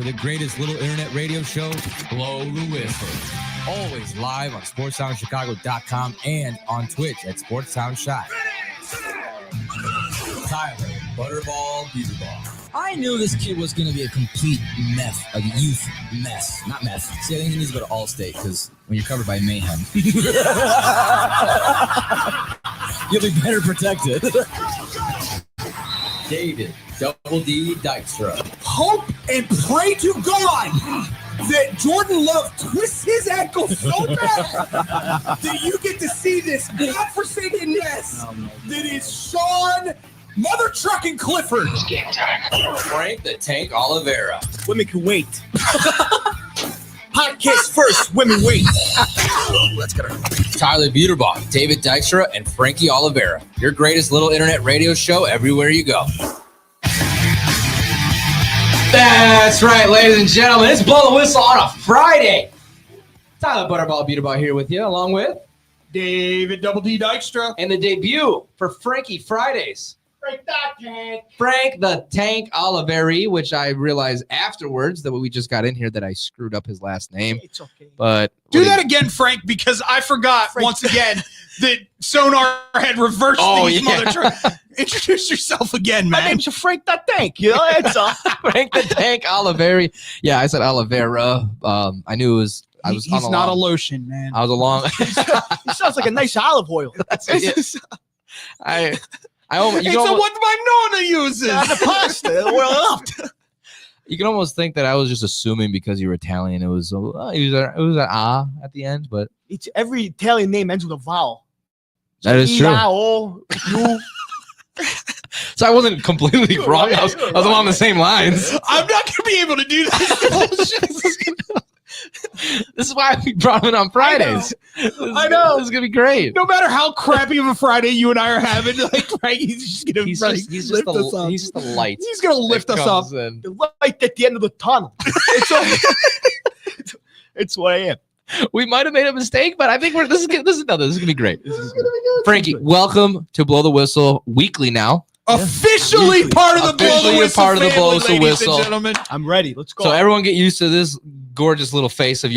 the greatest little internet radio show, Blow the Whistle. Always live on SportsSoundChicago.com and on Twitch at SportsSoundShot. Tyler Butterball Beaterball. I knew this kid was going to be a complete mess, a youth mess. Not mess. See, I think he needs to go to Allstate because when you're covered by mayhem, you'll be better protected. David Double D Dykstra. Hope and pray to God that Jordan Love twists his ankle so bad that you get to see this godforsaken mess that is Sean Mother Trucking Clifford. Frank the Tank Oliveira. Women can wait. Podcast first, women wait. Let's get her. Tyler Buterbach, David Dykstra, and Frankie Oliveira. Your greatest little internet radio show everywhere you go. That's right, ladies and gentlemen. It's Blow the Whistle on a Friday. Tyler Butterball Buterball here with you, along with David Double D Dykstra. and the debut for Frankie Fridays. Frank the Tank Oliveri, which I realized afterwards that we just got in here that I screwed up his last name. It's okay. But Do that again, Frank, because I forgot once again that Sonar had reversed these mother trucks. Introduce yourself again, man. My name's Frank the Tank. You know, it's Frank the Tank Oliveri. Yeah, I said Oliveira. I knew it was. He's not a lotion, man. I was along. He sounds like a nice olive oil. That's it. I almost, It's what my nonna uses. The pasta. Well, you can almost think that I was just assuming because you were Italian, it was an at the end, but it's every Italian name ends with a vowel. that is true. You. So I wasn't completely wrong. I was along the same lines. I'm not going to be able to do this. This is why we brought him in on Fridays. I know. This is gonna be great. No matter how crappy of a Friday you and I are having, like Frank, he's just going to He's lift us up. just the light. He's going to lift us up. The light at the end of the tunnel. It's okay. It's what I am. We might have made a mistake, but I think this is gonna be great. This is gonna be good. Frankie, welcome to Blow the Whistle weekly now. Officially part of the Blow the Officially a Whistle part of the Blow the family, ladies Whistle. and gentlemen. I'm ready. Let's go. So everyone get used to this gorgeous little face of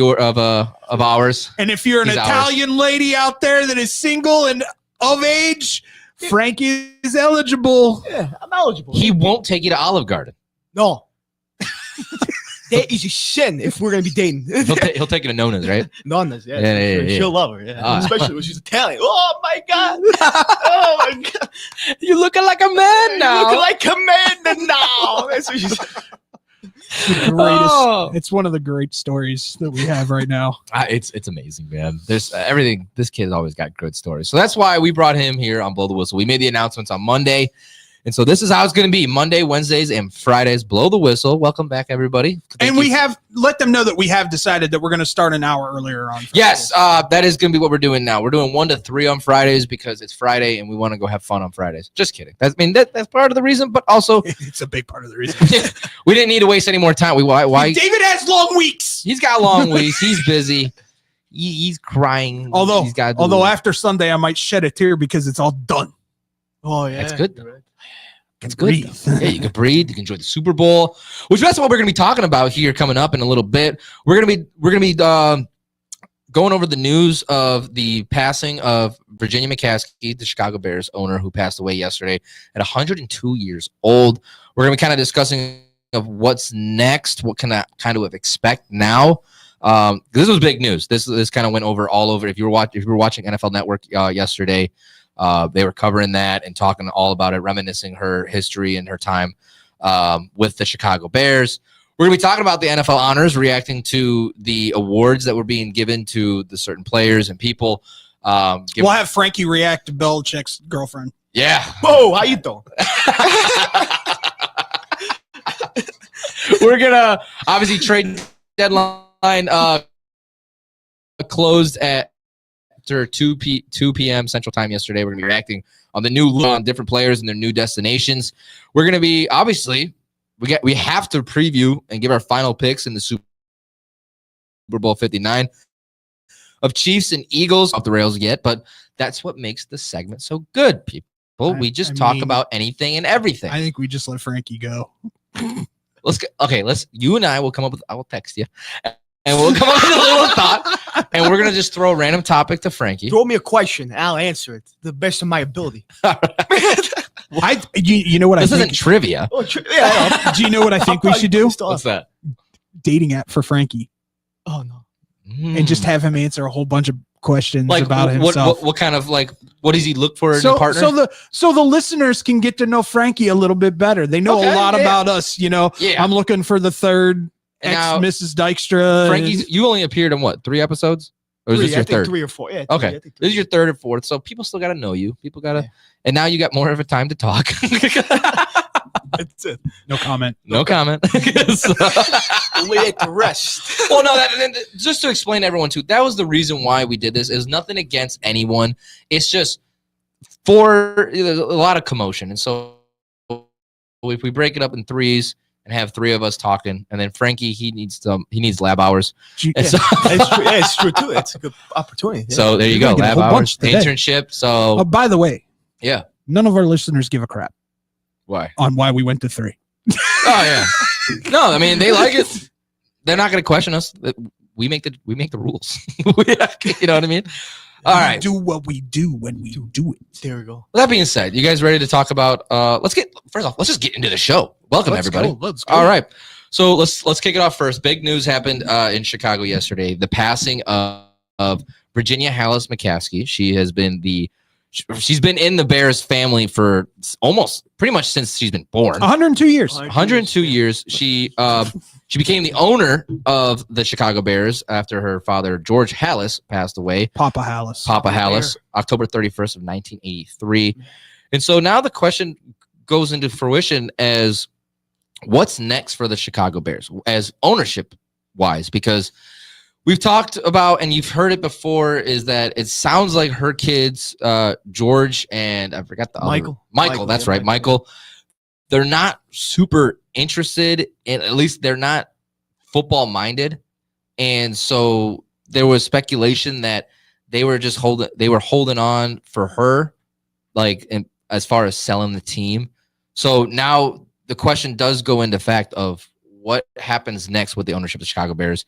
ours. And if you're an He's ours. Italian lady out there that is single and of age, Frank is eligible. Yeah, I'm eligible. He won't take you to Olive Garden. No. That is a sin if we're gonna be dating. He'll take you to Nona's, right? Nonna's, yeah. Yeah. She'll love her, yeah. Ah. Especially when she's Italian. Oh my god. Oh my god. You looking like a man now. Looking like Commander now. That's what she's The greatest. Oh. It's one of the great stories that we have right now. It's amazing, man. There's everything. This kid's always got good stories. So that's why we brought him here on Blow the Whistle. We made the announcements on Monday. And so this is how it's going to be Monday, Wednesdays, and Fridays. Blow the Whistle. Welcome back, everybody. And we have let them know that we have decided that we're going to start an hour earlier on Friday. Yes, that is going to be what we're doing now. We're doing 1 to 3 on Fridays because it's Friday and we want to go have fun on Fridays. Just kidding. That's part of the reason, but also It's a big part of the reason. we didn't need to waste any more time. Why? David has long weeks. He's got long weeks. He's busy. He's crying. Although he's got after Sunday I might shed a tear because it's all done. Oh yeah. That's good. You're right. It's good. Yeah, you can breathe. You can enjoy the Super Bowl, which that's what we're going to be talking about here coming up in a little bit. We're going to be going over the news of the passing of Virginia McCaskey, the Chicago Bears owner, who passed away yesterday at 102 years old. We're going to be kind of discussing of what's next, what can I kind of expect now. This was big news. This kind of went all over. If you were watching NFL Network yesterday. They were covering that and talking all about it, reminiscing her history and her time with the Chicago Bears. We're going to be talking about the NFL honors, reacting to the awards that were being given to the certain players and people. We'll have Frankie react to Belichick's girlfriend. Yeah. Whoa, how you doing? We're going to obviously trade deadline closed at 2 p.m. Central Time yesterday. We're going to be reacting on the new on different players and their new destinations. We're going to be obviously we have to preview and give our final picks in the Super Bowl 59 of Chiefs and Eagles. Off the rails yet, but that's what makes the segment so good, people. We just talk about anything and everything. I think we just let Frankie go. You and I will come up with. I will text you, and we'll come up with a little thought, and we're gonna just throw a random topic to Frankie. Throw me a question. I'll answer it to the best of my ability. You know what This I isn't think? trivia. Oh, yeah. Do you know what I think we should do? What's that? Dating app for Frankie, Oh no. and just have him answer a whole bunch of questions like about himself. what kind of what does he look for in a So, partner? so the listeners can get to know Frankie a little bit better. They know Okay, a lot yeah. about us. You know, Yeah. I'm looking for the third And ex now, Mrs. Dykstra. Frankie's. You only appeared in what 3 episodes, or is this your third? 3 or 4. Yeah. Okay, this is your third or fourth, so people still got to know you. People got to, and now you got more of a time to talk. That's it. No comment. No comment. So- Lay at the rest. well, no, just to explain to everyone too, that was the reason why we did this. Is nothing against anyone. It's just there's a lot of commotion, and so if we break it up in threes and have 3 of us talking, and then Frankie he needs lab hours. And so, It's true too. It's a good opportunity. Yeah. so there you You're go, gonna get a lab whole hours, bunch today. internship. So Oh, by the way, yeah, none of our listeners give a crap why? on why we went to 3. Oh yeah. No, I mean they like it. They're not going to question us. We make the rules. You know what I mean? All We right. do what we do when we do it. There we go. With that being said, you guys ready to talk about? Let's just get into the show. Welcome everybody. Let's go. All right. So let's kick it off first. Big news happened in Chicago yesterday. The passing of Virginia Hallis McCaskey. She's been in the Bears family for almost pretty much since she's been born. 102 years. 102 years. She became the owner of the Chicago Bears after her father George Hallis passed away. Papa Hallis. Papa Hallis, October 31st of 1983. And so now the question goes into fruition as what's next for the Chicago Bears as ownership wise, because we've talked about, and you've heard it before, is that it sounds like her kids, George and I forgot the Michael. other. Michael, that's right. Michael. They're not super interested in, at least they're not football minded. And so there was speculation that they were holding on for her, like as far as selling the team. So now the question does go into fact of what happens next with the ownership of the Chicago Bears.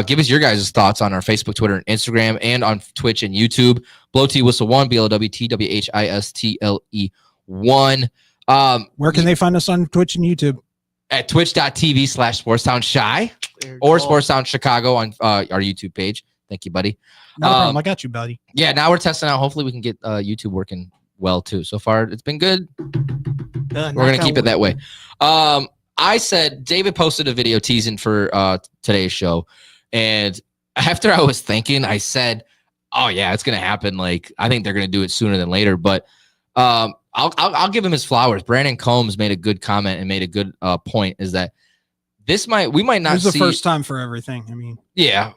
Give us your guys' thoughts on our Facebook, Twitter, and Instagram, and on Twitch and YouTube. Blow T Whistle 1, BLOWTWHISTLE1. Where can they find us on Twitch and YouTube? At twitch.tv/SportsTownShy or SportsTown Chicago on our YouTube page. Thank you, buddy. No problem. I got you, buddy. Yeah, now we're testing out. Hopefully we can get YouTube working well too. So far, it's been good. We're going to keep it that way. I said David posted a video teasing for today's show. And after I was thinking, I said, oh, yeah, it's going to happen. Like, I think they're going to do it sooner than later. But I'll give him his flowers. Brandon Combs made a good comment and made a good point is that we might not This is see. the first time for everything. I mean, Yeah.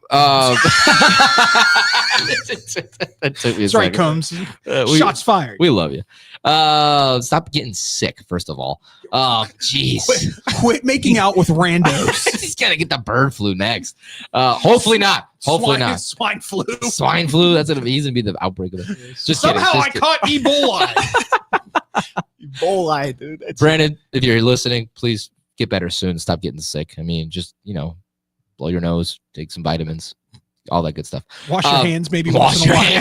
that's right, Combs. Shots fired. We love you. Stop getting sick, first of all. Oh, jeez. Quit making out with randos. He's got to get the bird flu next. Hopefully not. Hopefully not. Swine flu. Swine flu. He's gonna be the outbreak of it. Just Somehow kidding. I caught Ebola. Ebola, dude. That's Brandon, if you're listening, please get better soon. Stop getting sick. I mean, just blow your nose, take some vitamins, all that good stuff. Wash your hands, maybe Wash once in your a while.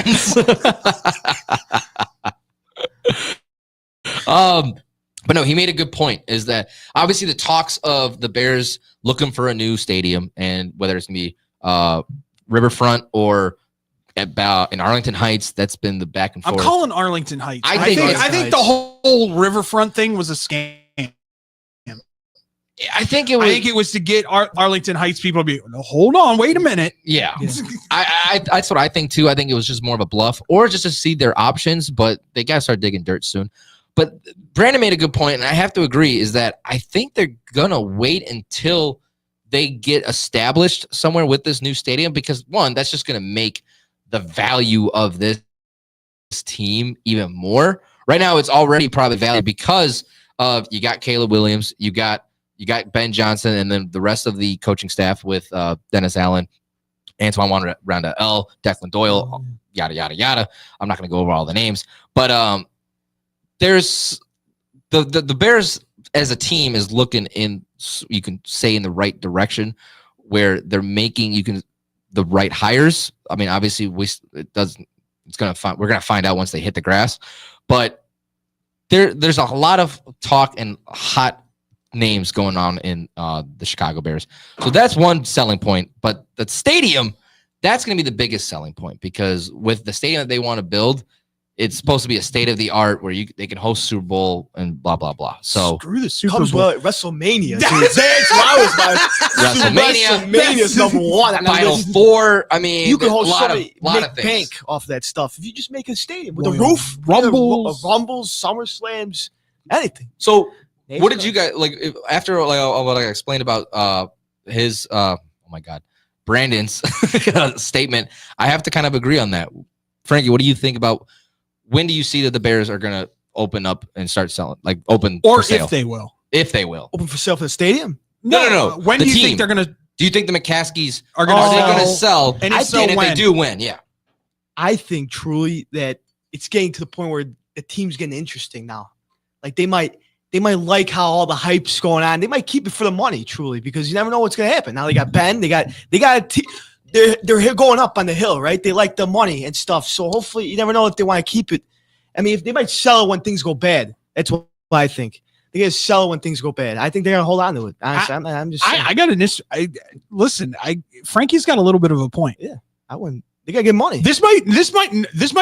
hands. But no, he made a good point. Is that obviously the talks of the Bears looking for a new stadium, and whether it's gonna be Riverfront or in Arlington Heights, that's been the back and I'm forth. calling Arlington Heights. I I think think the whole Riverfront thing was a scam. I think it was to get Arlington Heights people to be, no, hold on, wait a minute. Yeah. I that's what I think too. I think it was just more of a bluff or just to see their options, but they got to start digging dirt soon. But Brandon made a good point, and I have to agree, is that I think they're going to wait until they get established somewhere with this new stadium because, one, that's just going to make the value of this team even more. Right now, it's already probably valued because of you got Caleb Williams, you got Ben Johnson, and then the rest of the coaching staff with Dennis Allen, Antoine Randall, Declan Doyle, yada, yada, yada. I'm not going to go over all the names. But there's the Bears as a team is looking in, you can say, in the right direction, where they're making the right hires. I mean, obviously we're gonna find out once they hit the grass, but there's a lot of talk and hot names going on in the Chicago Bears. So that's one selling point, but the stadium, that's going to be the biggest selling point, because with the stadium that they want to build, it's supposed to be a state of the art where they can host Super Bowl and blah blah blah. So screw the Super Comes Bowl. well at WrestleMania. That's That's what I was about. WrestleMania's number one. I mean, Final Four. I mean, you can a host lot somebody, of make things. bank off that stuff. If you just make a stadium with a Royal roof, Rumbles. Rumbles, SummerSlams, anything. So what did you guys like after what I explained about his oh my god, Brandon's statement? I have to kind of agree on that. Frankie, what do you think about, when do you see that the Bears are going to open up and start selling, like open Or for sale? if they will. If they will. Open for sale for the stadium? No. When The do you team. think they're going to Do you think the McCaskies are are going they to going to sell? And if so, if when? they do win, yeah. I think truly that it's getting to the point where the team's getting interesting now. Like they might like how all the hype's going on. They might keep it for the money, truly, because you never know what's going to happen. Now they got Ben. They got they're going up on the hill, right? They like the money and stuff. So hopefully, you never know if they want to keep it. I mean, if they might sell it when things go bad. That's what I think. They're gonna sell it when things go bad. I think they're gonna hold on to it. Honestly, I'm just saying. I got an issue. Listen, Frankie's got a little bit of a point. I wouldn't. They gotta get money. This might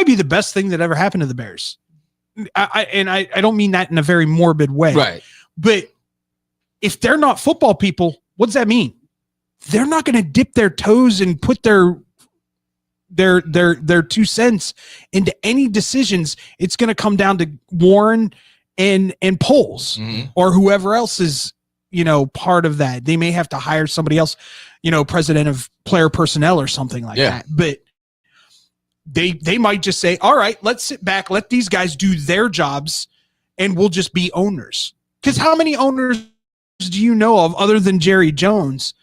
be the best thing that ever happened to the Bears. I don't mean that in a very morbid way. Right. But if they're not football people, what does that mean? They're not going to dip their toes and put their 2 cents into any decisions. It's going to come down to Warren and Poles or whoever else is, part of that. They may have to hire somebody else, president of player personnel or something like that. But they might just say, all right, let's sit back, let these guys do their jobs, and we'll just be owners. Because how many owners do you know of other than Jerry Jones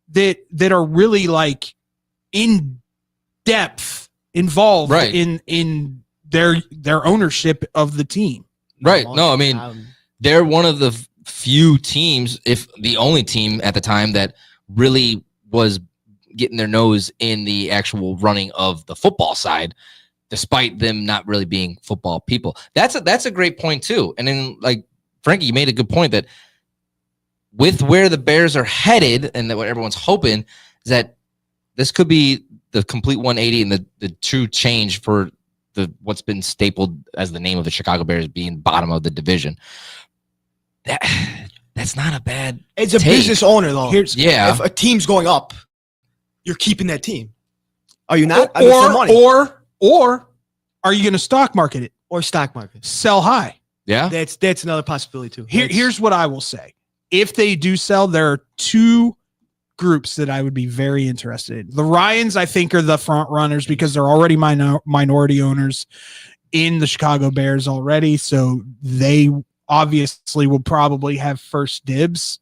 that are really like in depth involved in their ownership of the team? Right. No, I mean, they're one of the few teams, if the only team at the time, that really was getting their nose in the actual running of the football side, despite them not really being football people. That's a great point too. And then, like, Frankie, you made a good point that with where the Bears are headed, and that what everyone's hoping is that this could be the complete 180 and the true change for what's been stapled as the name of the Chicago Bears being bottom of the division. That's not a bad. It's a business owner though. Yeah. If a team's going up, you're keeping that team. Are you not? Or are you going to stock market it? Or stock market. Sell high. Yeah. That's another possibility too. Here's what I will say. If they do sell, there are 2 groups that I would be very interested in. The Ryans, I think, are the front runners because they're already minority owners in the Chicago Bears already. So they obviously will probably have first dibs.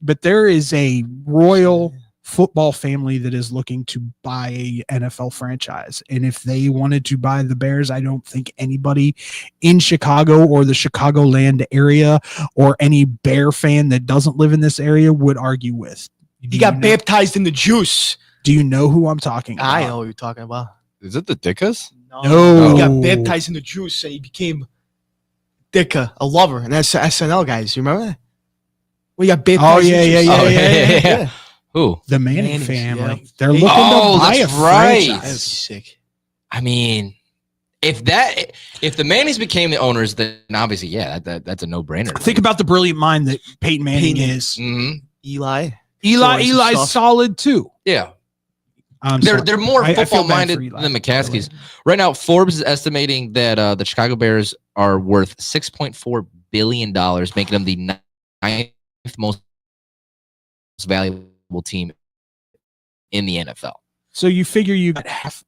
But there is a royal football family that is looking to buy a NFL franchise. And if they wanted to buy the Bears, I don't think anybody in Chicago or the Chicagoland area or any Bear fan that doesn't live in this area would argue with. He got baptized in the juice. Do you know who I'm talking about? I know what you're talking about. Is it the Dickas? No. He got baptized in the juice and he became Dicka, a lover. And that's SNL guys. You remember that? We got baptized. Yeah. Who? The Manning Mannings, family. yeah. They're looking to buy a that's right. franchise. That's sick. I mean, if the Mannings became the owners, then obviously, that's a no-brainer. Think about the brilliant mind that Peyton Manning is. Eli. Eli's solid too. Yeah. I'm They're sorry. more I feel football bad minded for Eli. than McCaskies. Right now, Forbes is estimating that the Chicago Bears are worth $6.4 billion, making them the 9th most valuable team in the NFL. So you figure you got half,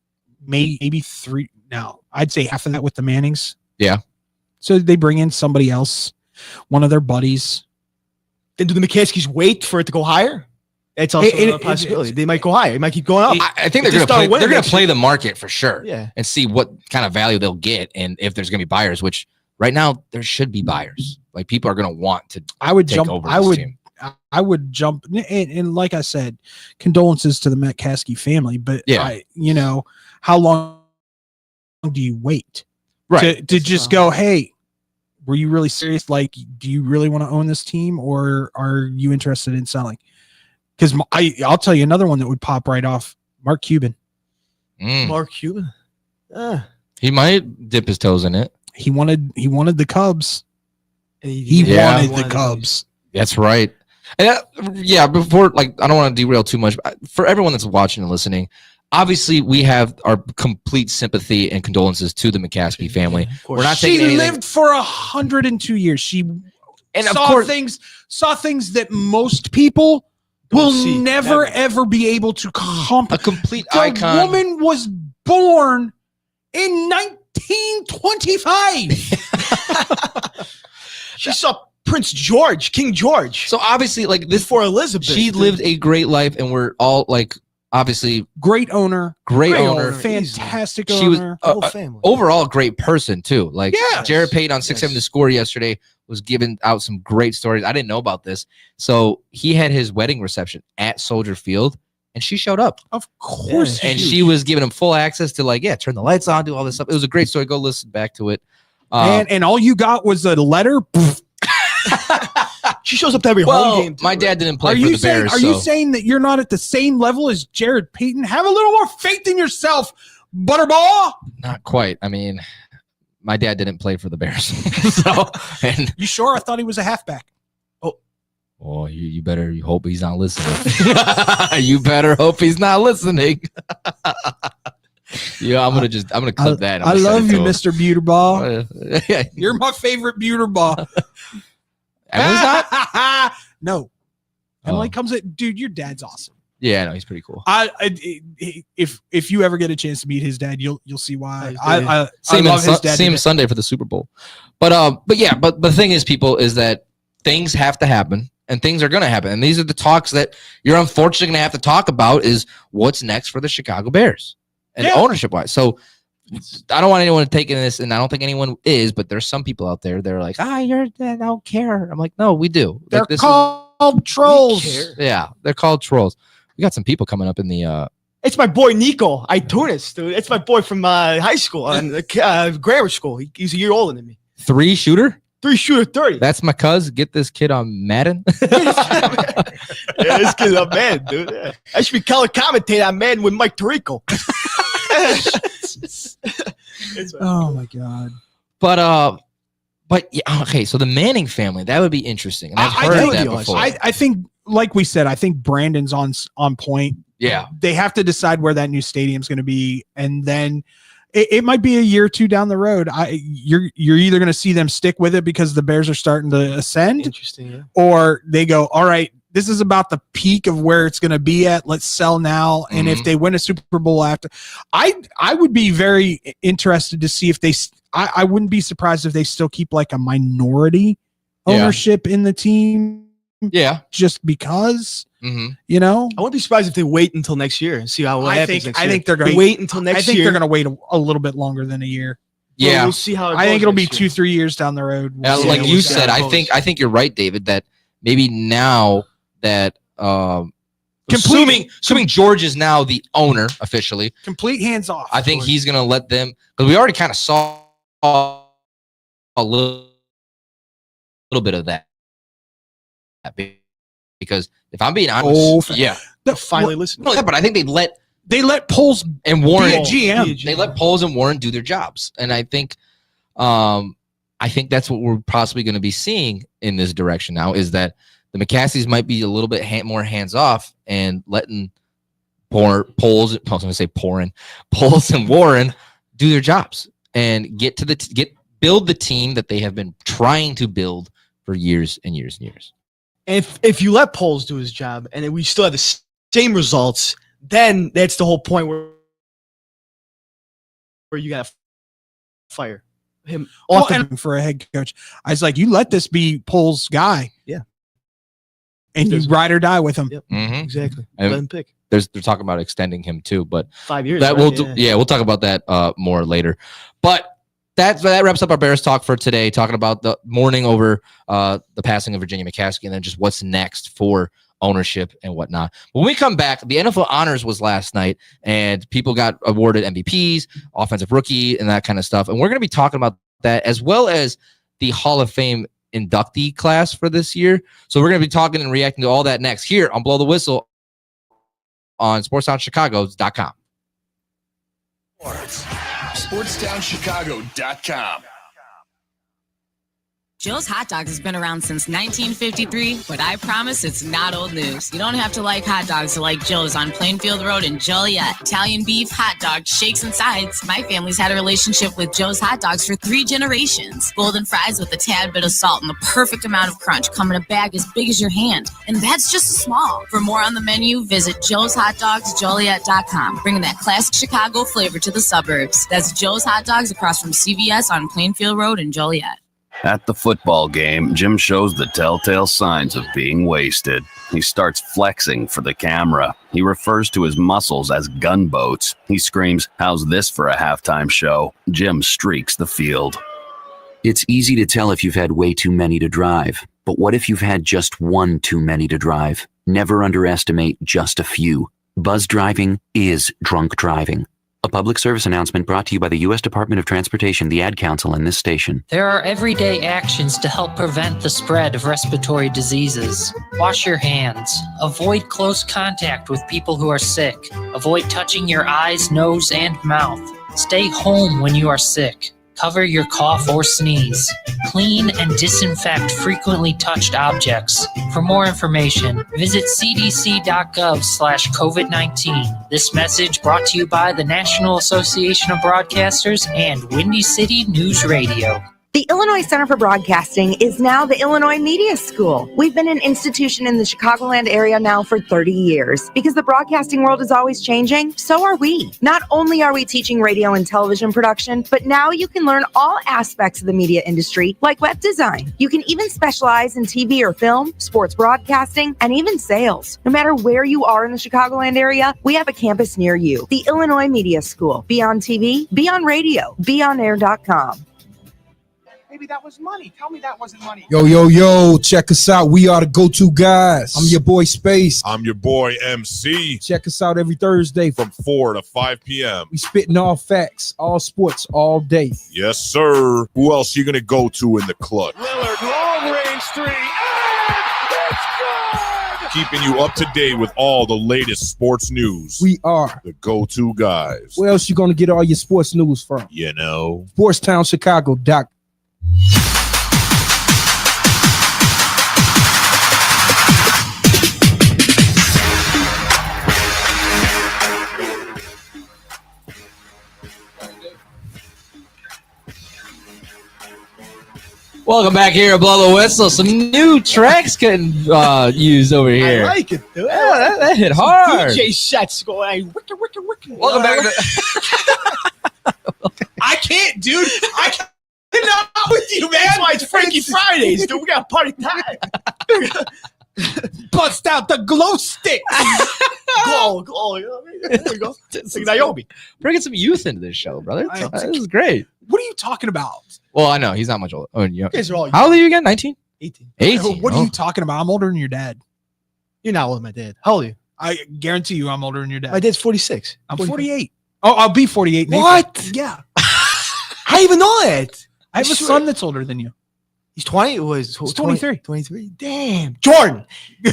maybe 3. Now, I'd say half of that with the Mannings. Yeah. So they bring in somebody else, one of their buddies. Then do the McCaskies wait for it to go higher? It's also a possibility. They might go higher. It might keep going up. I think they're going to play. They're going to play the market for sure, Yeah. and see what kind of value they'll get, and if there's going to be buyers. Which right now there should be buyers. Like people are going to want to I would take jump. over I this would. team. I would jump. And like I said, condolences to the McCaskey family. But Yeah. how long do you wait Right. to just go? Hey, were you really serious? Like, do you really want to own this team, or are you interested in selling? Because I'll tell you another one that would pop right off. Mark Cuban. Mm. Mark Cuban. He might dip his toes in it. He wanted the Cubs. He Yeah. wanted the Cubs. That's right. And before, like, I don't want to derail too much. But for everyone that's watching and listening, obviously we have our complete sympathy and condolences to the McCaskey family. We're not She taking anything. lived for 102 years. She And of saw course- things that most people will see. never Never. ever be able to a comprehend. complete The icon. woman was born in 1925. She saw Prince George, King George, So obviously, like this, before Elizabeth. she dude. lived a great life, and we're all like, obviously, Great owner, great Great owner. owner. fantastic She was owner. The whole family. overall a great person too. Like Yes. Jared Payton on 6-7 The Score yesterday was giving out some great stories. I didn't know about this. So he had his wedding reception at Soldier Field, and she showed up, Of course, and she was giving him full access to turn the lights on, do all this stuff. It was a great story. Go listen back to it. and all you got was a letter. She shows up to every well, home game. too, my right? dad didn't play Are for you the saying? Bears. Are you so- saying that you're not at the same level as Jared Payton? Have a little more faith in yourself, Butterball. Not quite. I mean, my dad didn't play for the Bears. So, and You sure? I thought he was a halfback. oh, you better hope he's not listening. You better hope he's not listening. Yeah, I'm gonna clip that. I'm I gonna send love it you, to him. Mr. Buterball. Yeah, You're my favorite Buterball. Emily's not. No. Emily Oh. comes at, dude, your dad's awesome. Yeah, no, he's pretty cool. If you ever get a chance to meet his dad, you'll see why. Nice, I See him, love his dad. see him to death. Sunday for the Super Bowl. But the thing is, people, is that things have to happen and things are going to happen. And these are the talks that you're unfortunately going to have to talk about is what's next for the Chicago Bears and Yeah. ownership wise. So I don't want anyone to take in this, and I don't think anyone is, but there's some people out there that are like, I don't care. I'm like, no, we do. They're Like, this is- called trolls. yeah, they're called trolls. We got some people coming up in the It's my boy Nico Itunis, dude. It's my boy from high school and grammar school. He's a year older than me. 3-shooter. 3-shooter 30. That's my cuz. Get this kid on Madden. Yeah, this kid's a man, dude. Yeah. I should be color commentator on Madden with Mike Tirico. Oh my god. But yeah, okay. So the Manning family, that would be interesting. And I've I heard think- that before. I think, like we said, I think Brandon's on point. Yeah. They have to decide where that new stadium's going to be, and then it might be a year or two down the road. You're either going to see them stick with it because the Bears are starting to ascend, Interesting, yeah. or they go, all right, this is about the peak of where it's going to be at. Let's sell now. And if they win a Super Bowl after, I would be very interested to see if they. I wouldn't be surprised if they still keep like a minority Yeah. ownership in the team, Yeah. just because Mm-hmm. you know. I wouldn't be surprised if they wait until next year and see how what happens next I year. think they're They going to wait until next I think year. they're going to wait a little bit longer than a year. Yeah. We'll see how it I think goes it'll be next year. 2-3 years down the road. We'll see Like how you it said, goes. I think you're right, David, that maybe now that Complete- assuming George is now the owner officially, complete hands off. I think he's gonna let them, because we already kind of saw a little bit of that. Because if I'm being honest, yeah, Finally listen. no, but I think they let Poles and be Warren a GM. they let Poles and Warren do their jobs, and I think that's what we're possibly going to be seeing in this direction now, is that the McCaskeys might be a little bit more hands off and letting Poles and Warren do their jobs and build the team that they have been trying to build for years and years and years. And if you let Poles do his job and we still have the same results, then that's the whole point where you got to fire him Well, off the and for a head coach, I was like, you let this be Poles' guy. Yeah. And you ride or die with him. Yep. Mm-hmm. Exactly. And Let him pick. They're talking about extending him too, but 5 years. that right? we'll talk about that more later. But that wraps up our Bears talk for today, talking about the mourning over the passing of Virginia McCaskey, and then just what's next for ownership and whatnot. When we come back, the NFL Honors was last night, and people got awarded MVPs, offensive rookie, and that kind of stuff. And we're going to be talking about that, as well as the Hall of Fame inductee class for this year. So we're going to be talking and reacting to all that next here on Blow the Whistle on SportsTownChicago.com. SportsTownChicago.com. Joe's Hot Dogs has been around since 1953, but I promise it's not old news. You don't have to like hot dogs to like Joe's on Plainfield Road in Joliet. Italian beef, hot dogs, shakes, and sides. My family's had a relationship with Joe's Hot Dogs for 3 generations. Golden fries with a tad bit of salt and the perfect amount of crunch come in a bag as big as your hand. And that's just small. For more on the menu, visit joeshotdogsjoliet.com, bringing that classic Chicago flavor to the suburbs. That's Joe's Hot Dogs across from CVS on Plainfield Road in Joliet. At the football game, Jim shows the telltale signs of being wasted. He starts flexing for the camera. He refers to his muscles as gunboats. He screams, "How's this for a halftime show?" Jim streaks the field. It's easy to tell if you've had way too many to drive. But what if you've had just one too many to drive? Never underestimate just a few. Buzz driving is drunk driving. A public service announcement brought to you by the U.S. Department of Transportation, the Ad Council, and this station. There are everyday actions to help prevent the spread of respiratory diseases. Wash your hands. Avoid close contact with people who are sick. Avoid touching your eyes, nose, and mouth. Stay home when you are sick. Cover your cough or sneeze. Clean and disinfect frequently touched objects. For more information, visit cdc.gov/COVID-19. This message brought to you by the National Association of Broadcasters and Windy City News Radio. The Illinois Center for Broadcasting is now the Illinois Media School. We've been an institution in the Chicagoland area now for 30 years. Because the broadcasting world is always changing, so are we. Not only are we teaching radio and television production, but now you can learn all aspects of the media industry, like web design. You can even specialize in TV or film, sports broadcasting, and even sales. No matter where you are in the Chicagoland area, we have a campus near you. The Illinois Media School. Be on TV, be on radio, beonair.com. Maybe that was money. Tell me that wasn't money. Yo, check us out. We are the go-to guys. I'm your boy Space. I'm your boy MC. Check us out every Thursday from 4 to 5 p.m. We spitting all facts, all sports, all day. Yes, sir. Who else you gonna go to in the clutch? Lillard, long range three. It's good! Keeping you up to date with all the latest sports news. We are the go-to guys. Where else you gonna get all your sports news from? You know, SportsTownChicago.com. Welcome back here at Blow the Whistle. Some new tracks getting used over here. I like it, dude. Yeah, that hit hard. DJ sets going. Wicked. Welcome back. I can't, dude. I cannot with you, man. That's why it's Frankie Fridays, dude. We got party time. Bust out the glow stick. Glow. You know what I mean? There we go. Like Naomi. Bringing some youth into this show, brother. This is great. What are you talking about? Well, I know he's not much older. Oh, you guys are all how old are you again? 19? 18. What are you talking about? I'm older than your dad. You're not older than my dad. How old are you? I guarantee you I'm older than your dad. My dad's 46. I'm 48. Oh, I'll be 48. What? Yeah. I didn't even know that. I have a son that's older than you. He's 20. He's 23. 23. Damn. Jordan. You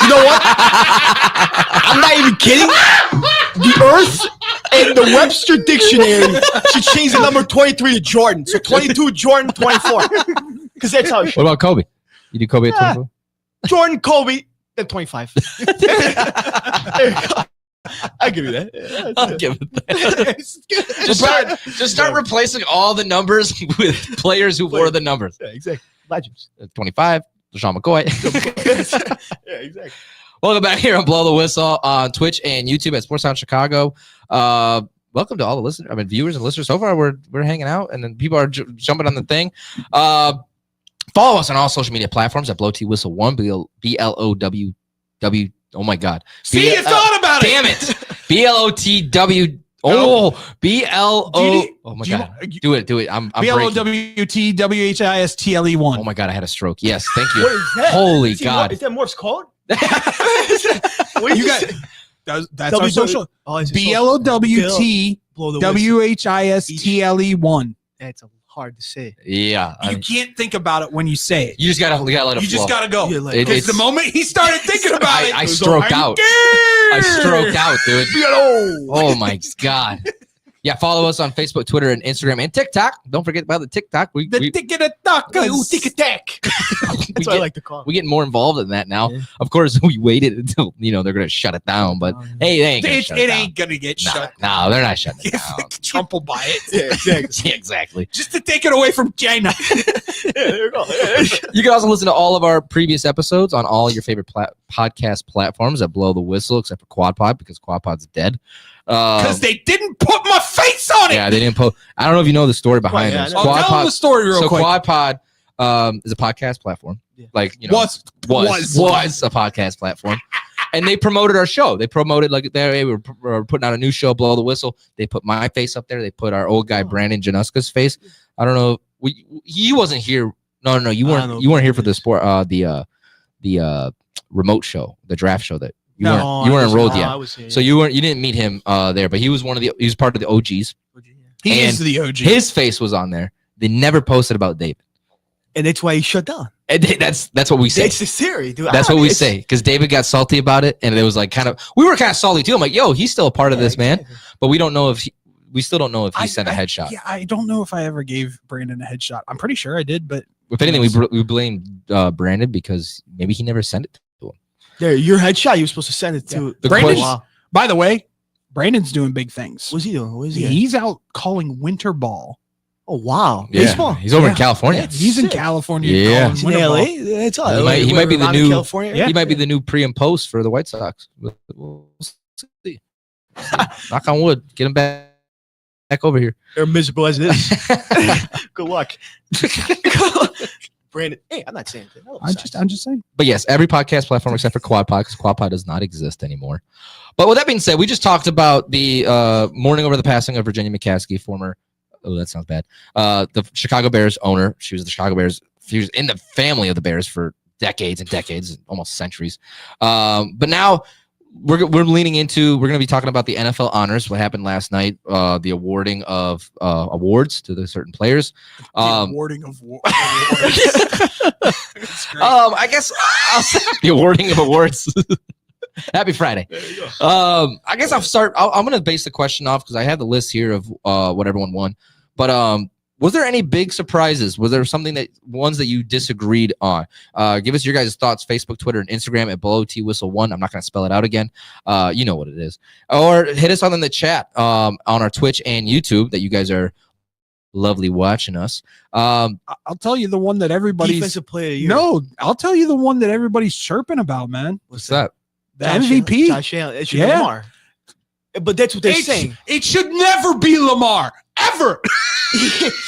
know what? I'm not even kidding. The Earth and the Webster Dictionary should change the number 23 to Jordan. So 22, Jordan, 24. Because that's how it should. What about Kobe? You do Kobe at 24? Jordan, Kobe, then 25. I'll give you that. Yeah, I'll give it that. just start replacing all the numbers with players who wore the numbers. Yeah, exactly. Legends. 25, LeSean McCoy. Yeah, exactly. Welcome back here on Blow the Whistle on Twitch and YouTube at Sports Town Chicago. Welcome to all the listeners. I mean, viewers and listeners. So far, we're hanging out, and then people are jumping on the thing. Follow us on all social media platforms at Blow T Whistle 1 BLOWW. Oh my God! See, you thought about it. Damn it! BLOTW Oh, BLO. Oh my do you- God. Do it. I'm breaking. BLOWTWHISTLE1. Oh my God, I had a stroke. Yes, thank you. What is that? Holy Is he God. Is that Morph's code? You got that's our social. Oh, it's a BLOWTWHISTLE1. That's hard to say. Yeah. You can't think about it when you say it. You just gotta let it You flow. just gotta go. Yeah, like- It- Because the it's- moment he started thinking about it, I it was stroked like, out. "I'm I scared." stroked out, dude. Oh my God. Yeah, follow us on Facebook, Twitter, and Instagram, and TikTok. Don't forget about the TikTok. The tick-a-tack. That's what I like to call it. We get more involved in that now. Of course, we waited until they're gonna shut it down. But hey, they ain't gonna shut it It down. ain't gonna get No, shut. no, they're not shutting it down. Trump will buy it. Yeah, exactly. Yeah, exactly. Just to take it away from China. There you go. You can also listen to all of our previous episodes on all your favorite podcast platforms that blow the whistle, except for QuadPod, because QuadPod's dead. Because they didn't put my face on it. Yeah, they didn't post. I don't know if you know the story behind yeah, this. I know. Tell them the story real quick. QuadPod is a podcast platform. Like Was was a podcast platform. And they promoted our show. They promoted we were putting out a new show, Blow the Whistle. They put my face up there. They put our old guy Brandon Januska's face. I don't know. He wasn't here. No, you weren't here for the sport. The remote show, the draft show that you weren't enrolled yet. So you didn't meet him there, but he was he was part of the OGs. He And is the OG. His face was on there. They never posted about David. And that's why he shut down. And that's what we say. That's the theory, dude. That's what we say, because David got salty about it, and it was like we were kind of salty too. I'm like, yo, he's still a part of this, man. But we don't know if we still don't know if he sent a headshot. Yeah, I don't know if I ever gave Brandon a headshot. I'm pretty sure I did, but If anything, we blame Brandon because maybe he never sent it to him. There, your headshot. You were supposed to send it to Brandon's, by the way, Brandon's doing big things. What's he doing? What is he? He's out calling winter ball. Oh wow! Yeah, Baseball. he's over in California. He's in California. Yeah. calling He's in winter LA. ball. It's all. He might be the new. California. He might be the new pre and post for the White Sox. We'll see. Knock on wood. Get him back over here. They're miserable as it is. Good luck, Brandon. Hey, I'm not saying that. I'm just saying. But yes, every podcast platform except for QuadPod, because QuadPod does not exist anymore. But with that being said, we just talked about the mourning over the passing of Virginia McCaskey, former. Oh, that sounds bad. The Chicago Bears owner. She was the Chicago Bears. She was in the family of the Bears for decades and decades, almost centuries. But now we're leaning into. We're going to be talking about the NFL honors. What happened last night? The awarding of awards to the certain players. Awarding of awards. I guess I'll say the awarding of awards. Happy Friday. I guess I'll start. I'm going to base the question off because I have the list here of what everyone won. But was there any big surprises? Was there something ones that you disagreed on? Give us your guys' thoughts. Facebook, Twitter, and Instagram at BlowTWhistle1. I'm not going to spell it out again. You know what it is. Or hit us on in the chat on our Twitch and YouTube that you guys are lovely watching us. I'll tell you the one that everybody's Defensive player of the year. No, I'll tell you the one that everybody's chirping about, man. What's that? The MVP. Josh Allen. It should be Lamar. But that's what they're saying. It should never be Lamar ever.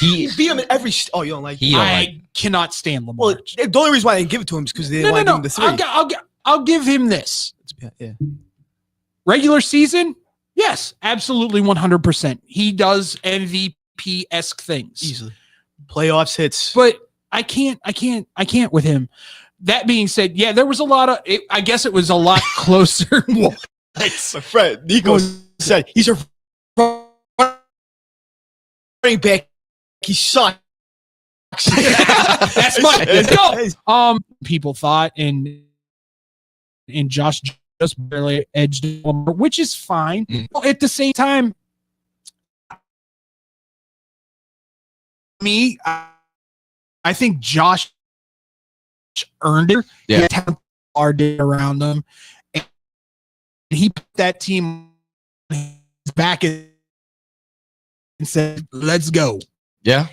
He beat him in every. Oh, you don't like? I cannot stand Lamar. Well, the only reason why I didn't give it to him is because they didn't want to give him the three. I'll give him this. Yeah. Regular season, yes, absolutely 100%. He does MVP-esque things Easily. Playoffs hits. But I can't with him. That being said, yeah, there was a lot of. I guess it was a lot closer. It's my friend Nico said he's a running back. He sucks. That's my go. People thought and Josh just barely edged him, which is fine. At the same time, I think Josh earned it. Yeah, our day around him, and he put that team back and said, "Let's go." Yeah.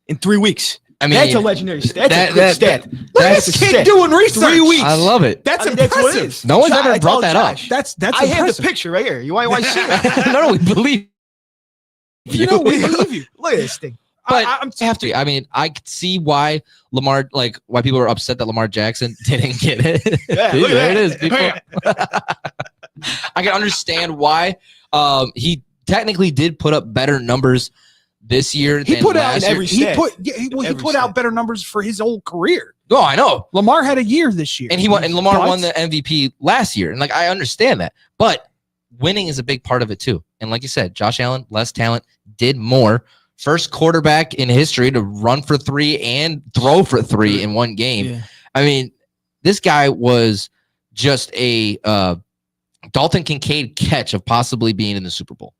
In 3 weeks. I mean, that's a legendary stat. That's a good stat. That's a kid doing research. 3 weeks. I love it. That's I mean, that's what it impressive. is. No one's Josh, ever brought that up. Josh. That's I have impressive. the picture right here. You want to see it? No, we believe you. You know, we believe you. Look at this thing. But I mean, I could see why Lamar, why people were upset that Lamar Jackson didn't get it. Yeah, See, look at there it that. is. People. I can understand why. He technically did put up better numbers this year. He than put out last year. he put out better numbers for his whole career. Oh, I know. Lamar had a year this year, And Lamar won the MVP last year. And like I understand that. But winning is a big part of it too. And like you said, Josh Allen, less talent, did more. First quarterback in history to run for 3 and throw for 3 in one game. Yeah. I mean, this guy was just a Dalton Kincaid catch of possibly being in the Super Bowl.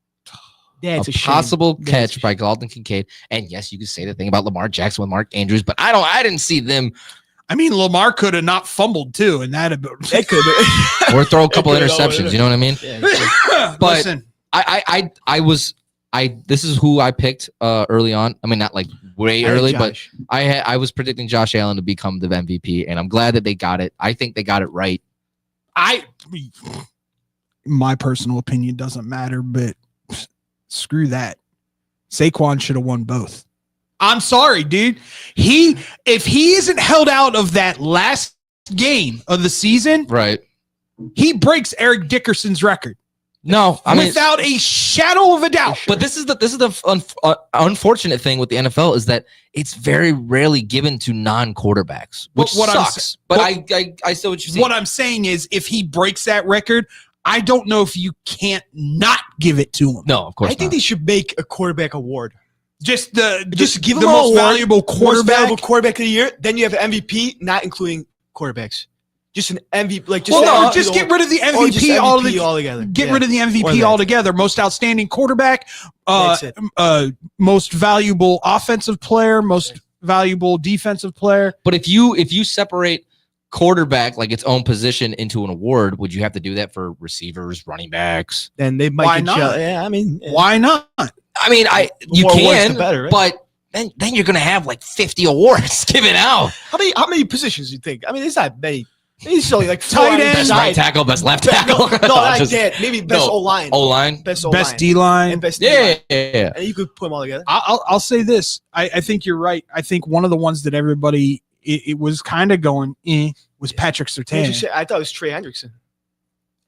That's a a shame. possible That's catch a by Dalton Kincaid. And yes, you could say the thing about Lamar Jackson with Mark Andrews, but I didn't see them. I mean, Lamar could have not fumbled too, and that could or throw a couple interceptions. You know what I mean? Yeah, but listen, this is who I picked early on. I mean, not like way early, but I was predicting Josh Allen to become the MVP, and I'm glad that they got it. I think they got it right. My personal opinion doesn't matter, but screw that. Saquon should have won both. I'm sorry, dude. If he isn't held out of that last game of the season, right, he breaks Eric Dickerson's record. No, I mean, without a shadow of a doubt. But this is the unfortunate thing with the NFL is that it's very rarely given to non-quarterbacks, which sucks. But I still what you're saying. What I'm saying is, if he breaks that record, I don't know if you can't not give it to him. No, of course. I think they should make a quarterback award. Just give the him most award, valuable quarterback. Most valuable quarterback of the year. Then you have MVP, not including quarterbacks. Just an MVP, like just get rid of the MVP altogether. Get rid of the MVP altogether. Most outstanding quarterback, most valuable offensive player, most valuable defensive player. But if you separate quarterback like its own position into an award, would you have to do that for receivers, running backs? Then they might. Why not? Yeah, I mean, why not? I mean, you more awards, can, the better, right? but then you're gonna have like 50 awards given out. How many positions do you think? I mean, it's not many. It's only like tight end, best right tackle, best left tackle. No, not that. Maybe best O-line. O-line. Best D-line. And best Yeah. And you could put them all together. I'll say this. I think you're right. I think one of the ones that everybody it was kind of going was Patrick Surtain. I thought it was Trey Hendrickson.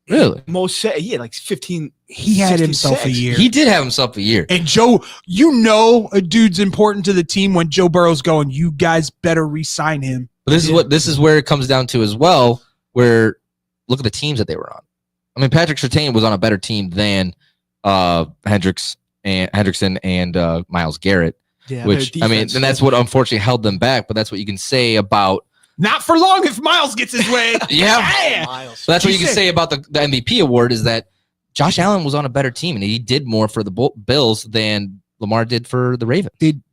Really? Most he had like 15. He had himself a year. He did have himself a year. And Joe, a dude's important to the team when Joe Burrow's going, you guys better re-sign him. But this is where it comes down to as well, where look at the teams that they were on. I mean, Patrick Surtain was on a better team than Hendrickson and Myles Garrett. Yeah, which I mean, and that's what unfortunately held them back. But that's what you can say about. Not for long if Myles gets his way. Yeah. So that's what you can say about the MVP award is that Josh Allen was on a better team and he did more for the Bills than Lamar did for the Ravens. Did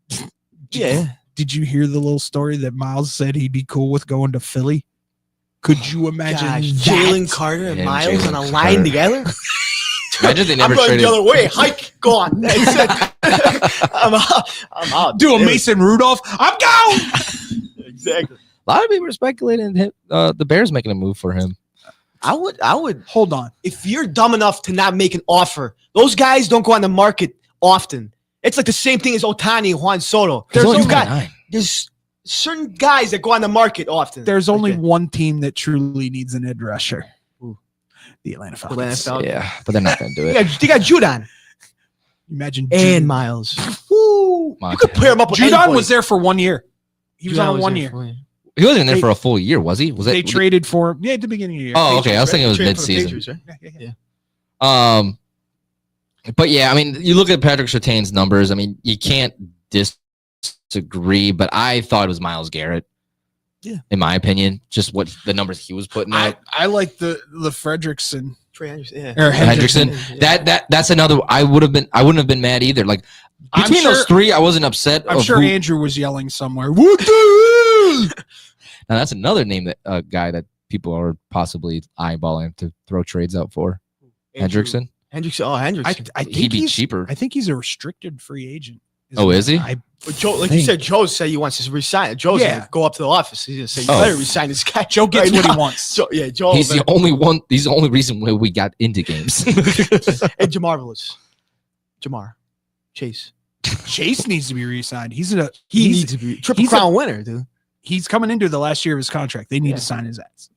you hear the little story that Myles said he'd be cool with going to Philly? Could you imagine Jalen Carter and Myles on a line together? Imagine they never I'm going traded. the other way. Hike, go on. I'm out. Do a Mason Rudolph. I'm gone. Exactly. A lot of people are speculating the Bears making a move for him. I would hold on. If you're dumb enough to not make an offer, those guys don't go on the market often. It's like the same thing as Ohtani and Juan Soto. There's certain guys that go on the market often. There's only one team that truly needs an edge rusher. The Atlanta Falcons. Yeah, but they're not going to do it. They got Judon. Imagine and Myles. You could pair him up with Judon anybody. was there for 1 year. He was on 1 year. He wasn't there for a full year, was he? Was they traded for him? Yeah, at the beginning of the year. Oh, okay. I was thinking it was mid-season. Yeah. But yeah, I mean, you look at Patrick Surtain's numbers. I mean, you can't disagree, but I thought it was Myles Garrett. Yeah. In my opinion, just what the numbers he was putting out. I like the Fredrickson. Trey Hendrickson. Yeah. Or Hendrickson. That's another. I wouldn't have been mad either. Like between those three, I wasn't upset. I'm sure Andrew was yelling somewhere. What the hell? Now that's another name that guy that people are possibly eyeballing to throw trades out for. Hendrickson. Hendrickson. I think he'd be he's cheaper. I think he's a restricted free agent. Is he? Joe, like you said, Joe said he wants to resign. Joe's gonna go up to the office. He's gonna say, "You better resign this guy." Joe gets right what now. he wants. Joe. He's the only one. He's the only reason why we got into games. And Jamar Chase. Chase needs to be re-signed. He needs to be Triple Crown winner, dude. He's coming into the last year of his contract. They need to sign his ass.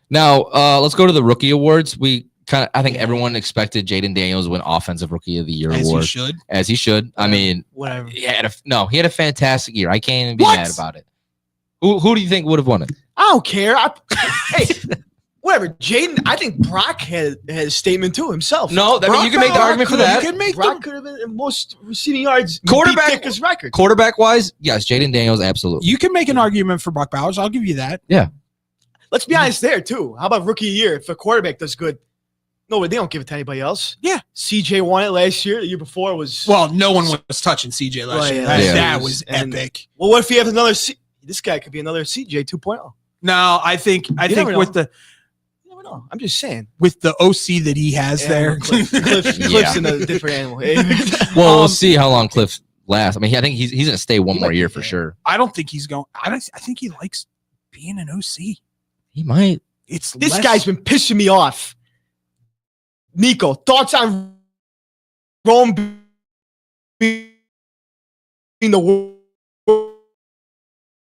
Now, let's go to the rookie awards. We I think everyone expected Jaden Daniels to win Offensive Rookie of the Year award. As he should. I mean, whatever. He had a fantastic year. I can't even be mad about it. Who do you think would have won it? I don't care. Hey, whatever. Jaden, I think Brock had a statement too himself. No, I mean, you can make the argument for that. You can make Brock could have been in most receiving yards. Quarterback record. Quarterback wise, yes, Jaden Daniels, absolutely. You can make an argument for Brock Bowers. I'll give you that. Yeah. Let's be honest there too. How about rookie of the year? If a quarterback does good, no, they don't give it to anybody else. Yeah. CJ won it last year. The year before was no one was touching CJ last year. That was epic. Well, what if you have another? This guy could be another CJ 2.0. No, I think with the. You never know. I'm just saying. With the OC that he has there, Cliff's in a different animal. Well, we'll see how long Cliff lasts. I mean, I think he's going to stay one more year for sure. I don't think he's going. I think he likes being an OC. He might. This guy's been pissing me off. Nico, thoughts on Rome being the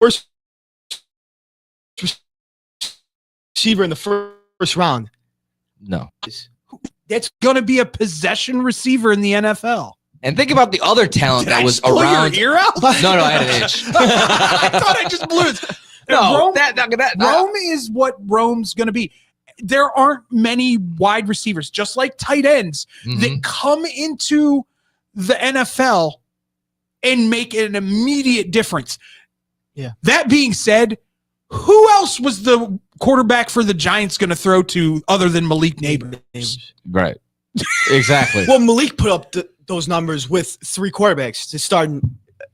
worst receiver in the first round? No. That's going to be a possession receiver in the NFL. And think about the other talent that was blow around. Your ear out? No, I had an itch. I thought I just blew it. No, Rome is what Rome's going to be. There aren't many wide receivers, just like tight ends, that come into the NFL and make an immediate difference. Yeah. That being said, who else was the quarterback for the Giants going to throw to other than Malik Neighbors? Right. Exactly. Well, Malik put up those numbers with 3 quarterbacks to start in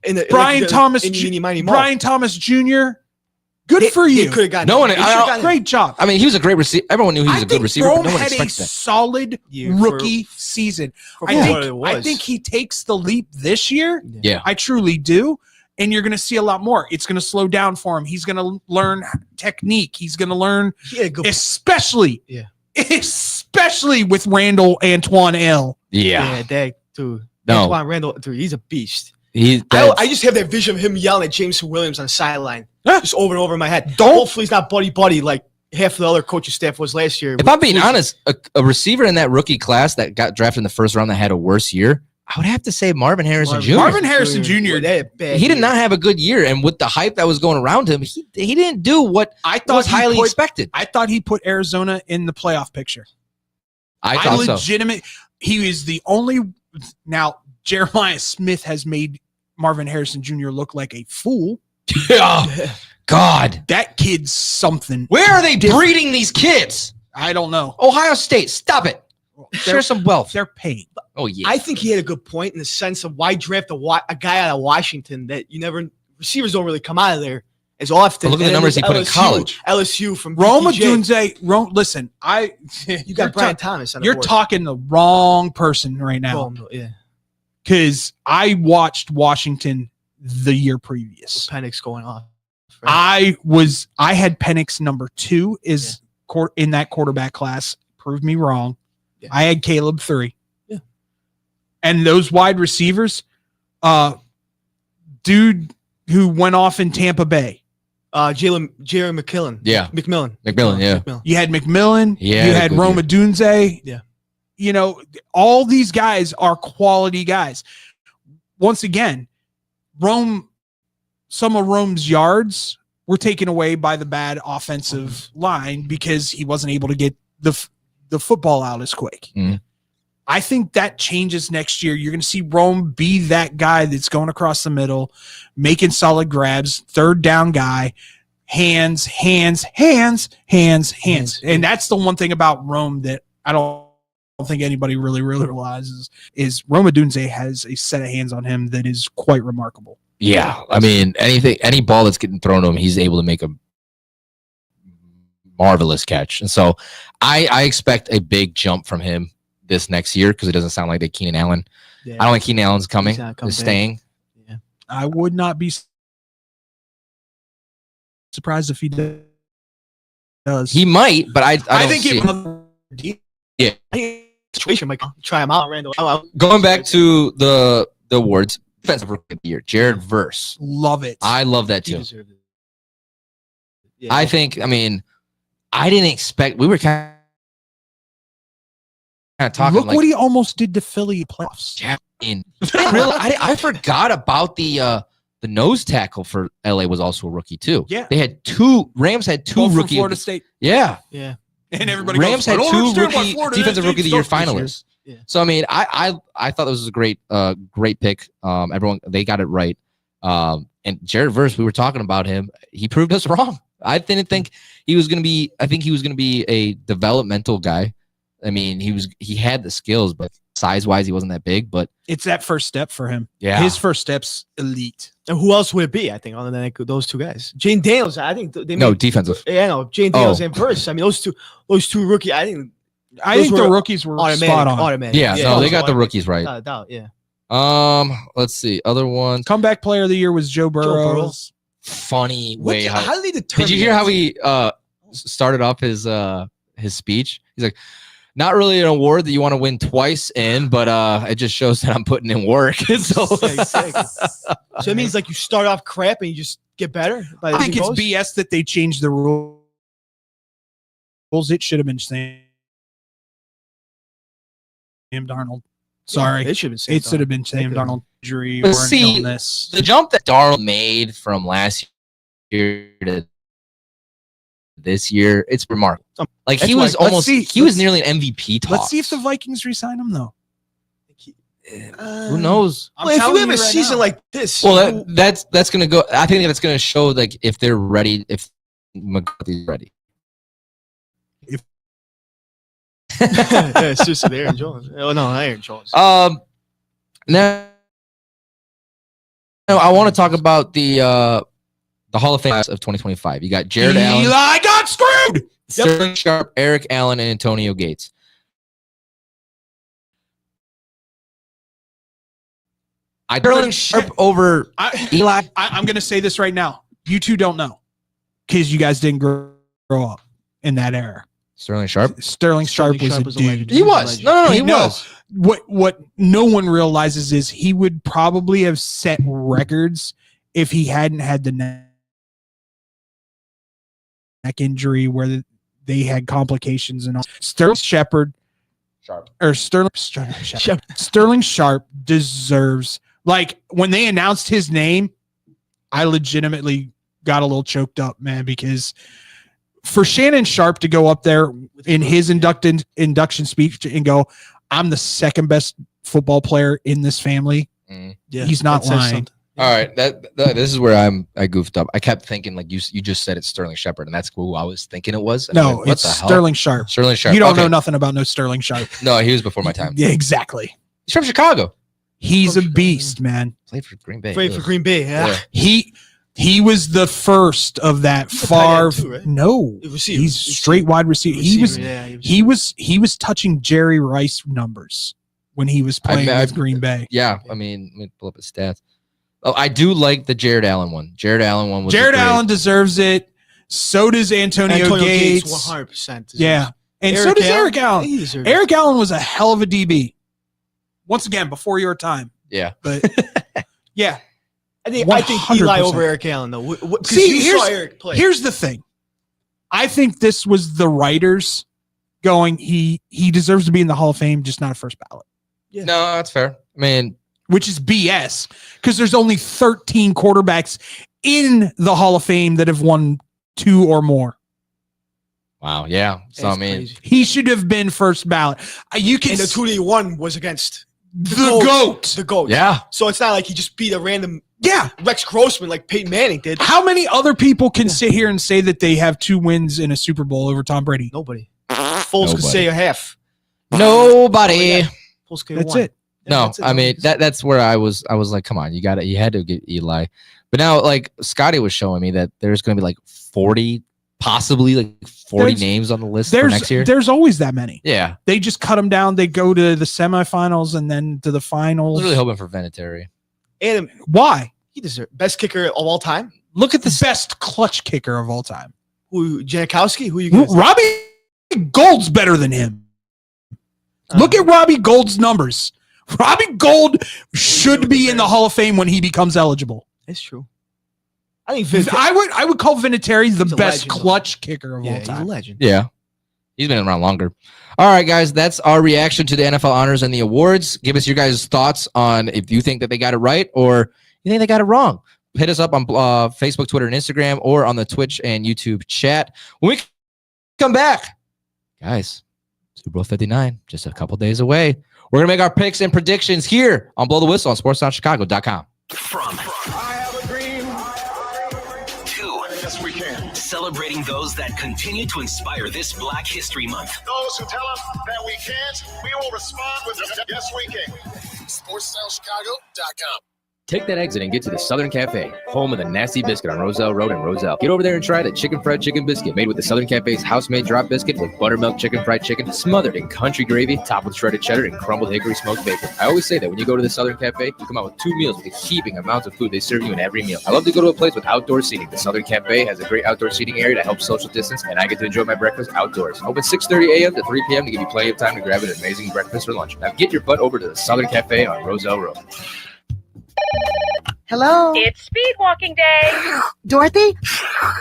the Brian Thomas Jr. Good for you. Could have gotten no one. Great job. I mean, he was a great receiver. Everyone knew he was a good receiver, but no one had a expected that. solid rookie season. I think he takes the leap this year. Yeah, I truly do. And you're going to see a lot more. It's going to slow down for him. He's going to learn technique. He's going to learn, especially with Randall Antoine L. Yeah, that dude. No, Antoine Randall, dude, he's a beast. I just have that vision of him yelling at Jameson Williams on the sideline, just over and over in my head. Hopefully, he's not buddy like half the other coaching staff was last year. If I'm being honest, a receiver in that rookie class that got drafted in the first round that had a worse year, I would have to say Marvin Harrison Jr. Marvin Harrison Jr. He did not have a good year, and with the hype that was going around him, he didn't do what I thought was highly expected. I thought he put Arizona in the playoff picture. I thought so. He is the only. Now Jeremiah Smith has made Marvin Harrison Jr. look like a fool. Yeah. God, that kid's something. Where are they breeding these kids? I don't know. Ohio State, stop it. Share some wealth. They're paid. Oh yeah. I think he had a good point in the sense of why draft a guy out of Washington that receivers don't really come out of there as often. But look at the numbers he put in college. LSU from Rome BTJ. Listen, you got Brian Thomas. You're talking the wrong person right now. Yeah. Because I watched Washington the year previous. Penix going off. Right? I had Penix number 2 in that quarterback class. Proved me wrong. Yeah. I had Caleb 3. Yeah. And those wide receivers, dude who went off in Tampa Bay. Jerry McMillan. Yeah. McMillan, yeah. You had McMillan. Yeah. You had Rome Odunze. Yeah. You know, all these guys are quality guys. Once again, some of Rome's yards were taken away by the bad offensive line because he wasn't able to get the football out as quick. Mm-hmm. I think that changes next year. You're going to see Rome be that guy that's going across the middle, making solid grabs, third down guy, hands. And that's the one thing about Rome that I don't think anybody really realizes is Rome Odunze has a set of hands on him that is quite remarkable. Yeah. I mean, any ball that's getting thrown to him, he's able to make a marvelous catch. And so I expect a big jump from him this next year because it doesn't sound like that Keenan Allen. Yeah. I don't think Keenan Allen's coming. He's staying. Yeah. I would not be surprised if he does. He might, but I think situation might try him out. Randall. Going back to the awards, defensive rookie of the year, Jared Verse. Love it. I love that too. Yeah. I think. I mean, I didn't expect. We were kind talking Look like what he almost did to Philly playoffs. yeah, I forgot about the nose tackle for LA was also a rookie too. Yeah. They had two Rams had two Both from rookie Florida State. Yeah. Yeah. And everybody Rams goes, had "I don't two understand why rookie Florida defensive State rookie of the year sucks this year." finalists. So I mean, I thought this was a great pick. Everyone they got it right. And Jared Verse, we were talking about him. He proved us wrong. I didn't think he was going to be. I think he was going to be a developmental guy. I mean, he had the skills, but size wise, he wasn't that big. But It's that first step for him. Yeah. His first step's elite. And who else would it be? I think other than those two guys, Jane Daniels. I think they no made, defensive. Yeah, no, Jane Daniels Oh. and Verse. I mean, those two rookie. I think the rookies were spot on. Automatic. Yeah, no, they got the rookies right. Without a doubt, yeah. Let's see other ones. Comeback player of the year was Joe Burrows. Funny way. How did they determine? Did you hear how he started off his speech? He's like, not really an award that you want to win twice in, but it just shows that I'm putting in work. So, Exactly. So it means like you start off crap and you just get better. I think it's BS that they changed the rules. It should have been Sam Darnold. Sorry, it should have been. It should have been Sam Darnold injury But or see, an illness. the jump that Darnold made from last year to this year, it's remarkable. Like That's he was why- let's almost, see- he was nearly an MVP talk. Let's see if the Vikings resign him though. Who knows? Well, if you have a season like this, Well, that's gonna go. I think that's gonna show like if they're ready, if McCarthy's ready. yeah, it's just Aaron Jones. Oh no, Aaron Jones. Now I want to talk about the Hall of Fame class of 2025. You got Jared Allen, Eli got screwed. Sterling Sharp, Eric Allen, and Antonio Gates. Sterling Sharp over Eli. I'm going to say this right now. You two don't know because you guys didn't grow up in that era. Sterling Sharp. Sterling Sharp was a dude. He was. No, he was. What no one realizes is he would probably have set records if he hadn't had the neck injury where they had complications and all. Sterling Shepard or Sterling Sharp deserves, like when they announced his name, I legitimately got a little choked up, man, because for Shannon Sharp to go up there in his induction speech and go, I'm the second best football player in this family. Yeah, he's not that says lying. something. All right, this is where I goofed up. I kept thinking like you just said it's Sterling Shepard, and that's who I was thinking it was. And I'm No, like, what it's the hell? Sterling Sharp. Sterling Sharp. You don't Okay. know nothing about no Sterling Sharp. No, he was before my time. Yeah, exactly. He's from Chicago. He's a beast, man. Played for Green Bay. Played for Green Bay. Yeah. He was the first of that He's a tight far. end too, right? No, Receiver. he's straight wide receiver. Receiver, yeah, He was touching Jerry Rice numbers when he was playing with Green Bay. Yeah, I mean, let me pull up his stats. Oh, I do like the Jared Allen one. Jared Allen one was Jared great. Allen deserves it. So does Antonio Gates. 100%. Yeah, and so Eric does Allen? Eric Allen. He deserves Eric Allen was a hell of a DB. Once again, before your time. Yeah, but yeah, I think Eli 100%. over Eric Allen though. See, you saw Eric play. here's the thing. I think this was the writers going, he deserves to be in the Hall of Fame, just not a first ballot. Yeah. No, that's fair. I mean, which is BS because there's only 13 quarterbacks in the Hall of Fame that have won 2 or more. wow, yeah. So I mean, He should have been first ballot. You can And the 2 that he won was against the GOAT. The GOAT. Yeah. So it's not like he just beat a random Yeah. Rex Grossman like Peyton Manning did. How many other people can sit here and say that they have 2 wins in a Super Bowl over Tom Brady? Nobody. Foles could say a half. nobody. Foles could That's won. it. No, that's it. I mean that's where I was like, come on, you had to get Eli. But now like Scotty was showing me that there's gonna be like 40, possibly like 40 There's- names on the list for next year. There's always that many. Yeah. They just cut them down. They go to the semifinals and then to the I finals. was really hoping for Vinatieri. And Why? he deserves best kicker of all time. Look at the best clutch kicker of all time. Who Janikowski? Who you guys? Robbie Gold's better than him. Look at Robbie Gold's numbers. Robbie Gold should be in the Hall of Fame when he becomes eligible. It's true. I think I would call Vinatieri the He's a best legend, though. clutch kicker of Yeah, all he's a time. legend. Yeah. He's been around longer. All right, guys, that's our reaction to the NFL honors and the awards. Give us your guys' thoughts on if you think that they got it right or you think they got it wrong. Hit us up on Facebook, Twitter, and Instagram, or on the Twitch and YouTube chat. When we come back, guys, Super Bowl 59, just a couple days away. We're going to make our picks and predictions here on Blow the Whistle on SportsTownChicago.com. From I have a dream. To yes, we can. Celebrating those that continue to inspire this Black History Month. Those who tell us that we can't, we will respond with yes, we can. SportsTownChicago.com. Take that exit and get to the Southern Cafe, home of the Nasty Biscuit on Roselle Road in Roselle. Get over there and try the chicken fried chicken biscuit made with the Southern Cafe's house-made drop biscuit with buttermilk chicken fried chicken smothered in country gravy, topped with shredded cheddar and crumbled hickory smoked bacon. I always say that when you go to the Southern Cafe, you come out with 2 meals with a heaping amount of food they serve you in every meal. I love to go to a place with outdoor seating. The Southern Cafe has a great outdoor seating area to help social distance, and I get to enjoy my breakfast outdoors. Open 6:30 a.m. to 3 p.m. to give you plenty of time to grab an amazing breakfast or lunch. Now get your butt over to the Southern Cafe on Roselle Road. Hello? It's speed walking day. Dorothy?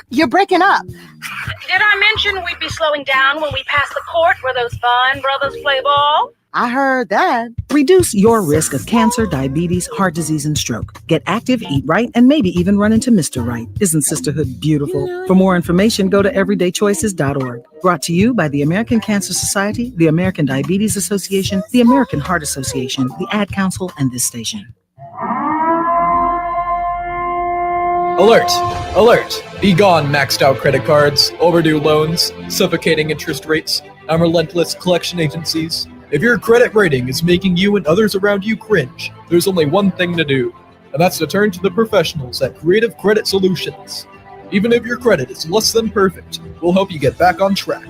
You're breaking up. Did I mention we'd be slowing down when we pass the court where those fine brothers play ball? I heard that. Reduce your risk of cancer, diabetes, heart disease, and stroke. Get active, eat right, and maybe even run into Mr. Right. Isn't sisterhood beautiful? For more information, go to everydaychoices.org. Brought to you by the American Cancer Society, the American Diabetes Association, the American Heart Association, the Ad Council, and this station. Alert! Alert! Be gone, maxed out credit cards, overdue loans, suffocating interest rates, and relentless collection agencies. If your credit rating is making you and others around you cringe, there's only one thing to do, and that's to turn to the professionals at Creative Credit Solutions. Even if your credit is less than perfect, we'll help you get back on track.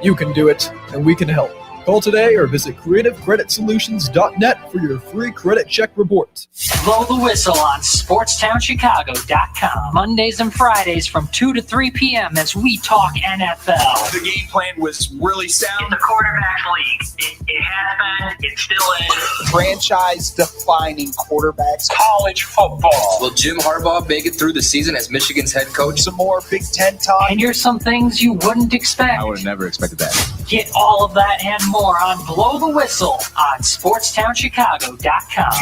You can do it, and we can help. Call today or visit creativecreditsolutions.net for your free credit check report. Blow the Whistle on SportsTownChicago.com. Mondays and Fridays from 2 to 3 p.m. as we talk NFL. The game plan was really sound. It's a quarterback league. It has been. It still is. Franchise-defining quarterbacks. College football. Will Jim Harbaugh make it through the season as Michigan's head coach? Some more Big Ten talk. And here's some things you wouldn't expect. I would have never expected that. Get all of that and more on Blow the Whistle on SportsTownChicago.com.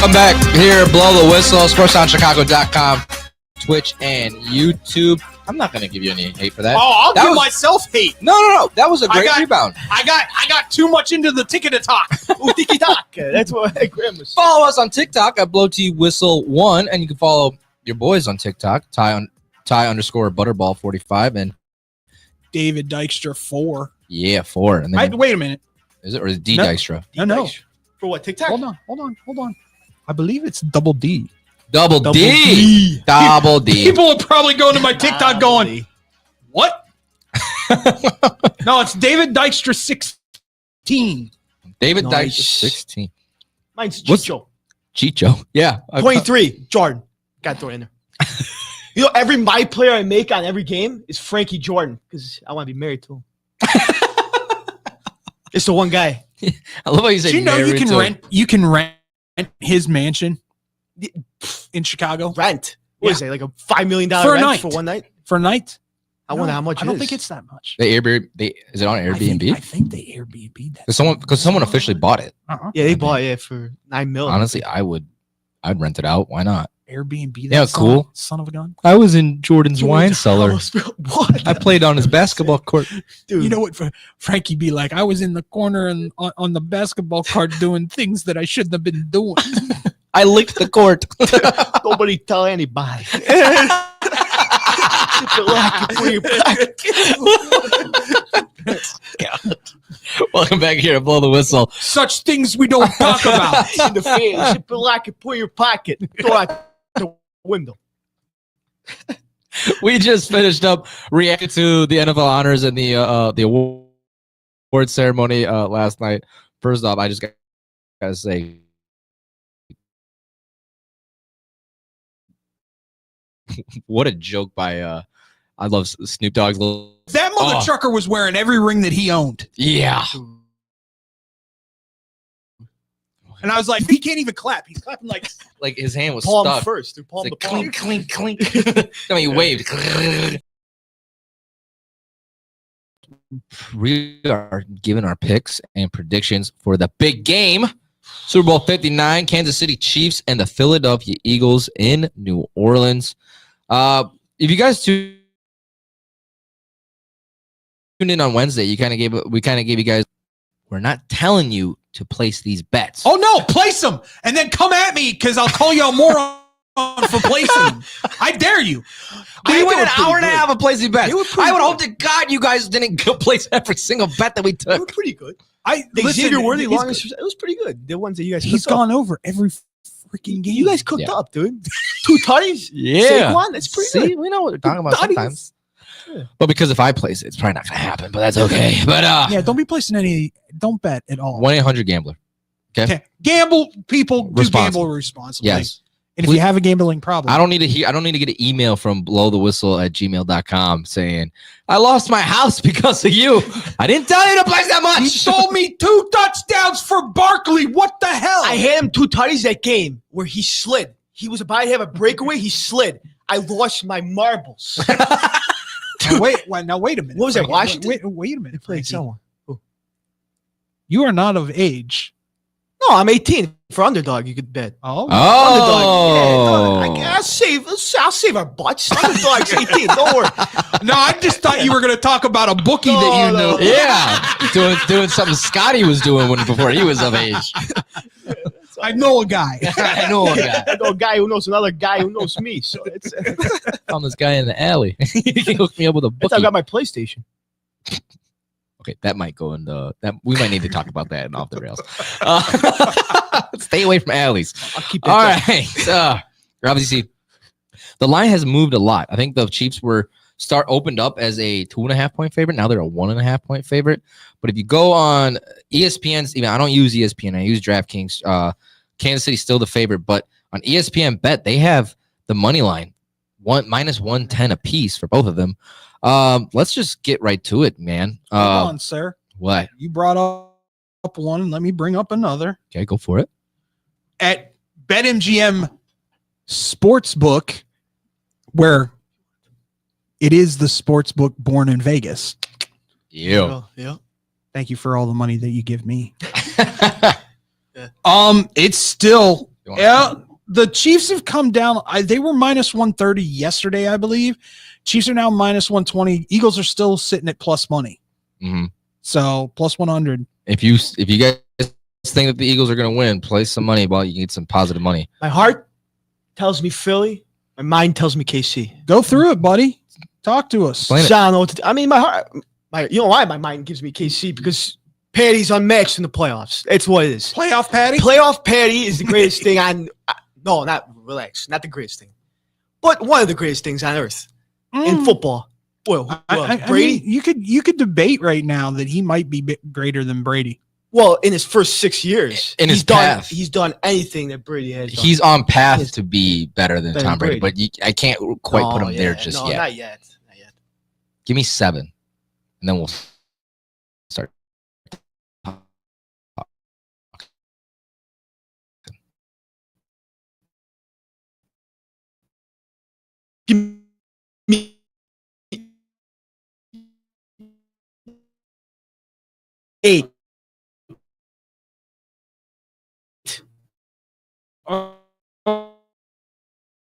Come back here, Blow the Whistle, SportsTownChicago.com, Twitch, and YouTube. I'm not going to give you any hate for that. Oh, I'll give myself hate. No. That was a great rebound. I got too much into the tick-a-talk. Tiki-talk. That's what Graham was. Follow us on TikTok at BlowTWhistle1, and you can follow your boys on TikTok, Ty_Butterball45, and David Dykstra 4. Yeah, 4. And then Wait a minute. Is it or is it D Dykstra? No. For what, TikTok? Hold on. I believe it's double D. Double D. Double D. People are probably going to my TikTok going, what? No, it's David Dykstra 16. David Dykstra 16. Mine's Chicho. Chicho. Yeah. 23. Jordan. Got to throw it in there. You know, every my player I make on every game is Frankie Jordan because I want to be married to him. It's the one guy. I love how you say. Do you know you can rent his mansion in Chicago? Rent. What is it, like a $5 million for a rent night? for one night? For a night? I wonder how much. I don't think it's that much. They Airbnb. Is it on Airbnb? I think they Airbnb that. Because someone officially bought it. Yeah, they bought it for $9 million. Honestly, I'd rent it out. Why not? Airbnb. Yeah, it's cool. Son of a gun. I was in Jordan's wine cellar. What? I played on his basketball court. Dude. You know what Frankie be like? I was in the corner and on the basketball court doing things that I shouldn't have been doing. I licked the court. Nobody tell anybody. God. Welcome back here to Blow the Whistle. Such things we don't talk about. In the face, zip it like it, put in your pocket, throw out the window. We just finished up reacting to the NFL honors and the award ceremony last night. First off, I just gotta say, what a joke by I love Snoop Dogg's little. That mother trucker was wearing every ring that he owned. Yeah. And I was like, he can't even clap. He's clapping like his hand was palm stuck. first. Through palm It's to like palm. clink, clink, clink. No, he waved. We are giving our picks and predictions for the big game. Super Bowl 59, Kansas City Chiefs and the Philadelphia Eagles in New Orleans. If you guys tuned in on Wednesday, we kind of gave you guys. We're not telling you to place these bets. Oh no, place them and then come at me because I'll call you a moron for placing them. I dare you. We went an hour and a half of placing bets. I would hope to God you guys didn't go place every single bet that we took. They were pretty good. Xavier Worthy, it was pretty good. The ones that you guys He's cooked gone up. over every freaking game. You guys cooked up, dude. 2 tutties. Yeah. Saquon, that's pretty See, good. we know what we're talking about Tutties. sometimes. But because if I place it, it's probably not going to happen, but that's okay. But yeah, don't be placing don't bet at all. 1-800-GAMBLER. Okay. Gamble, people do Responsible. gamble responsibly. Yes. And if you have a gambling problem, I don't need to get an email from blowthewhistle@gmail.com saying, I lost my house because of you. I didn't tell you to place that much. He sold me 2 touchdowns for Barkley. What the hell? I had him 2 tutties that game where he slid. He was about to have a breakaway. He slid. I lost my marbles. Now, wait a minute. What was that, Frankie. Washington? Wait a minute. Played Frankie. someone. You are not of age. No, I'm 18. For underdog, you could bet. Oh. Underdog. Yeah, I'll save our butts. Underdog's 18. Don't worry. No, I just thought you were going to talk about a bookie that you knew. Yeah. doing something Scotty was doing before he was of age. I know a guy. I know a guy. I know a guy who knows another guy who knows me. So it's Found this guy in the alley. He hooked me up with a that's how I bookie. got my PlayStation. Okay, that might go into that. We might need to talk about that and off the rails. Stay away from alleys. I'll keep All that right. Obviously, the line has moved a lot. I think the Chiefs opened up as a 2.5-point favorite. Now they're a 1.5-point favorite. But if you go on ESPN's, even I don't use ESPN. I use DraftKings. Kansas City's still the favorite, but on ESPN Bet they have the money line -110 a piece for both of them. Let's just get right to it, man. Hold on, sir. What? You brought up one. Let me bring up another. Okay, go for it. At BetMGM Sportsbook, where it is the sportsbook born in Vegas. Yeah. Thank you for all the money that you give me. It's still the Chiefs have come down. They were -130 yesterday, I believe. Chiefs are now -120. Eagles are still sitting at plus money. Mm-hmm. So plus 100. If you guys think that the Eagles are going to win, place some money while you can get some positive money. My heart tells me Philly. My mind tells me KC. Go through it, buddy. Talk to us. So I don't know what to do. I mean, my heart. You know why my mind gives me KC? Because Patty's unmatched in the playoffs. It's what it is. Playoff Patty? Playoff Patty is the greatest thing on. No, not relax. Not the greatest thing, but one of the greatest things on earth in football. Well, Brady. I mean, you could debate right now that he might be greater than Brady. Well, in his first 6 years, In his path. he's done anything that Brady has done. He's on path to be better than Better Tom than Brady, but I can't quite put him there just yet. Not yet. Give me 7, and then we'll start. Give me 8.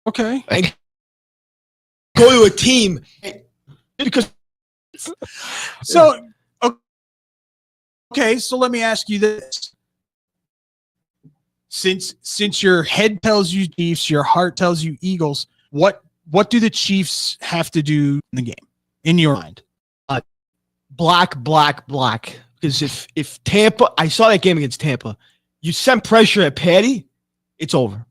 Okay. And go to a team because So okay, so let me ask you this. Since your head tells you Chiefs, your heart tells you Eagles, what do the Chiefs have to do in the game in your mind? block. Because if Tampa, I saw that game against Tampa, you send pressure at Patty, it's over.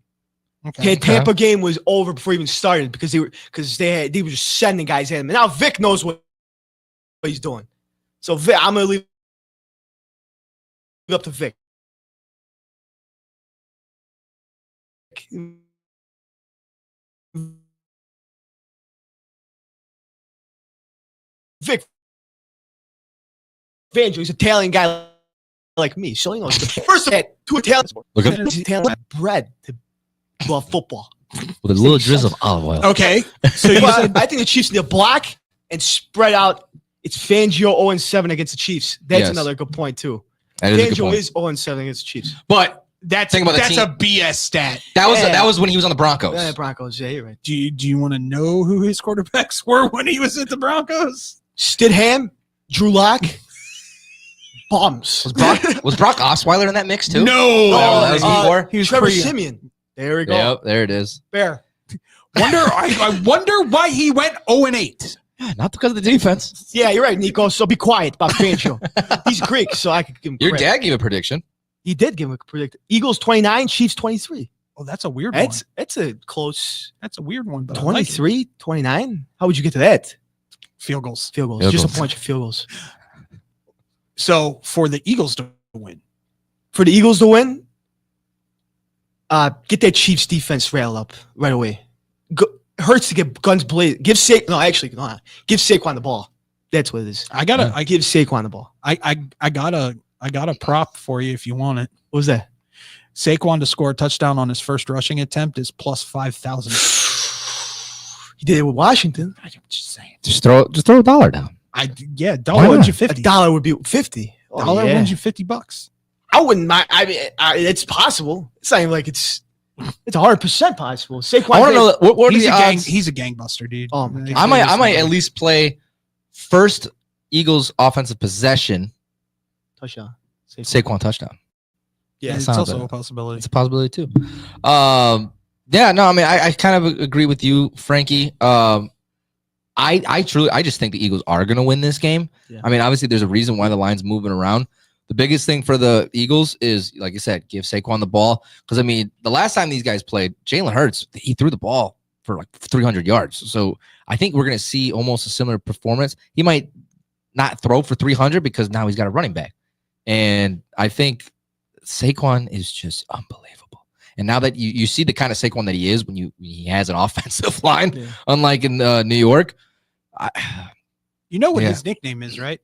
Okay. Tampa game was over before it even started because they were just sending guys at him. And now Vic knows what he's doing. So Vic, I'm gonna leave it up to Vic. Vic Fangio, he's an Italian guy like me. She'll know the first hit to a talent sport. Look at- talent bred to love football. With a little drizzle of olive oil. Okay. So you But said I think the Chiefs need to block and spread out. It's Fangio 0-7 against the Chiefs. That's Yes. another good point too. That is a good Fangio point. is 0-7 against the Chiefs. but that's Think about the that's team. a BS stat. That was Yeah. that was when he was on the Broncos. Yeah, Broncos. Yeah, you're right. Do you want to know who his quarterbacks were when he was at the Broncos? Stidham, Drew Lock, bombs. Was Brock Osweiler in that mix too? No. that was before? He was Trevor Simeon. There we go. Yep, there it is. Bear. I wonder why he went 0-8. Not because of the defense. Yeah, you're right, Nico. So be quiet about Fangio. He's Greek, so I could give him Your credit. dad gave a prediction. He did give him a prediction. Eagles 29, Chiefs 23. Oh, that's a weird one. It's a close That's a weird one, but I like it. 23, 29. How would you get to that? Field goals. Field goals. Field Just goals. a bunch of field goals. So for the Eagles to win, For the Eagles to win, get that Chiefs defense rail up right away. Hurts to get guns blazing. Give Saquon the ball. That's what it is. I gotta Give Saquon the ball. I got a prop for you if you want it. What was that? Saquon to score a touchdown on his first rushing attempt is plus 5,000. He did it with Washington. I'm just saying. Just throw $1 down. Dollar wins you 50. A dollar would be 50. Oh, Dollar yeah. wins you $50. I wouldn't mind. I mean, it's possible. It's not even like it's 100% possible. Saquon. I want to know what are He's the a odds? He's a gangbuster, dude. Oh my God. I might at least play first Eagles offensive possession, touchdown. Saquon touchdown. Yeah, it's sounds also like- a possibility. It's a possibility too. Yeah, no, I mean, I kind of agree with you, Frankie. I just think the Eagles are going to win this game. Yeah. I mean, obviously, there's a reason why the line's moving around. The biggest thing for the Eagles is, like you said, give Saquon the ball. Because, I mean, the last time these guys played, Jalen Hurts, he threw the ball for like 300 yards. So I think we're going to see almost a similar performance. He might not throw for 300 because now he's got a running back. And I think Saquon is just unbelievable. And now that you see the kind of Saquon that he is when he has an offensive line, unlike in New York. You know what Yeah. his nickname is, right?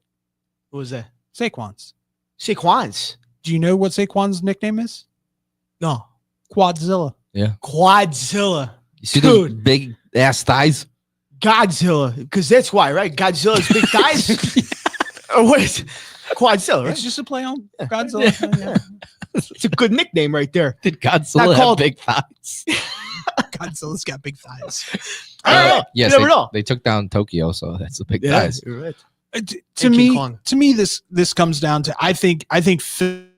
What was that? Saquon's. Saquon's. Do you know what Saquon's nickname is? No. Quadzilla. Yeah. Quadzilla. You see those big ass thighs? Godzilla. Because that's why, right? Godzilla's big thighs. Or what is it? Quadzilla, right? It's just a play on Godzilla. Yeah. It's a good nickname right there. Did Godzilla Not have called- big thighs? Godzilla's got big thighs. I don't know. Yes, You never know. they took down Tokyo, so that's the big Yeah, thighs. you're right. To And King me, Kong. this comes down to I think Philly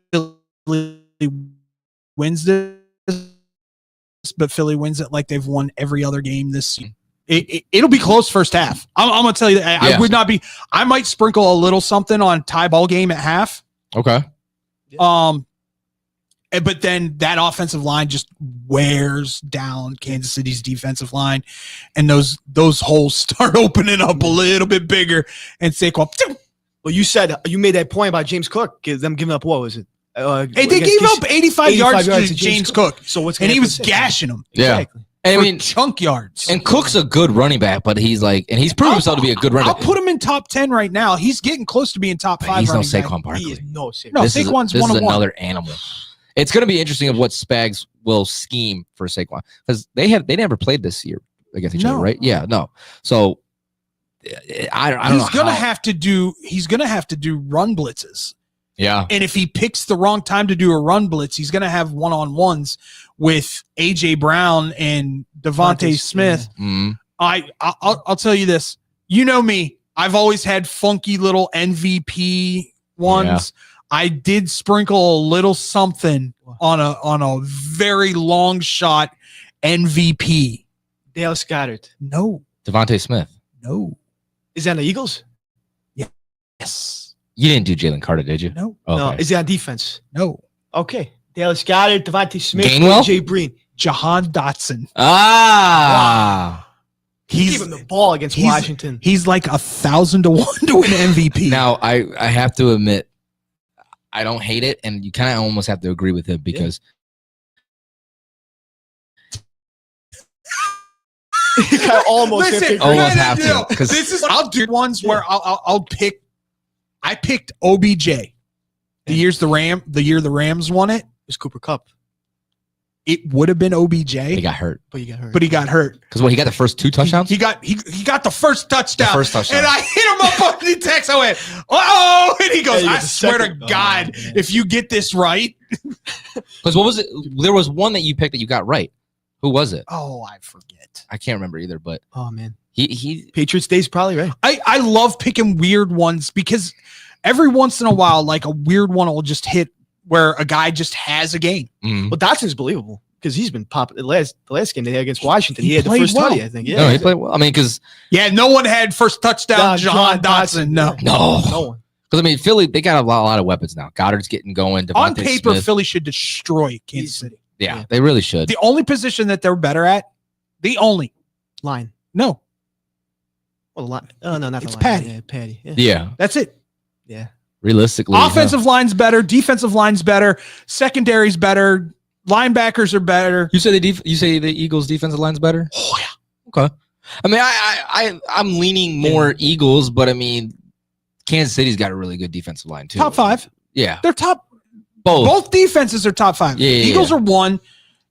wins this, but Philly wins it like they've won every other game this season. It'll be close first half. I'm gonna tell you that I would not be. I might sprinkle a little something on tie ball game at half. Okay. But then that offensive line just wears down Kansas City's defensive line, and those holes start opening up a little bit bigger. And Saquon, Well, you made that point about James Cook. Them giving up what was it? hey, they gave up 85 yards to James Cook. So what's and gonna he was happen? gashing them. Yeah. Exactly. And I for mean, chunk yards. and Cook's a good running back, but he's proven himself to be a good running I'll back. put him in top 10 right now. He's getting close to being top 5. He's no running back. Saquon Barkley. He is no Saquon. No, this Saquon's is 1-on-1. another animal. It's going to be interesting of what Spags will scheme for Saquon because they never played this year against each other, No. right? Yeah, no. So I don't know. He's gonna how- have to do run blitzes. Yeah. And if he picks the wrong time to do a run blitz, he's gonna have one-on-ones with AJ Brown and Devontae Smith. Mhm. I'll tell you this. You know me. I've always had funky little MVP ones. I did sprinkle a little something on a very long shot MVP. Dale Goddard. No. Devontae Smith. No. Is that on the Eagles? Yes. You didn't do Jalen Carter, did you? No. No. Okay. Is he on defense? No. Okay. Dale Goddard, Devontae Smith, Gainwell? AJ Breen. Jahan Dotson. Ah. He gave him the ball against Washington. He's like 1,000 to 1 to win MVP. Now I have to admit, I don't hate it, and you kind of almost have to agree with him because Almost Listen, 50. Almost have to, 'cause- this is I'll do ones where I'll pick. I picked OBJ The year the Rams won it, was Cooper Kupp. It would have been OBJ. He got hurt. But he got hurt. But he got hurt. Because he got the first 2 touchdowns? He got the first touchdown. The first touchdown. And I hit him up on the text. I went, oh, and he goes, I swear to God, if you get this right. Because what was it? There was one that you picked that you got right. Who was it? Oh, I forget. I can't remember either, but oh man. He Patriots Day's probably right. I love picking weird ones because every once in a while, like a weird one will just hit where a guy just has a game. Mm-hmm. Well, Dotson's believable because he's been popping. The last game they had against Washington, he had the played first well. tutty, I think. Yeah, No, he played well. I mean, because no one had first touchdown. John Dotson. No one. Because I mean, Philly, they got a lot of weapons now. Goddard's getting going. Devontae On paper, Smith. Philly should destroy Kansas City. Yeah, they really should. The only position that they're better at, the only line. No. Well, line. Oh no, not It's the line. Patty. Yeah, Patty. Yeah. That's it. Yeah. Realistically, Offensive line's better. Defensive line's better. Secondary's better. Linebackers are better. You say the Eagles' defensive line's better? Oh yeah. Okay. I mean, I'm leaning more Eagles, but I mean, Kansas City's got a really good defensive line too. Top 5. Yeah. They're top. Both defenses are top 5. Yeah, yeah, Eagles yeah. are 1.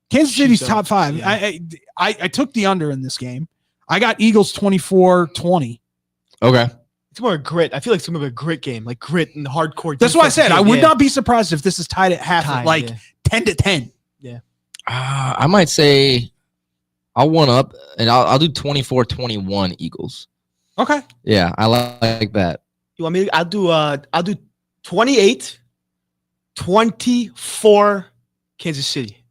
Kansas City's Chiefs top 5. yeah. I took the under in this game. I got Eagles 24-20. Okay. It's more grit. I feel like it's more of a grit game, like grit and hardcore. That's why I said I would not not be surprised if this is tied at half, Tied, at like yeah. 10-10. Yeah. I might say I'll one up and I'll do 24-21 Eagles. Okay. Yeah, I like that. You want me? I'll do 28-24 Kansas City.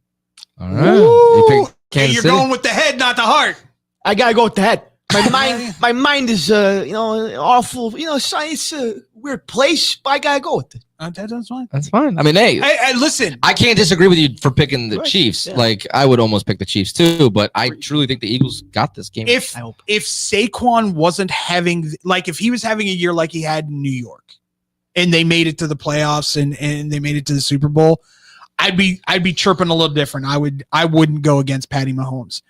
All right. You pick Kansas You're City? going with the head, not the heart. I gotta go with the head. My mind is awful. It's a weird place, but I gotta go with it. That's fine. That's fine. I mean, hey, listen. I can't disagree with you for picking the Right. Chiefs. Yeah. Like I would almost pick the Chiefs too, but I truly think the Eagles got this game. If Saquon wasn't having if he was having a year like he had in New York, and they made it to the playoffs and they made it to the Super Bowl, I'd be chirping a little different. I wouldn't go against Patty Mahomes.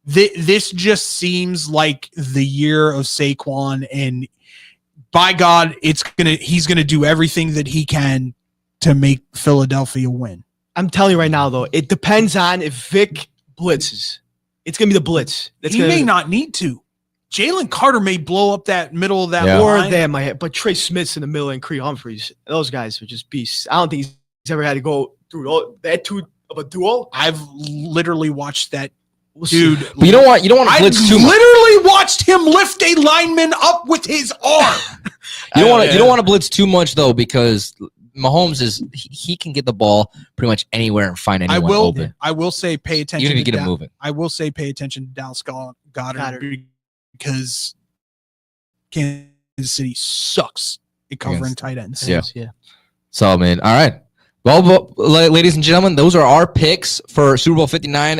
This just seems like the year of Saquon, and by God, he's gonna do everything that he can to make Philadelphia win. I'm telling you right now, though, it depends on if Vic blitzes. It's gonna be the blitz. He may not need to. Jalen Carter may blow up that middle of that or line. that might. But Trey Smith's in the middle and Creed Humphreys. Those guys are just beasts. I don't think he's ever had to go through that two of a duel. I've literally watched that. Dude, but you don't want to blitz too much. Literally watched him lift a lineman up with his arm. You don't want to blitz too much though, because Mahomes he can get the ball pretty much anywhere and find anyone open. I will say pay attention. You need to get him moving. I will say pay attention to Dallas Goddard because Kansas City sucks at covering tight ends. Yeah. So man, all right. Well, ladies and gentlemen, those are our picks for Super Bowl 59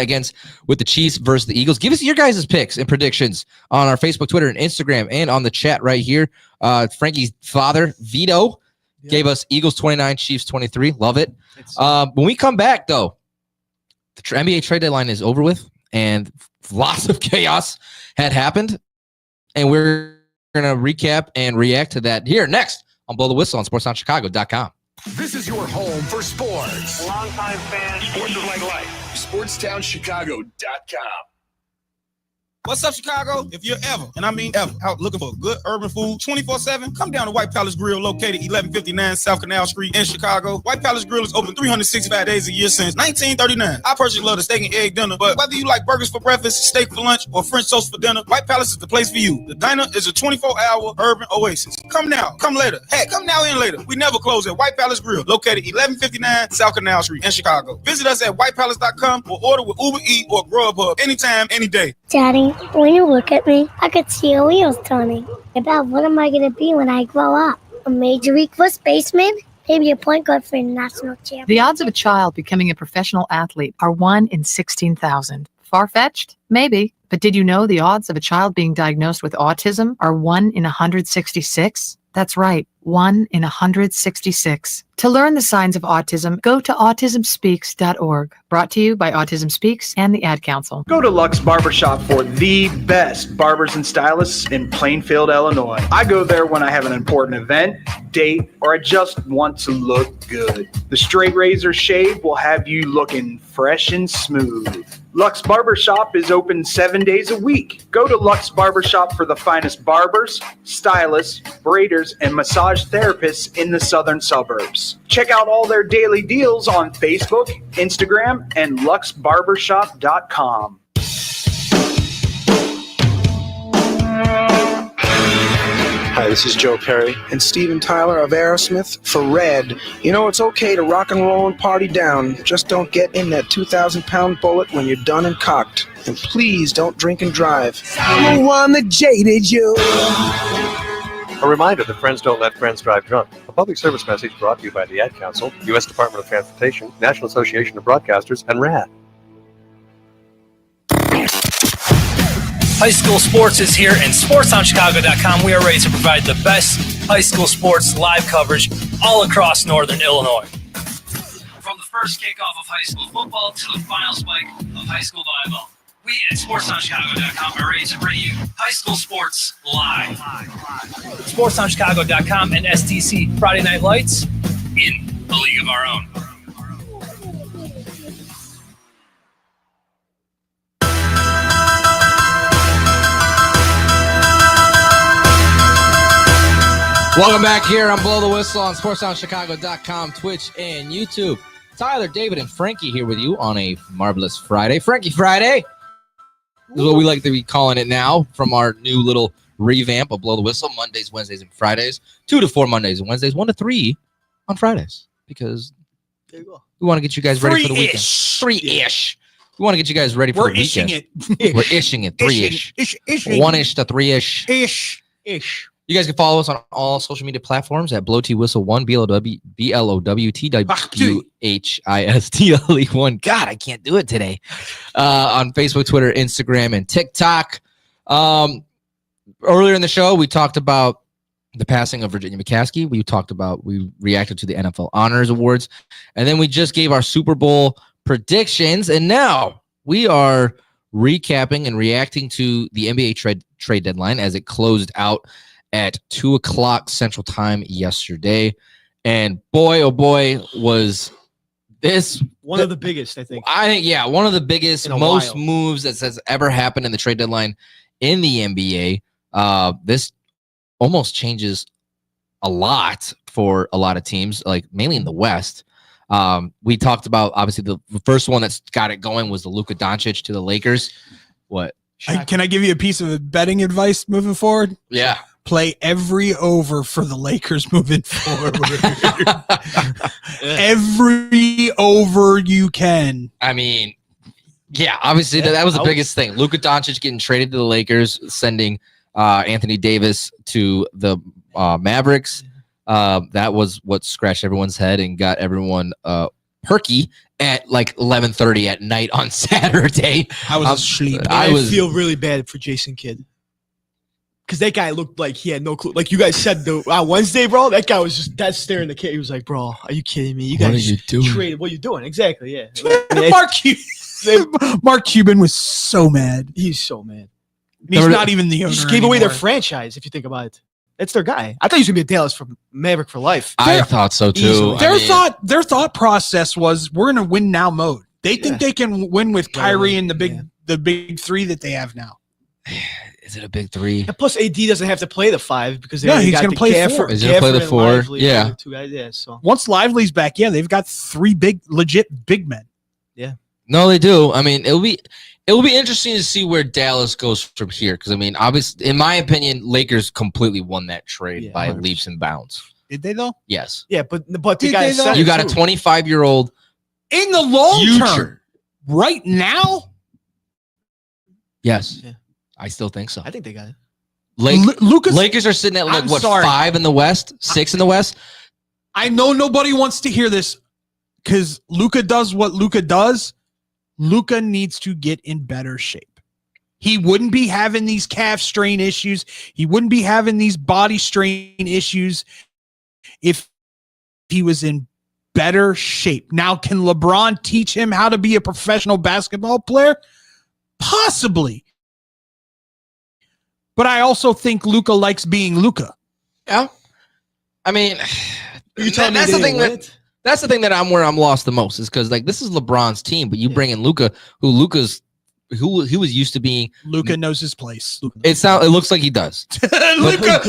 with the Chiefs versus the Eagles. Give us your guys' picks and predictions on our Facebook, Twitter, and Instagram, and on the chat right here. Frankie's father, Vito, gave us Eagles 29, Chiefs 23. Love it. When we come back, though, the NBA trade deadline is over with, and lots of chaos had happened, and we're going to recap and react to that here next on Blow the Whistle on SportsTownChicago.com. This is your home for sports. Longtime fan, sports is like life. SportsTownChicago.com. What's up, Chicago? If you're ever, and I mean ever, out looking for good urban food 24/7, come down to White Palace Grill, located 1159 South Canal Street in Chicago. White Palace Grill is open 365 days a year since 1939. I personally love the steak and egg dinner, but whether you like burgers for breakfast, steak for lunch, or French toast for dinner, White Palace is the place for you. The diner is a 24-hour urban oasis. Come now, come later. Hey, come now and later. We never close at White Palace Grill, located 1159 South Canal Street in Chicago. Visit us at whitepalace.com or order with Uber Eats or Grubhub anytime, any day. Daddy, when you look at me, I could see your wheels turning. About what am I going to be when I grow up? A major league first baseman? Maybe a point guard for a national champion. The odds of a child becoming a professional athlete are 1 in 16,000. Far-fetched? Maybe. But did you know the odds of a child being diagnosed with autism are 1 in 166? That's right, 1 in 166. To learn the signs of autism, go to autismspeaks.org. Brought to you by Autism Speaks and the Ad Council. Go to Lux Barbershop for the best barbers and stylists in Plainfield, Illinois. I go there when I have an important event, date, or I just want to look good. The straight razor shave will have you looking fresh and smooth. Lux Barbershop is open 7 days a week. Go to Lux Barbershop for the finest barbers, stylists, braiders, and massage therapists in the southern suburbs. Check out all their daily deals on Facebook, Instagram, and luxbarbershop.com. Hi, this is Joe Perry and Steven Tyler of Aerosmith for Red. You know, it's okay to rock and roll and party down. Just don't get in that 2,000-pound bullet when you're done and cocked. And please don't drink and drive. I'm the one that jaded you. A reminder that friends don't let friends drive drunk. A public service message brought to you by the Ad Council, U.S. Department of Transportation, National Association of Broadcasters, and RAD. High school sports is here, and SportsOnChicago.com, we are ready to provide the best high school sports live coverage all across Northern Illinois. From the first kickoff of high school football to the final spike of high school volleyball, we at SportsOnChicago.com are ready to bring you high school sports live. SportsOnChicago.com and STC Friday Night Lights in a league of our own. Welcome back here on Blow the Whistle on SportsOnChicago.com, Twitch, and YouTube. Tyler, David, and Frankie here with you on a marvelous Friday. Frankie Friday is what we like to be calling it now from our new little revamp of Blow the Whistle. Mondays, Wednesdays, and Fridays. 2 to 4 Mondays and Wednesdays. 1 to 3 on Fridays. Because we want to get you guys ready for the weekend. 3-ish. We want to get you guys ready for the weekend. We're ishing it. 3-ish. 1-ish to 3-ish. Ish. You guys can follow us on all social media platforms at Blow T Whistle 1, BLOWTWHISTLE1. God, I can't do it today. On Facebook, Twitter, Instagram, and TikTok. Earlier in the show, we talked about the passing of Virginia McCaskey. We reacted to the NFL Honors Awards. And then we just gave our Super Bowl predictions. And now we are recapping and reacting to the NBA trade deadline as it closed out at 2 o'clock Central Time yesterday. And boy, oh boy, was this one of the biggest, I think. One of the biggest, most moves that has ever happened in the trade deadline in the NBA. This almost changes a lot for a lot of teams, like mainly in the West. We talked about, obviously, the first one that's got it going was the Luka Doncic to the Lakers. What? Can I give you a piece of betting advice moving forward? Yeah. Play every over for the Lakers moving forward. Every over you can. I mean, yeah, obviously that was the biggest thing. Luka Doncic getting traded to the Lakers, sending Anthony Davis to the Mavericks. That was what scratched everyone's head and got everyone perky at like 11:30 at night on Saturday. I was asleep. I feel really bad for Jason Kidd. Because that guy looked like he had no clue. Like you guys said on Wednesday, bro, that guy was just dead staring at the kid. He was like, bro, are you kidding me? You guys what are you doing? Traded. What are you doing? Exactly, yeah. Mark Cuban was so mad. He's so mad. He's not even the owner. He just gave away their franchise, if you think about it. That's their guy. I thought he was going to be a Dallas Maverick for life. I thought so, too. Their thought process was, we're in a win now mode. They think they can win with Kyrie and the big three that they have now. Is it a big three? And plus, AD doesn't have to play the 5 because he's going to play 4. He's going to play the 4. Lively, yeah. 2 guys. Yeah. So once Lively's back, they've got 3 legit big men. Yeah. No, they do. I mean, it'll be interesting to see where Dallas goes from here. Because I mean, obviously, in my opinion, Lakers completely won that trade by leaps and bounds. Did they though? Yes. Yeah, but the guy said you got a 25-year-old in the long term right now. Yes. Yeah. I still think so. I think they got it. Lakers are sitting at 5 in the West, 6 in the West. I know nobody wants to hear this because Luka does what Luka does. Luka needs to get in better shape. He wouldn't be having these calf strain issues. He wouldn't be having these body strain issues if he was in better shape. Now, can LeBron teach him how to be a professional basketball player? Possibly. But I also think Luka likes being Luka. Yeah. I mean, That's the thing that I'm lost the most is because like this is LeBron's team, but you bring in Luka, who he was used to being. Luka knows his place. It looks like he does. Luka,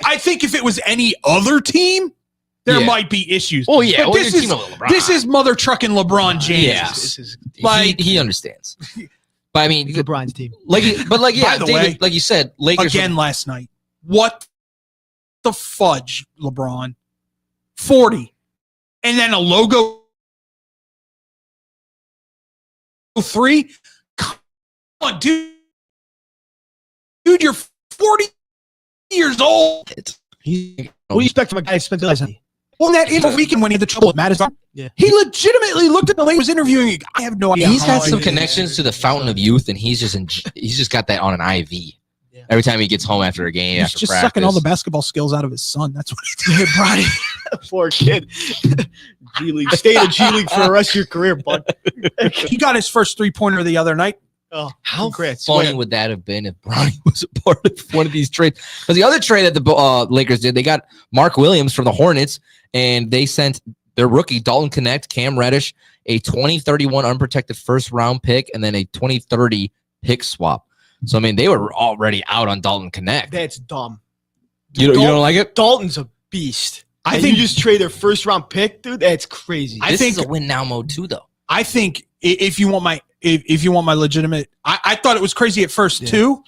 I think if it was any other team, there might be issues. Oh yeah, but this is mother trucking LeBron James. Yeah, he understands. But I mean, LeBron's team. By the way, David, like you said, Lakers again last night. What the fudge, LeBron? 40, and then a logo 3. Come on, dude, you're 40 years old. What do you expect from a guy who spent the last night? Well, that weekend when he had the trouble with Madison, he legitimately looked at the lady was interviewing. I have no idea. He's got some connections to the Fountain of Youth, and he's just got that on an IV. Every time he gets home after a game, He's after just practice. sucking all the basketball skills out of his son. That's what he's doing. Bronny, poor kid. G League, stay in the G League for the rest of your career, bud. He got his first 3-pointer the other night. Oh, How congrats. funny would that have been if Bronny was a part of one of these trades? Because the other trade that the Lakers did, they got Mark Williams from the Hornets, and they sent their rookie Dalton Connect, Cam Reddish, a 2031 unprotected first-round pick, and then a 2030 pick swap. So I mean, they were already out on Dalton Connect. That's dumb. You don't like it? Dalton's a beast. I And think you just trade their first round pick, dude. That's crazy. This is a win now mode too, though. I think if you want my legitimate, I thought it was crazy at first too,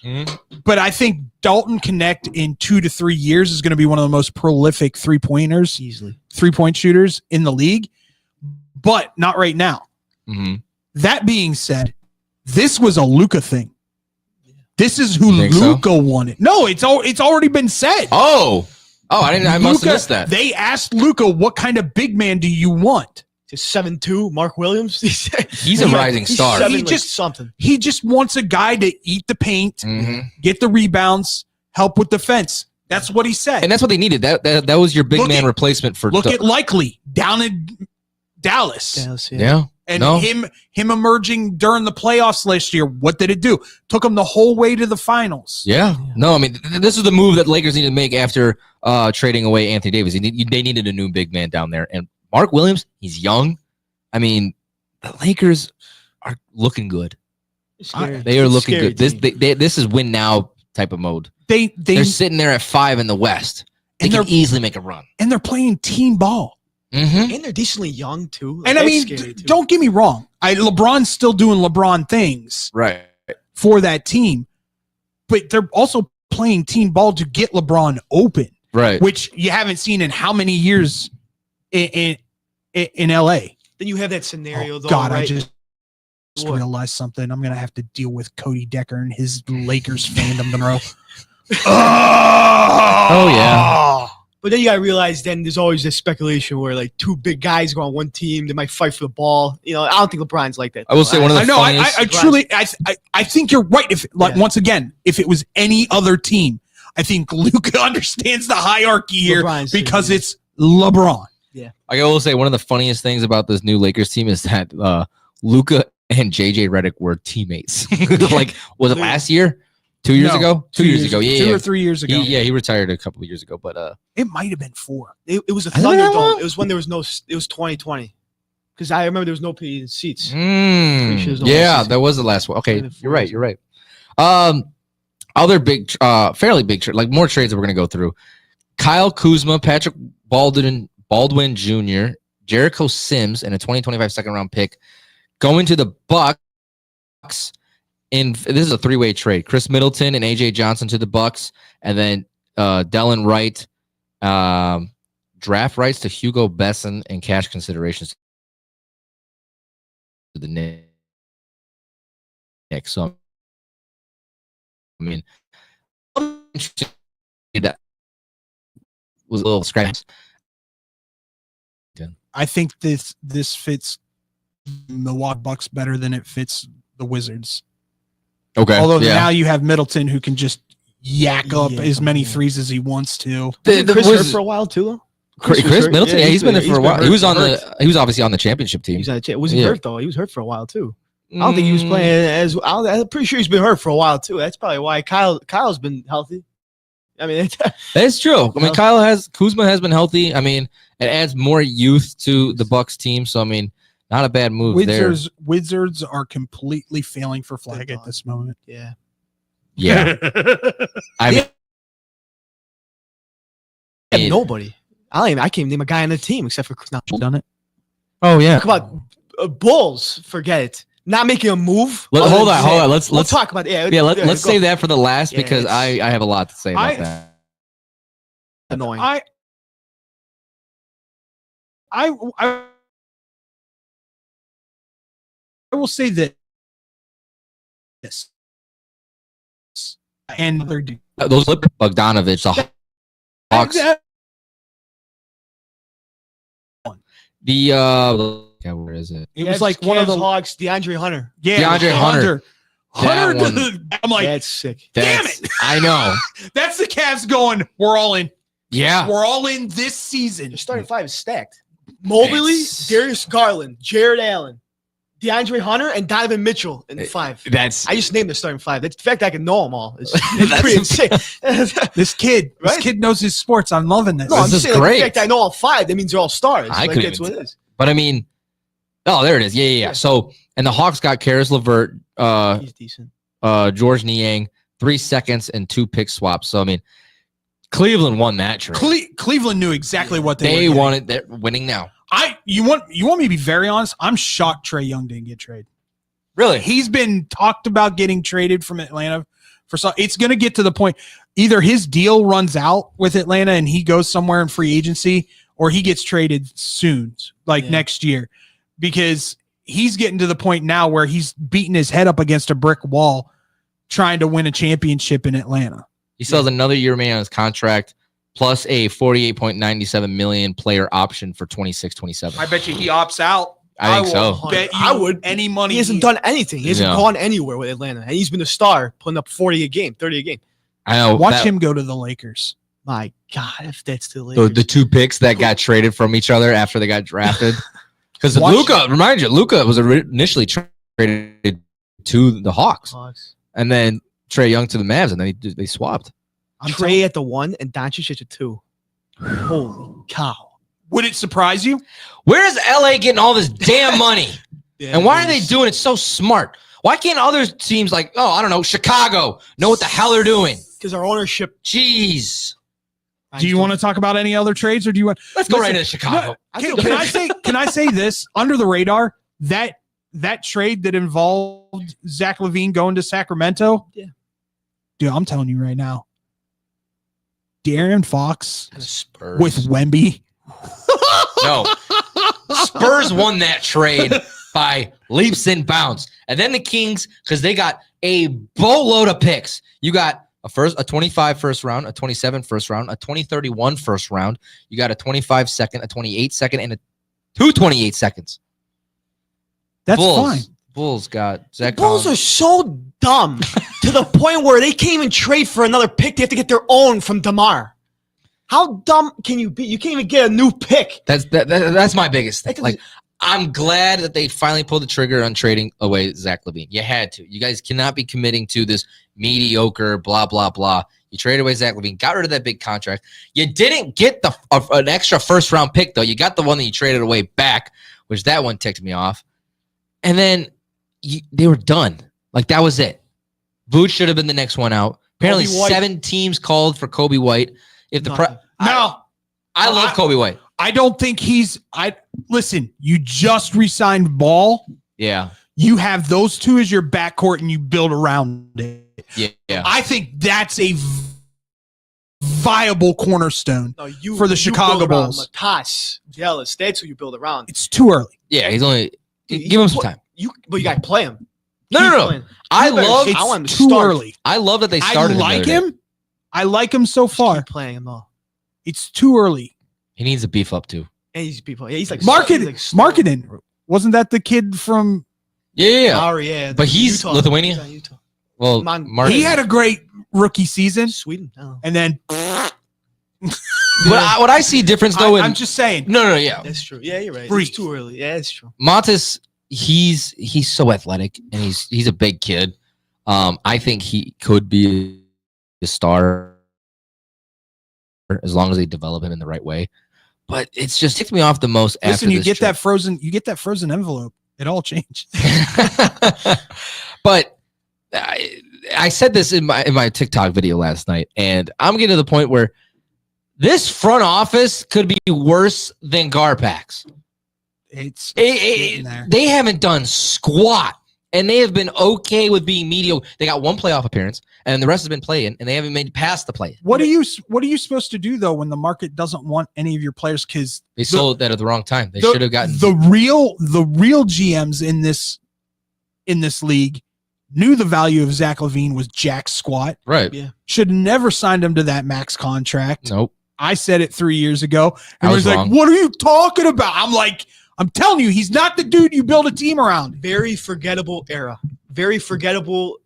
but I think Dalton Connect in 2 to 3 years is going to be one of the most prolific 3-pointers, easily 3-point shooters in the league, but not right now. That being said, this was a Luka thing. This is who Luka wanted. No, it's already been said. Oh, I must have missed that. They asked Luka, "What kind of big man do you want?" Just 7'2", Mark Williams. He's a rising star. He just something. He just wants a guy to eat the paint, get the rebounds, help with defense. That's what he said. And that's what they needed. That was your big man replacement for. Look at Likely down in Dallas. Yeah. And him emerging during the playoffs last year, what did it do? Took him the whole way to the finals. Yeah. No, I mean, this is the move that Lakers needed to make after trading away Anthony Davis. They needed a new big man down there. And Mark Williams, he's young. I mean, the Lakers are looking good. They are looking good. This is win now type of mode. They're sitting there at 5 in the West. They can easily make a run. And they're playing team ball. And they're decently young too. And I mean, don't get me wrong. LeBron's still doing LeBron things right for that team, but they're also playing team ball to get LeBron open, right? Which you haven't seen in how many years in LA. Then you have that scenario. Though, God, right? I just realized something. I'm gonna have to deal with Cody Decker and his Lakers fandom tomorrow. Oh yeah. But then you gotta realize, then there's always this speculation where like two big guys go on one team, they might fight for the ball. You know, I don't think LeBron's like that. I will say one of the I truly, I think you're right. If once again, if it was any other team, I think Luka understands the hierarchy here because it's LeBron. Yeah, I will say one of the funniest things about this new Lakers team is that Luka and JJ Redick were teammates. Like, was it last year? 2 years ago? 2 years ago. Yeah. 2 or 3 years ago. He retired a couple of years ago, but it might have been 4. It was a Thunderdome. It was when there was no. It was 2020. Because I remember there was no seats. Yeah, that was the last one. Okay, you're right. Other big, fairly big, like more trades that we're gonna go through. Kyle Kuzma, Patrick Baldwin Jr., Jericho Sims, and a 2025 second round pick going to the Bucks. This is a 3-way trade. Chris Middleton and AJ Johnson to the Bucks, and then Delon Wright, draft rights to Hugo Besson and cash considerations to the Knicks. So, I mean, interesting. That was a little scratch. I think this fits Milwaukee Bucks better than it fits the Wizards. Okay. Although now you have Middleton who can just yak up as many threes as he wants to. Chris hurt for a while too, though. Chris Middleton, he's been there for a while. He was obviously on the championship team. Was he hurt though? He was hurt for a while too. I don't think he was playing I'm pretty sure he's been hurt for a while too. That's probably why Kyle's been healthy. I mean, that's true. I mean, Kuzma has been healthy. I mean, it adds more youth to the Bucks team. So I mean, not a bad move there. Wizards are completely failing for flag at this moment. Yeah. Yeah. I mean, nobody. I can't even name a guy on the team except for Chris. Done it. Oh yeah. Come on, Bulls. Forget it. Not making a move. Hold on. Let's talk about it. Let's save that for the last because I have a lot to say about that. Annoying. I will say that this and those Bogdanovich, the Hawks. Where is it? It was like one of the Hawks, DeAndre Hunter. Yeah, DeAndre Hunter. I'm like, that's sick. Damn it! I know. That's the Cavs going. We're all in. Yeah, we're all in this season. Your starting five is stacked. Mobley, Darius Garland, Jared Allen, DeAndre Hunter, and Donovan Mitchell in the five. I just named the starting five. That's the fact I can know them all. It's pretty insane. This kid knows his sports. I'm loving this. No, I'm this just is saying, great. The fact I know all five, that means they're all stars. That's what it is. But I mean, oh, there it is. Yeah. So, and the Hawks got Karis LeVert, he's decent. George Niang, 3 seconds and 2 pick swaps. So I mean, Cleveland won that trade. Cleveland knew exactly what they wanted. They're winning now. You want me to be very honest? I'm shocked Trae Young didn't get traded. Really? He's been talked about getting traded from Atlanta for some. It's going to get to the point either his deal runs out with Atlanta and he goes somewhere in free agency, or he gets traded soon, next year, because he's getting to the point now where he's beating his head up against a brick wall trying to win a championship in Atlanta. He still has another year remaining on his contract, plus a $48.97 million player option for 26-27. I bet you he opts out. I think so. Bet you I would. Any money. He hasn't done anything. He hasn't gone anywhere with Atlanta, and he's been a star, putting up 40 a game, 30 a game. I know. Watch him go to the Lakers. My God, if that's the Lakers. The 2 picks that got traded from each other after they got drafted. Because Luka was initially traded to the Hawks. And then Trae Young to the Mavs, and then they swapped. Trae at the 1 and Doncic at the 2. Holy cow. Would it surprise you? Where is LA getting all this damn money? And why are they doing it so smart? Why can't other teams Chicago know what the hell they're doing? Because our ownership. Jeez. Do you want to talk about any other trades, or do you want? Let's go right into Chicago. Can I say this under the radar? That trade that involved Zach LaVine going to Sacramento. Yeah. Dude, I'm telling you right now. De'Aaron Fox Spurs with Wemby. No. Spurs won that trade by leaps and bounds. And then the Kings, because they got a boatload of picks. You got a 25 first round, a 27 first round, a 2031 first round. You got a 25 second, a 28 second, and 2 28 seconds. That's fine. Bulls got Zach. Bulls are so dumb to the point where they can't even trade for another pick. They have to get their own from DeMar. How dumb can you be? You can't even get a new pick. That's my biggest thing. Like, I'm glad that they finally pulled the trigger on trading away Zach LaVine. You had to. You guys cannot be committing to this mediocre, blah, blah, blah. You traded away Zach LaVine, got rid of that big contract. You didn't get an extra first-round pick, though. You got the one that you traded away back, which that one ticked me off. And then they were done. Like, that was it. Vooch should have been the next one out. Apparently, 7 teams called for Kobe White. I love Kobe White. I don't think listen, you just re-signed Ball. Yeah. You have those 2 as your backcourt and you build around it. Yeah. I think that's a viable cornerstone for the Chicago Bulls. Matas, Jealous, that's who you build around. It's too early. Yeah, he's only give him some time. But you got to play him. No. I want him to too start. Early. I love that they started. I like him so far. Keep playing him though. It's too early. He needs to beef up too. And he's like marketing. Wasn't that the kid from? Yeah. But he's Utah. Lithuania. Utah. Well, he had a great rookie season. Sweden. And then What I see difference though, I'm just saying. No, yeah. That's true. Yeah, you're right. Breathe. It's too early. Yeah, it's true. Montes, he's so athletic and he's a big kid. I think he could be a star as long as they develop him in the right way. But it's just ticks me off the most. Listen, after you this get trip. that frozen envelope. It all changed. But I said this in my TikTok video last night, and I'm getting to the point where this front office could be worse than Garpax. It's they haven't done squat, and they have been okay with being mediocre. They got one playoff appearance, and the rest has been playing, and they haven't made it past the play. What are you supposed to do though when the market doesn't want any of your players? Because They sold that at the wrong time. They should have gotten the real GMs in this league knew the value of Zach LaVine was jack squat. Right. Yeah. Should never signed him to that max contract. Nope. I said it 3 years ago. And I was he's like, wrong. what are you talking about? I'm like, I'm telling you, he's not the dude you build a team around. Very forgettable era. Very forgettable.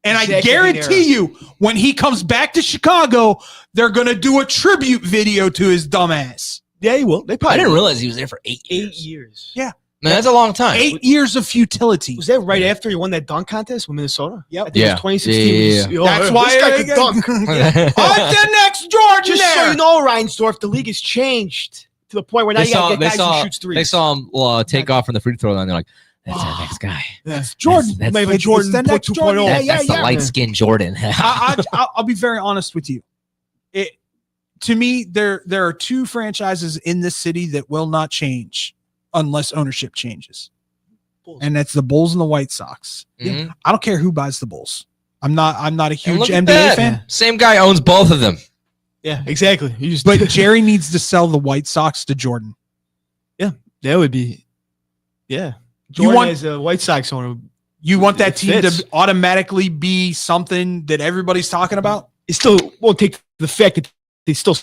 And I Zach LaVine guarantee era. you, when he comes back to Chicago, they're going to do a tribute video to his dumbass. Yeah, he will. They probably I didn't will. realize he was there for 8 years. 8 years. Yeah. Man, that's a long time. 8 years of futility. Was that right after he won that dunk contest with Minnesota? Yep. I think it was 2016. Yeah. That's why this guy could dunk. I'm the next Jordan Just there. so you know, Reinsdorf, the league has changed to the point where now you got to get guys who shoots threes. They saw him take off from the free throw line. They're like, that's our next guy. That's Jordan. That's- Maybe It's Jordan the put next 2.0. Jordan. That's the light-skinned Jordan. I'll be very honest with you. To me, there are two franchises in this city that will not change unless ownership changes. And that's the Bulls and the White Sox. Mhm. I don't care who buys the Bulls. I'm not a And huge look at NBA that. fan. Same guy owns both of them. Yeah, exactly. You just, But Jerry needs to sell the White Sox to Jordan. yeah, that would be. Yeah, You Jordan want- as a White Sox owner. You want that It team fits. to automatically be something that everybody's talking about? It still won't take the fact that they still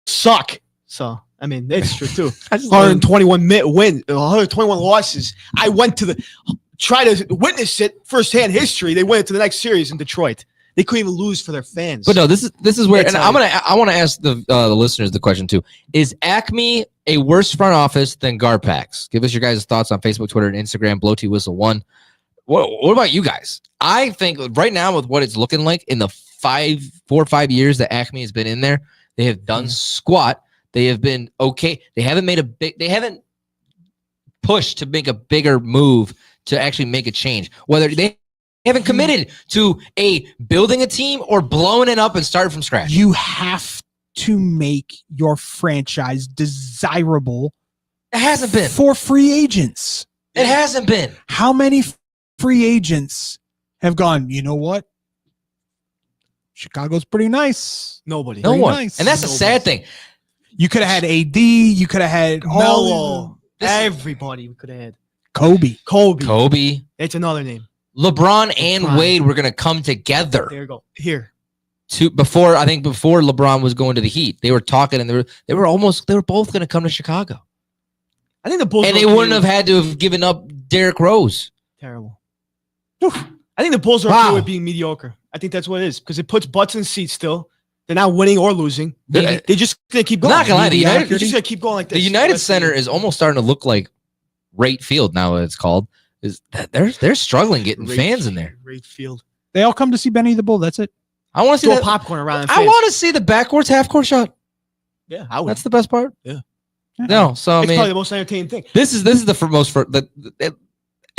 suck. So I mean, that's true too. 121 win, 121 losses. I went to try to witness it firsthand. History. They went to the next series in Detroit. They couldn't even lose for their fans. But no, this is where, That's and how I want to ask the listeners the question too: is Acme a worse front office than Garpax? Give us your guys' thoughts on Facebook, Twitter, and Instagram. Blow T Whistle 1. What about you guys? I think right now with what it's looking like in the 4 or 5 years that Acme has been in there, they have done squat. They have been okay. They haven't pushed to make a bigger move to actually make a change. Whether they haven't committed to building a team or blowing it up and starting from scratch. You have to make your franchise desirable. It hasn't been. For free agents. It hasn't been. How many free agents have gone, you know what? Chicago's pretty nice. Nobody. No Pretty one. nice. And that's a sad thing. You could have had AD. You could have had Melo. Everybody we could have had. Kobe. Kobe. It's another name. LeBron and Wade were going to come together. There you go. Here. Before LeBron was going to the Heat, they were talking and they were both going to come to Chicago. I think the Bulls And they wouldn't have had to have given up Derrick Rose. Terrible. I think the Bulls are okay with being mediocre. I think that's what it is because it puts butts in seats still. They're not winning or losing. They just gonna keep going. Not gonna lie, They're just gonna keep going like this. The United Center is almost starting to look like Rate Field now. What it's called is that they're struggling getting fans in there. Great field. They all come to see Benny the Bull. That's it. I want to see Throw that popcorn around. I want to see the backwards half court shot. Yeah, I would. That's the best part. Yeah. No, so I It's mean, probably the most entertaining thing. This is the most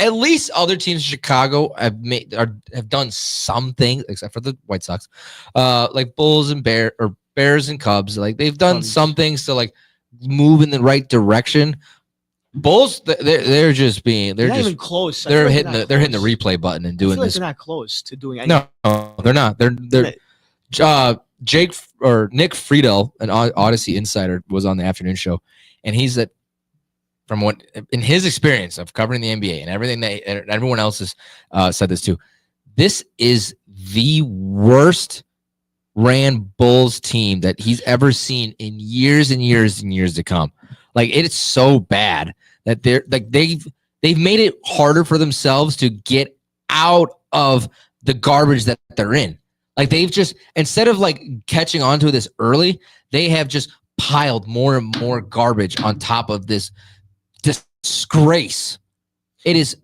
at least other teams in Chicago have done something except for the White Sox, like Bulls and Bears and Cubs. Like they've done some things to like move in the right direction. Bulls, they're just being They're not even close. I They're feel like hitting not they're hitting the close. replay button and I doing feel like this. they're not close to doing anything. No, they're not. They're Jake or Nick Friedel, an Odyssey insider, was on the afternoon show, and he's that from what in his experience of covering the NBA and everything that and everyone else has said this too. This is the worst ran Bulls team that he's ever seen in years and years and years to come. Like it's so bad that they've made it harder for themselves to get out of the garbage that they're in. Like they've just, instead of like catching on to this early, they have just piled more and more garbage on top of this disgrace. It is.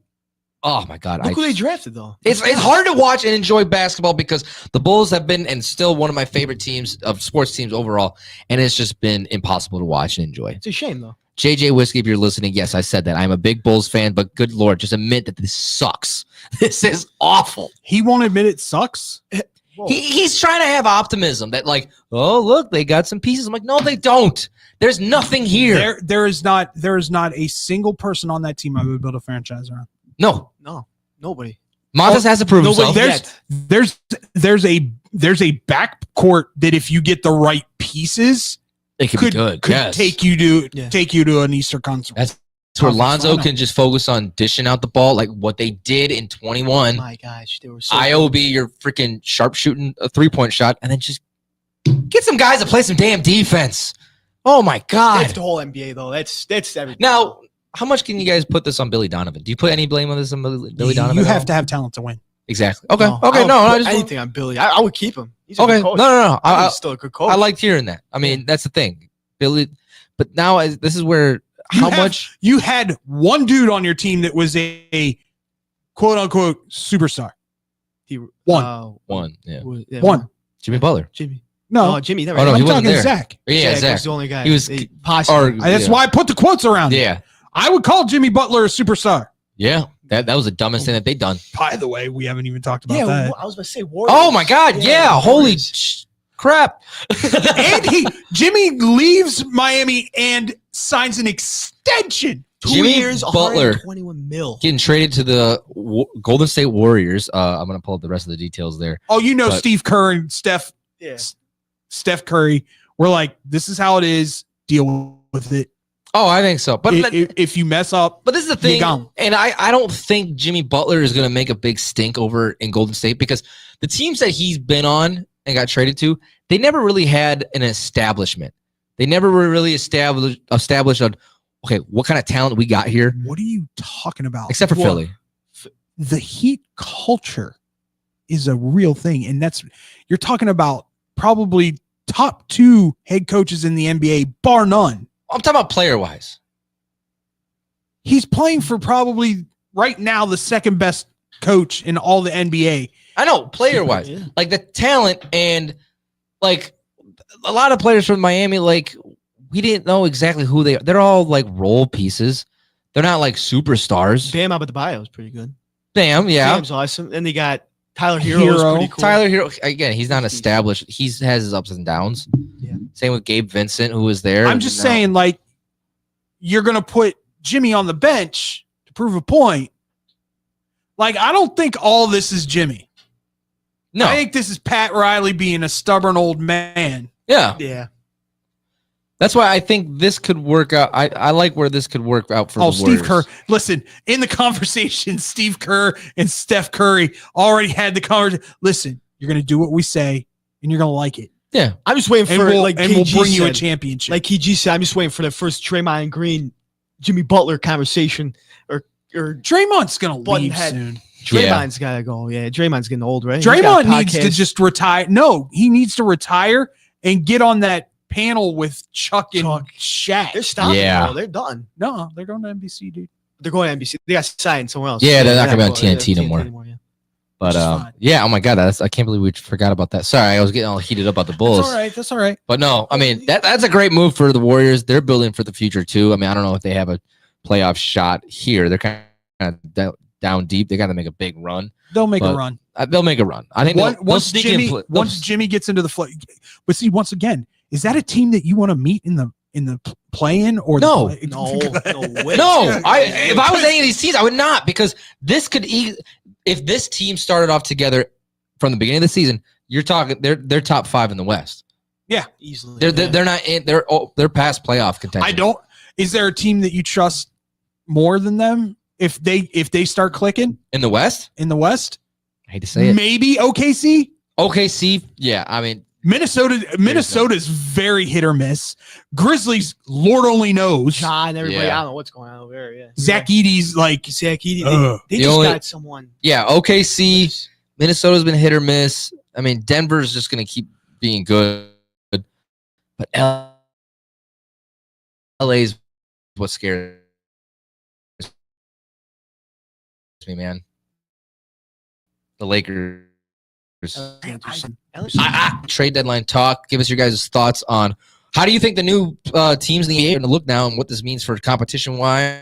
Oh my God! Look who they drafted though. It's hard to watch and enjoy basketball because the Bulls have been and still one of my favorite teams of sports teams overall, and it's just been impossible to watch and enjoy. It's a shame though. JJ Whiskey, if you're listening, yes, I said that. I'm a big Bulls fan, but good Lord, just admit that this sucks. This is awful. He won't admit it sucks. He's trying to have optimism that like, oh look, they got some pieces. I'm like, no, they don't. There's nothing here. There is not a single person on that team I would build a franchise around. No, nobody. Montes has to prove himself. There's a backcourt that if you get the right pieces, it could be good. Could take you to an Eastern Conference. That's where Lonzo can just focus on dishing out the ball like what they did in 21. Oh my gosh, they were so IOB, your freaking sharpshooting a 3-point shot, and then just get some guys to play some damn defense. Oh my God. That's the whole NBA though. That's everything. Now, how much can you guys put this on Billy Donovan? Do you put any blame on this on Billy Donovan? You have to have talent to win. Exactly. Okay. No, Okay. No, I just anything on Billy. I would keep him. He's a okay. good coach. No. He's still a good coach. I liked hearing that. I mean, that's the thing, Billy. But now this is where much you had one dude on your team that was a quote unquote superstar. One. Yeah. One. Jimmy Butler. Jimmy. No, Jimmy. Never. Oh, no, I'm he wasn't talking there. Zach. Yeah, Zach was the only guy. He was. That's why I put the quotes around. Yeah. I would call Jimmy Butler a superstar. Yeah. That was the dumbest thing that they done. By the way, we haven't even talked about that. I was about to say Warriors. Oh my God! Yeah, holy crap! And Jimmy leaves Miami and signs an extension. 2 Jimmy years, Butler 121 mil. getting traded to the Golden State Warriors. I'm gonna pull up the rest of the details there. Oh, But- Steve Kerr and Steph Curry were like, "This is how it is. Deal with it." Oh, I think so. But if you mess up, but this is the thing, and I don't think Jimmy Butler is going to make a big stink over in Golden State because the teams that he's been on and got traded to, they never really had an establishment. They never were really established on, okay, what kind of talent we got here. What are you talking about? Except for Philly. The Heat culture is a real thing, and you're talking about probably top 2 head coaches in the NBA, bar none. I'm talking about player-wise. He's playing for probably right now the second best coach in all the NBA. I know, player-wise. Like the talent and like a lot of players from Miami, like we didn't know exactly who they are. They're all like role pieces. They're not like superstars. Bam Adebayo is pretty good. Bam, yeah. Bam's awesome. Then they got Tyler Hero. Is pretty cool. Tyler Hero, again, he's not established. He has his ups and downs. Yeah. Same with Gabe Vincent, who was there. I'm just saying, like, you're going to put Jimmy on the bench to prove a point. Like, I don't think all this is Jimmy. No. I think this is Pat Riley being a stubborn old man. Yeah. Yeah. That's why I think this could work out. I like where this could work out for the Steve Warriors. Kerr. Listen, in the conversation, Steve Kerr and Steph Curry already had the conversation. Listen, you're going to do what we say, and you're going to like it. Yeah. I'm just waiting for we'll KG bring you a said. championship. Like KG said, I'm just waiting for the first Draymond Green, Jimmy Butler conversation. Or Draymond's going to leave Buttonhead. soon. Draymond's got to go. Yeah, Draymond's getting old, right? Draymond needs to just retire. No, he needs to retire and get on that panel with Chuck and Shaq. They're stopping. Yeah. They're done. No, they're going to NBC, dude. They're going to NBC. They got signed somewhere else. Yeah, they're not going to be on go- TNT no more. yeah. But yeah, oh my God, I can't believe we forgot about that. Sorry, I was getting all heated up about the Bulls. That's all right. But no, I mean that's a great move for the Warriors. They're building for the future too. I mean, I don't know if they have a playoff shot here. They're kind of down deep. They got to make a big run. They'll make a run. They'll make a run. I think once Jimmy gets into the but see, once again, is that a team that you want to meet in the play-in or No. No way. No, if I was any of these teams, I would not because this could if this team started off together from the beginning of the season, you're talking they're top 5 in the West. Yeah, easily. They're not in. They're past playoff contention. I don't. Is there a team that you trust more than them if they start clicking in the West? In the West, I hate to say it. Maybe OKC. OKC, yeah. I mean, Minnesota's very hit or miss. Grizzlies, Lord only knows. John, everybody, Yeah. I don't know what's going on over there. Yeah. Zach Edey's like Zach Edey. They The just only- got someone. Yeah, OKC, Minnesota's been hit or miss. I mean, Denver's just going to keep being good. But LA's what scares me, man. The Lakers. Trade deadline talk. Give us your guys' thoughts on how do you think the new teams in the NBA are going to look now and what this means for competition wise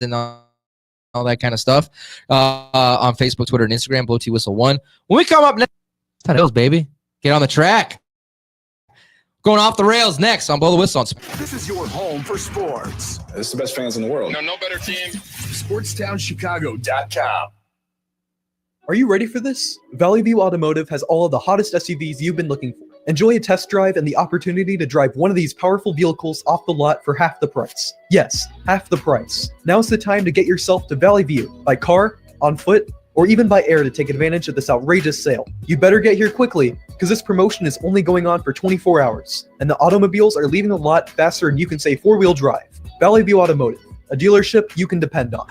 and all that kind of stuff on Facebook, Twitter, and Instagram. Blow T Whistle 1. When we come up next, Hills, baby, get on the track. Going off the rails next on Blow the Whistle. This is your home for sports. This is the best fans in the world. No better team. SportsTownChicago.com. Are you ready for this? Valley View Automotive has all of the hottest SUVs you've been looking for. Enjoy a test drive and the opportunity to drive one of these powerful vehicles off the lot for half the price. Yes, half the price. Now's the time to get yourself to Valley View by car, on foot, or even by air to take advantage of this outrageous sale. You better get here quickly, because this promotion is only going on for 24 hours, and the automobiles are leaving the lot faster than you can say four-wheel drive. Valley View Automotive, a dealership you can depend on.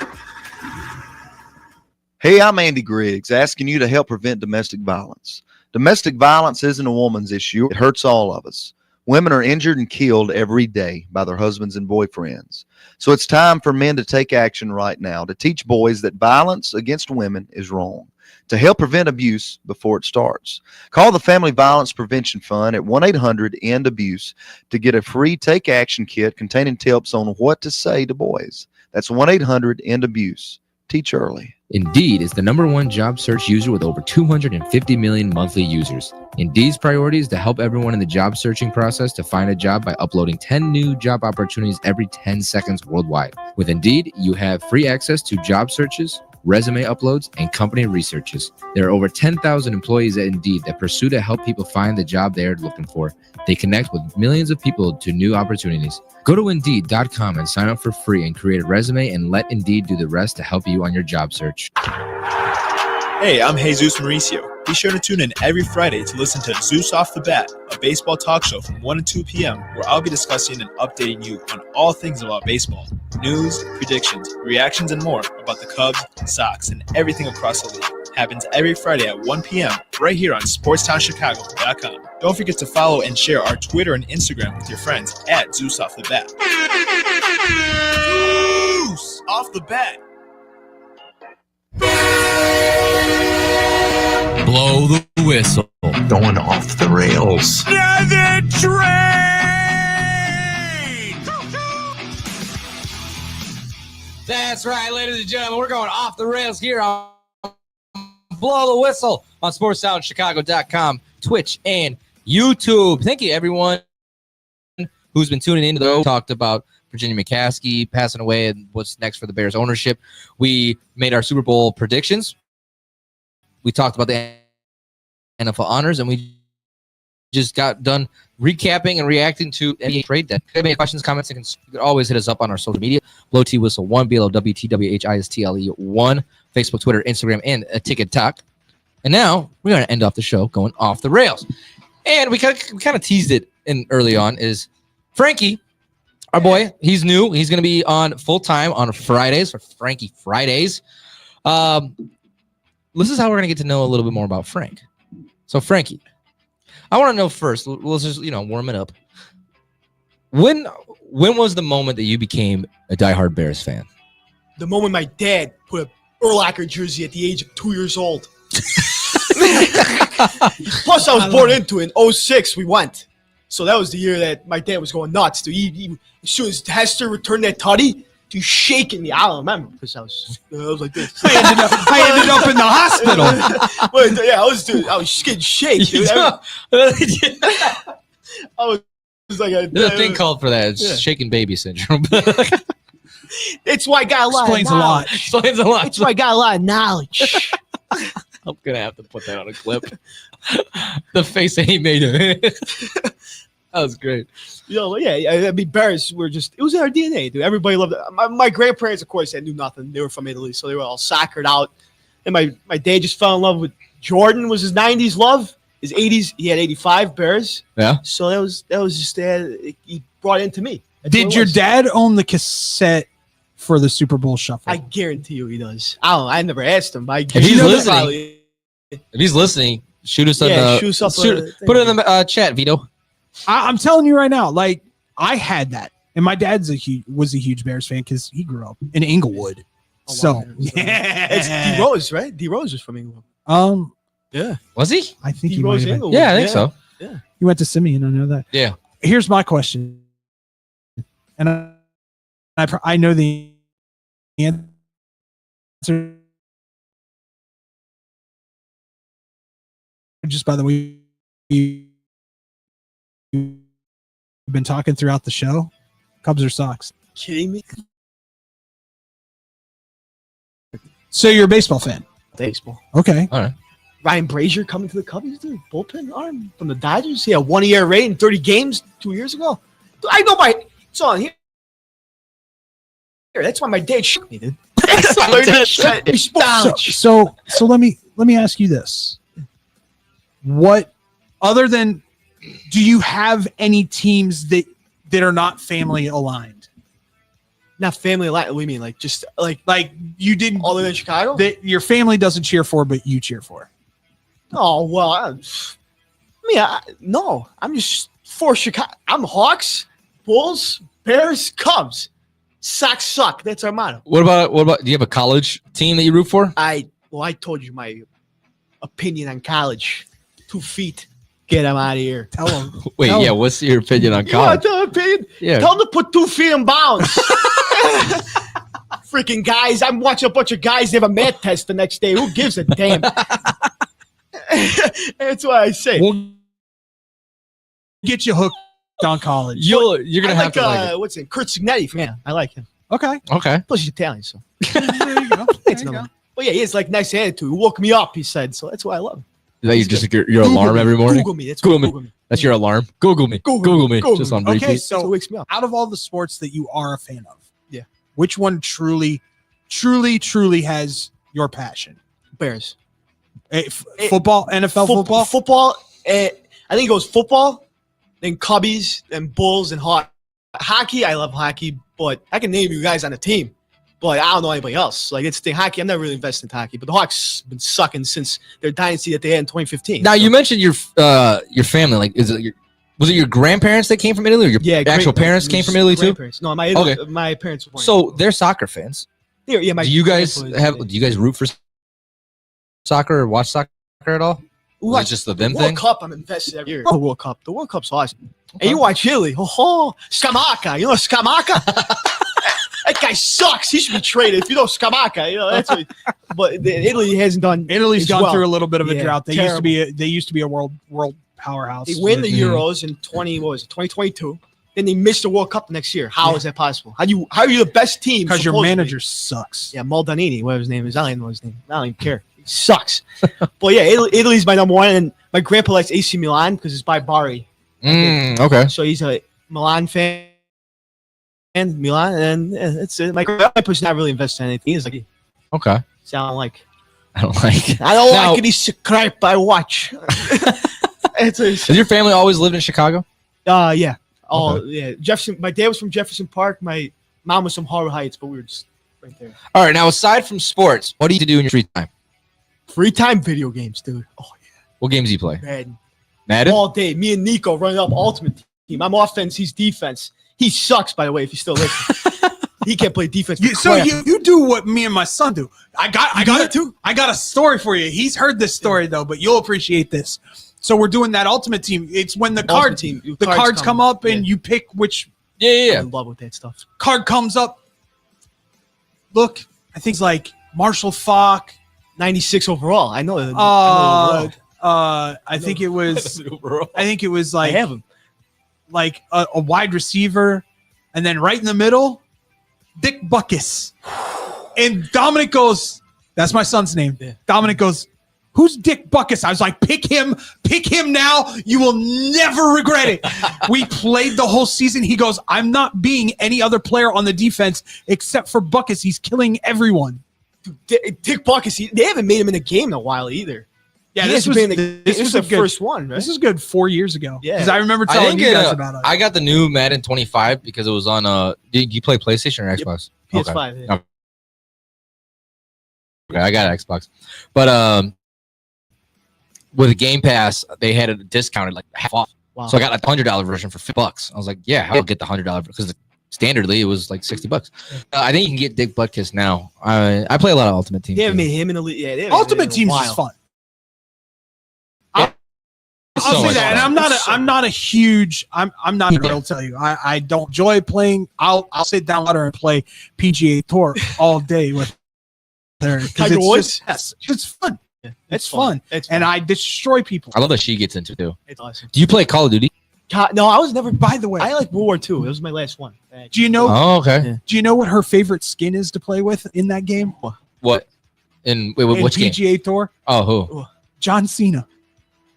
Hey, I'm Andy Griggs, asking you to help prevent domestic violence. Domestic violence isn't a woman's issue. It hurts all of us. Women are injured and killed every day by their husbands and boyfriends. So it's time for men to take action right now to teach boys that violence against women is wrong, to help prevent abuse before it starts. Call the Family Violence Prevention Fund at 1-800-END-ABUSE to get a free Take Action kit containing tips on what to say to boys. That's 1-800-END-ABUSE. Teach early. Indeed is the #1 job search user with over 250 million monthly users. Indeed's priority is to help everyone in the job searching process to find a job by uploading 10 new job opportunities every 10 seconds worldwide. With Indeed, you have free access to job searches, resume uploads, and company researches. There are over 10,000 employees at Indeed that pursue to help people find the job they are looking for. They connect with millions of people to new opportunities. Go to Indeed.com and sign up for free and create a resume and let Indeed do the rest to help you on your job search. Hey, I'm Jesus Mauricio. Be sure to tune in every Friday to listen to Zeus Off the Bat, a baseball talk show from 1 to 2 p.m. where I'll be discussing and updating you on all things about baseball. News, predictions, reactions, and more about the Cubs, Sox, and everything across the league. Happens every Friday at 1 p.m. right here on SportsTownChicago.com. Don't forget to follow and share our Twitter and Instagram with your friends at Zeus Off the Bat. Zeus Off the Bat. Blow the whistle. Going off the rails. Another train! That's right, ladies and gentlemen. We're going off the rails here on Blow the Whistle on SportsTownChicago.com, Twitch, and YouTube. Thank you, everyone who's been tuning into the talked about Virginia McCaskey passing away and what's next for the Bears ownership. We made our Super Bowl predictions. We talked about the NFL honors, and we just got done recapping and reacting to NBA trade debt. If you have any questions, comments, you can always hit us up on our social media. Blow T Whistle 1, BLOWTWHISTLE 1, Facebook, Twitter, Instagram, and TikTok. And now we're going to end off the show going off the rails. And we kind of teased it in early on is Frankie, our boy. He's new. He's going to be on full time on Fridays for Frankie Fridays. This is how we're going to get to know a little bit more about Frank. So, Frankie, I want to know first, let's just, warm it up. When was the moment that you became a diehard Bears fan? The moment my dad put a Urlacher jersey at the age of 2 years old. Plus, I was born into it. In 06, we went. So that was the year that my dad was going nuts. As soon as Hester returned that tutty, he's shaking me. I don't remember because I was like this. I ended up in the hospital. I was getting shake. Dude. I was like, there's a thing called for that. It's shaken baby syndrome. It's why I got a lot. Explains of a lot. knowledge. Explains a lot. It's why I got a lot of knowledge. I'm gonna have to put that on a clip. The face that he made of it. That was great. Bears were just, it was in our DNA, dude. Everybody loved it. My grandparents, of course, they knew nothing. They were from Italy, so they were all soccered out. And my dad just fell in love with Jordan, was his 90s love. His 80s, he had 85 Bears. Yeah. So that was just he brought it into me. That's Did your dad own the cassette for the Super Bowl Shuffle? I guarantee you he does. I never asked him, but I If guarantee he's you listening, probably. if he's listening, shoot us Yeah, shoot us up put it in the chat, Vito. I'm telling you right now, like I had that, and my dad's was a huge Bears fan because he grew up in Inglewood. So yeah, It's D Rose, right? D Rose was from England. Yeah. Was he? I think he D might Rose have been. Inglewood. Yeah, I think so. Yeah. He went to Simeon. I know that. Yeah. Here's my question, and I know the answer just by the way you've been talking throughout the show. Cubs or Sox? Kidding me? So you're a baseball fan? Baseball. Okay. All right. Ryan Brazier coming to the Cubs, dude. Bullpen arm from the Dodgers. He had 1 ERA in 30 games 2 years ago. I know it's on here. That's why my dad shook me, dude. I learned that shit. So let me ask you this. What other than do you have any teams that are not family aligned? Not family aligned. What do you mean? Like just like you didn't all the way in Chicago? That your family doesn't cheer for, but you cheer for. Oh well, no. I'm just for Chicago. I'm Hawks, Bulls, Bears, Cubs. Sox suck. That's our motto. What about? Do you have a college team that you root for? I told you my opinion on college. 2 feet. Get him out of here. Tell him. Wait, yeah. What's your opinion on college? You want the opinion? Yeah. Tell him to put 2 feet in bounds. Freaking guys. I'm watching a bunch of guys. They have a math test the next day. Who gives a damn? That's why I say. We'll get you hooked on college. You're gonna have like, to like it. what's it? Kurt Signetti. Yeah, I like him. Okay. Okay. Plus he's Italian, so. There you go. It's no. But yeah, he has like nice attitude. He woke me up, he said. So that's why I love him. Is that just your alarm every morning? Google me. That's Google what me. Google me. That's your alarm. Google me. Google me. Just on repeat. Okay, That's what so wakes me up. out of all the sports that you are a fan of, Yeah. which one truly has your passion? Bears. Football, NFL football? Football. I think it goes football, then Cubbies, then Bulls, and hockey. I love hockey, but I can name you guys on the team. But I don't know anybody else. Like, it's the hockey. I'm never really invested in hockey. But the Hawks have been sucking since their dynasty that they had in 2015. Now you mentioned your family. Like, was it your grandparents that came from Italy, or your actual parents came from Italy too? No, my parents were born. So they're soccer fans. Yeah, do you guys root for soccer or watch soccer at all? Or is it just the them World thing? Cup, I'm invested every year. The World Cup. The World Cup's awesome. And you watch Italy. Oh, Scamacca. You know Scamacca? That guy sucks. He should be traded. If you know Scamacca, you know that's what. But Italy hasn't done. Italy's as gone well. through a little bit of a Yeah, drought. They terrible. used to be a world powerhouse. They win the Euros in 2022. Then they missed the World Cup the next year. How is that possible? How are you the best team? Because your supposedly? manager sucks. Yeah, Maldini, whatever his name is. I don't even know his name. I don't even care. He sucks. But yeah, Italy's my number one. And my grandpa likes AC Milan because it's by Bari. Okay. So he's a Milan fan. And Milan, and that's it. My grandpa's not really invested in anything. He's like, Okay. so I don't like. I don't like. I don't Now- like any crap I watch. Has your family always lived in Chicago? Yeah. Oh, yeah. Jefferson. My dad was from Jefferson Park. My mom was from Harvard Heights, but we were just right there. All right. Now, aside from sports, what do you do in your free time? Free time video games, dude. Oh, What games do you play? Madden. Madden? All day. Me and Nico running up Ultimate Team. I'm offense. He's defense. He sucks, by the way, if you still listen. He can't play defense. for So crap. you do what me and my son do. I got it too. I got a story for you. He's heard this story though, but you'll appreciate this. So we're doing that ultimate team. It's when the Ultimate Team. the cards come up and you pick which I'm in love with that stuff. card comes up. Look, I think it's like Marshall Falk. 96 overall. I know. I think it was. I think it was like I have him. Like a wide receiver, and then right in the middle, Dick Buckus. And Dominic goes, "That's my son's name." Yeah. Dominic goes, "Who's Dick Buckus?" I was like, "Pick him now. You will never regret it." We played the whole season. He goes, "I'm not being any other player on the defense except for Buckus. He's killing everyone." Dick Buckus. They haven't made him in a game in a while either. Yeah, He this hasn't was been in this this was was a the good, first one, right? This is good 4 years ago. Yeah. Because I remember I telling didn't you get guys a- about it. I got the new Madden 25 because it was on. Do you play PlayStation or Xbox? PS5. Okay. Yeah. Okay, I got an Xbox, but with Game Pass, they had it discounted like half off. Wow. So I got like the $100 version for $50. I was like, yeah, I'll get the $100 because standardly it was like $60. I think you can get Dick Butkus now. I play a lot of Ultimate Team. They haven't too. made him in the league. Yeah, Ultimate Teams is fun. I'll say that, and I'm not a huge. I'm not. I'll tell you, I don't enjoy playing. I'll sit down later and play PGA Tour all day with her. Tiger Woods? It's just fun. It's fun. And I destroy people. I love that she gets into it too. It's awesome. Do you play Call of Duty? No, I was never. By the way, I like World War II. It was my last one. Do you know? Oh, okay. Do you know what her favorite skin is to play with in that game? What? In In which game? PGA Tour? Oh, who? John Cena.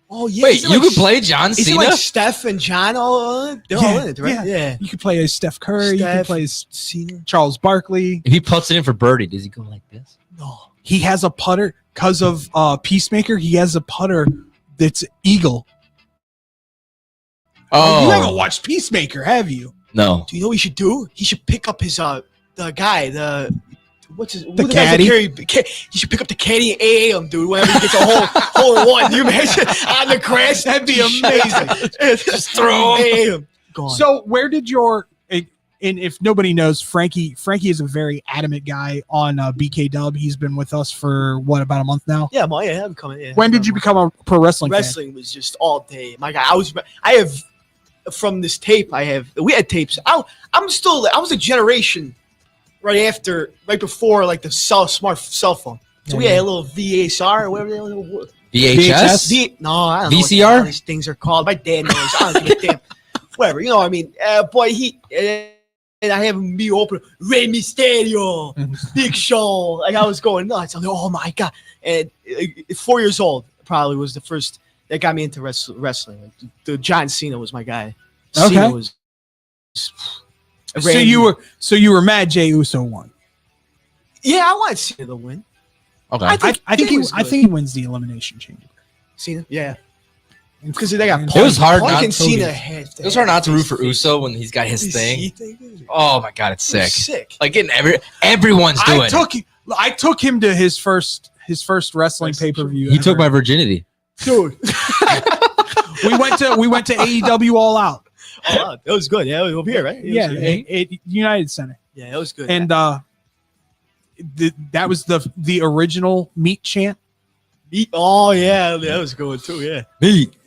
Oh yeah. Wait, is it you like could play John Is it Cena? like Steph and John all? They're all in it, right? Yeah. You could play as Steph Curry. You Steph, could play as Cena. Charles Barkley. If he puts it in for birdie, does he go like this? No. He has a putter because of Peacemaker. He has a putter that's eagle. Oh, You haven't watched Peacemaker, have you? No. Do you know what he should do? He should pick up his the guy, what's his The who guys that caddy? he should pick up the caddy and AA him, dude. Whenever he gets a hole in one, you imagine on the grass? That'd be amazing. Just throw him. Go on. So where did your and if nobody knows, Frankie is a very adamant guy on BK Dub. He's been with us for what, about a month now? yeah, I'm coming. Yeah, When did you become a pro wrestling fan? wrestling was just all day. My God, I have from this tape. We had tapes. I was a generation right before like the smart cell phone. So we had a little VHR or whatever. VHS? No, I don't know what the VCR? hell these things are called. My dad knows. I don't give a damn. Whatever, you know what I mean? Boy, and I have me open Rey Mysterio, Big Show. Like I was going nuts. I'm like, oh my God. And 4 years old probably was the first that got me into wrestling. The John Cena was my guy. Okay. Cena was. So you were mad Jey Uso won. Yeah, I want Cena to win. Okay. I think was I good. think he wins the elimination chamber. Cena, yeah. Because they got It was hard Punk not and Cena had It was hard not to root for Uso when he's got his thing. Oh my God, it's sick. Sick. Like getting everyone's doing it. I took him to his first wrestling pay-per-view. He took my virginity. Dude. we went to AEW All Out. Oh, that was good. Yeah, over here, right? Yeah, at United Center. Yeah, that was good. And that was the original meat chant. Oh yeah, that was a good one too. Yeah. Meat.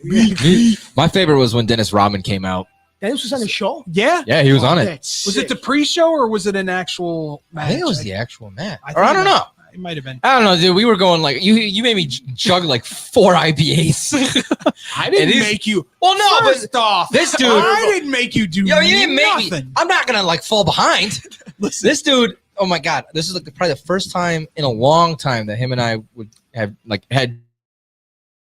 My favorite was when Dennis Rodman came out. Dennis was on the show. Yeah. Yeah, he was on it. Was it the pre-show or was it an actual match? I think it was the actual match. I Or I don't know. It might have been. I don't know, dude. We were going like you made me chug like 4 IPAs. I didn't make you. Well, no, First off, this dude. I didn't make you do. Yo, you didn't make me. nothing. I'm not gonna like fall behind. This dude. Oh my God, this is like probably the first time in a long time that him and I would have like had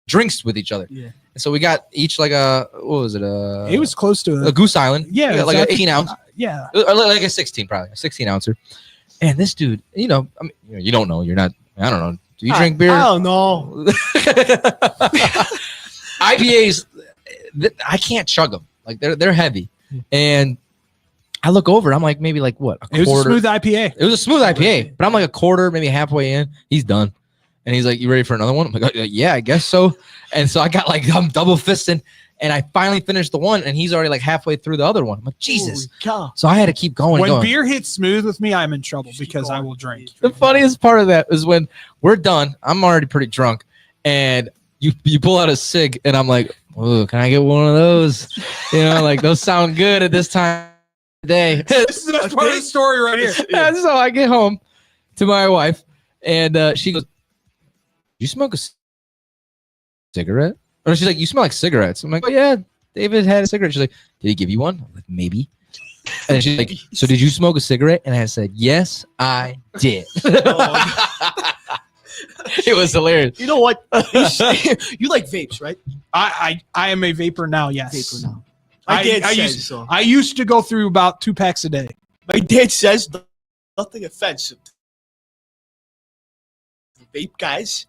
drinks with each other. Yeah. And so we got each like what was it? It was close to a Goose Island. Yeah, We got like an 18 ounce. Yeah. Or like a 16 probably, a 16 ouncer. And this dude, I mean, you don't know. You're not. I don't know. Do you drink beer? I don't know. IPAs, I can't chug them. Like they're heavy, and I look over. I'm like maybe like what? It was a smooth IPA. It was a smooth IPA, but I'm like a quarter, maybe halfway in. He's done, and he's like, "You ready for another one?" I'm like, "Yeah, I guess so." And so I got like I'm double fisting, and I finally finished the one, and he's already like halfway through the other one. I'm like, Jesus! So I had to keep going. When going. beer hits smooth with me, I'm in trouble because I will drink. The funniest part of that is when we're done. I'm already pretty drunk, and you pull out a cig, and I'm like, "Oh, can I get one of those?" You know, like those sound good at this time of day. This is the best part of the story right here. And so I get home to my wife, and she goes, "You smoke a cigarette?" Or she's like, "You smell like cigarettes." I'm like, "Oh yeah, David had a cigarette." She's like, "Did he give you one?" I'm like, "Maybe." And she's like, "So did you smoke a cigarette?" And I said, "Yes, I did." It was hilarious. You know what? You like vapes, right? I am a vapor now. Yes. Vapor now. My dad says so. I used to go through about 2 packs a day. My dad says nothing offensive to vape guys,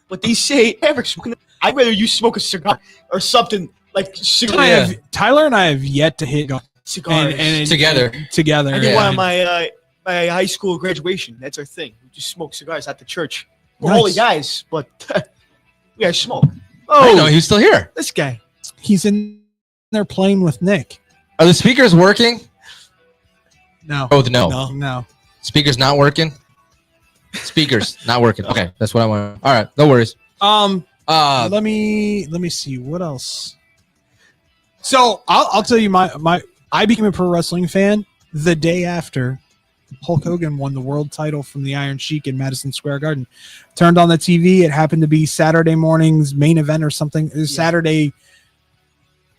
but they say I'd rather you smoke a cigar or something like cigar. Tyler and I have yet to hit cigars Together. Together. I did one on my high school graduation. That's our thing. We just smoke cigars at the church. We're Nice. holy guys, but we guys smoke. I didn't know he was still here. This guy. He's in there playing with Nick. Are the speakers working? No. Oh, no. No. Speakers not working? Speakers not working. Okay, that's what I want. All right, no worries. Let me see what else. So I'll tell you I became a pro wrestling fan the day after Hulk Hogan won the world title from the Iron Sheik in Madison Square Garden. Turned on the TV. It happened to be Saturday morning's main event or something. It was Saturday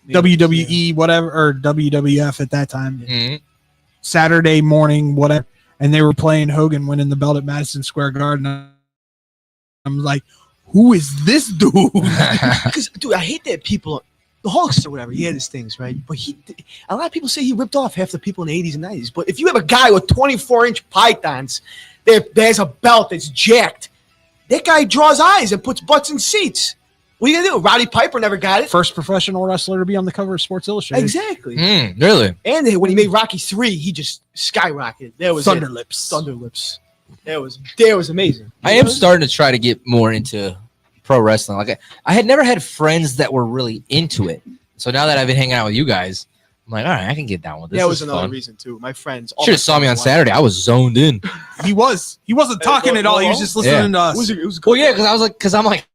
WWE whatever or WWF at that time. Mm-hmm. Saturday morning whatever, and they were playing Hogan winning the belt at Madison Square Garden. I'm like, who is this dude? Because, dude, I hate that people, the Hulkster, whatever, he had his things, right? But a lot of people say he ripped off half the people in the 80s and 90s. But if you have a guy with 24-inch pythons that has a belt that's jacked, that guy draws eyes and puts butts in seats. What are you going to do? Roddy Piper never got it. First professional wrestler to be on the cover of Sports Illustrated. Exactly. Really? And when he made Rocky 3, he just skyrocketed. That was Thunder it. Lips. Thunder Lips. That was amazing. I am starting to try to get more into pro wrestling. Like I had never had friends that were really into it. So now that I've been hanging out with you guys, I'm like, all right, I can get down with this. That was is another fun. reason too. My friends Should have saw me on Saturday. I was zoned in. He wasn't talking at all. He was just listening to us. It was Well, yeah, because I'm like,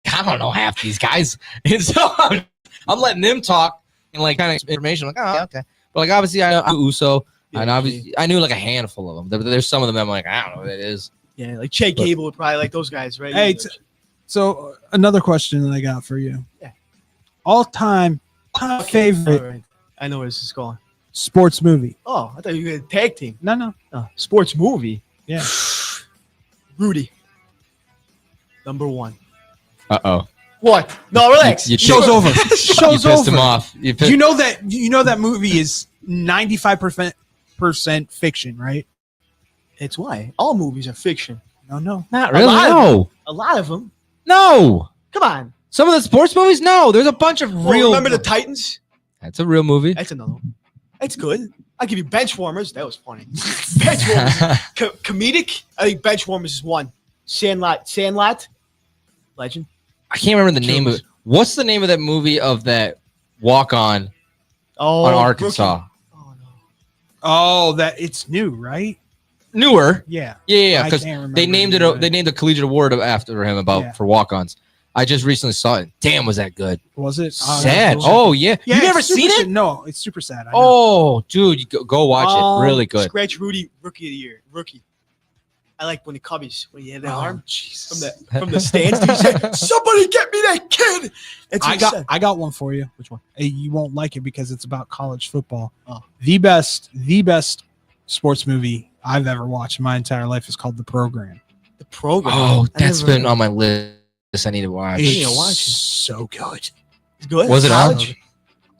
I don't know half these guys, and so I'm letting them talk and like kind of information. Like, oh, okay, but like obviously I know Uso, and obviously I knew like a handful of them. There's some of them I'm like, I don't know what it is. Yeah, like Che Gable would probably like those guys, right? Hey, so another question that I got for you. Yeah. All-time favorite All right. I know where this is going. sports movie. Oh, I thought you were going to tag team. No. Sports movie. Yeah. Rudy. Number 1. Uh-oh. What? No, relax. Show's over. You Show's pissed over. him off. You know that movie is 95% fiction, right? It's why all movies are fiction. No. Not really. No. A lot of them. No. Come on. Some of the sports movies, no. There's a bunch of Well, real. remember the Titans? That's a real movie. That's another one. It's good. I'll give you Benchwarmers. That was funny. Benchwarmers. Comedic. I think Benchwarmers is one. Sandlot. Legend. I can't remember the name of it. What's the name of that movie of that walk-on on Arkansas? Oh, that it's new, right? Newer. Yeah. Yeah. I Because can't remember they named the name it. They named a collegiate award after him for walk-ons. I just recently saw it. Damn, was that good? Was it? Sad. Oh yeah. You never seen it? No, it's super sad. I know. Oh, dude, you go watch it. Really good. Scratch Rudy, Rookie of the Year. Rookie. I like when the Cubbies, when you had that arm from the stands. You said, "Somebody get me that kid." That's what I got one for you. Which one? You won't like it because it's about college football. Oh. The best sports movie I've ever watched in my entire life is called The Program. The Program. Oh, that's been on my list. I need to watch. It's so good. It's good. Was it on?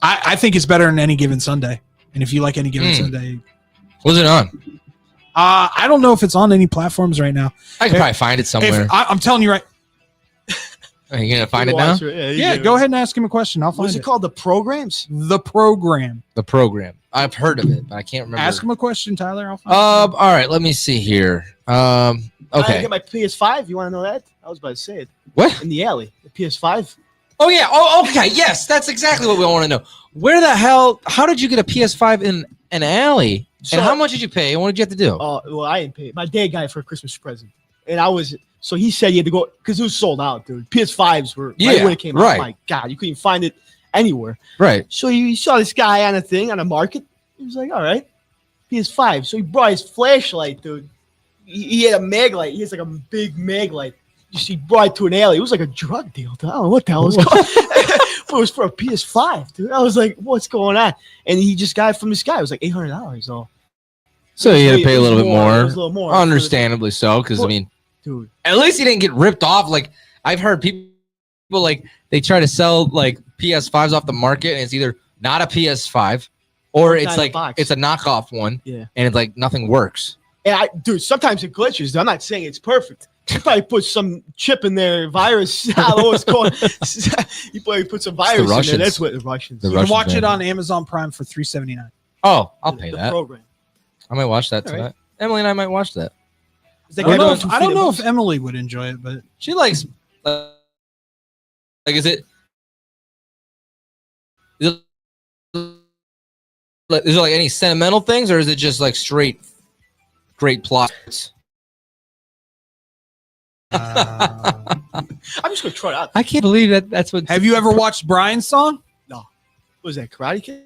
I think it's better than Any Given Sunday. And if you like Any Given Sunday, was it on? I don't know if it's on any platforms right now. I can probably find it somewhere. I'm telling you right. Are you gonna find it now? Yeah, go ahead and ask him a question. I'll find What's it called? The Programs? The Program. The Program. I've heard of it, but I can't remember. Ask him a question, Tyler. I'll find all right, let me see here. I Okay. get my PS5. You want to know that? I was about to say it. What? In the alley. The PS5. Oh yeah. Oh, okay. Yes, that's exactly what we want to know. Where the hell? How did you get a PS5 in an alley? And how much did you pay? And what did you have to do? Well, I didn't pay. My dad got it for a Christmas present, and so he said he had to go because it was sold out, dude. PS5s were right when it came out. right. My God, you couldn't find it anywhere. Right. So he saw this guy on a market. He was like, all right, PS5. So he brought his flashlight, dude. He had a mag light. He has like a big mag light. He brought it to an alley. It was like a drug deal. Dude. I don't know what the hell it was called. But it was for a PS5, dude. I was like, what's going on? And he just got it from this guy. It was like $800. So you had to pay a little bit more. It was a little more. Understandably so, because I mean, dude, at least he didn't get ripped off. Like I've heard people like they try to sell like PS5s off the market, and it's either not a PS5 or it's like it's a knockoff one. Yeah. And it's like nothing works. And dude, sometimes it glitches. I'm not saying it's perfect. He probably put some chip in there, virus. I don't know what's going. He probably put some virus in there. That's what the Russians. You can watch it on Amazon Prime for $3.79. Oh, I'll pay that. Program. I might watch that All tonight. right. Emily and I might watch that. I don't know if Emily would enjoy it, but she likes. Like, is it? there like any sentimental things, or is it just like straight great plots? I'm just gonna try it out. I can't believe that. That's what. Have you ever watched Brian's song? No. What was that? Karate Kid?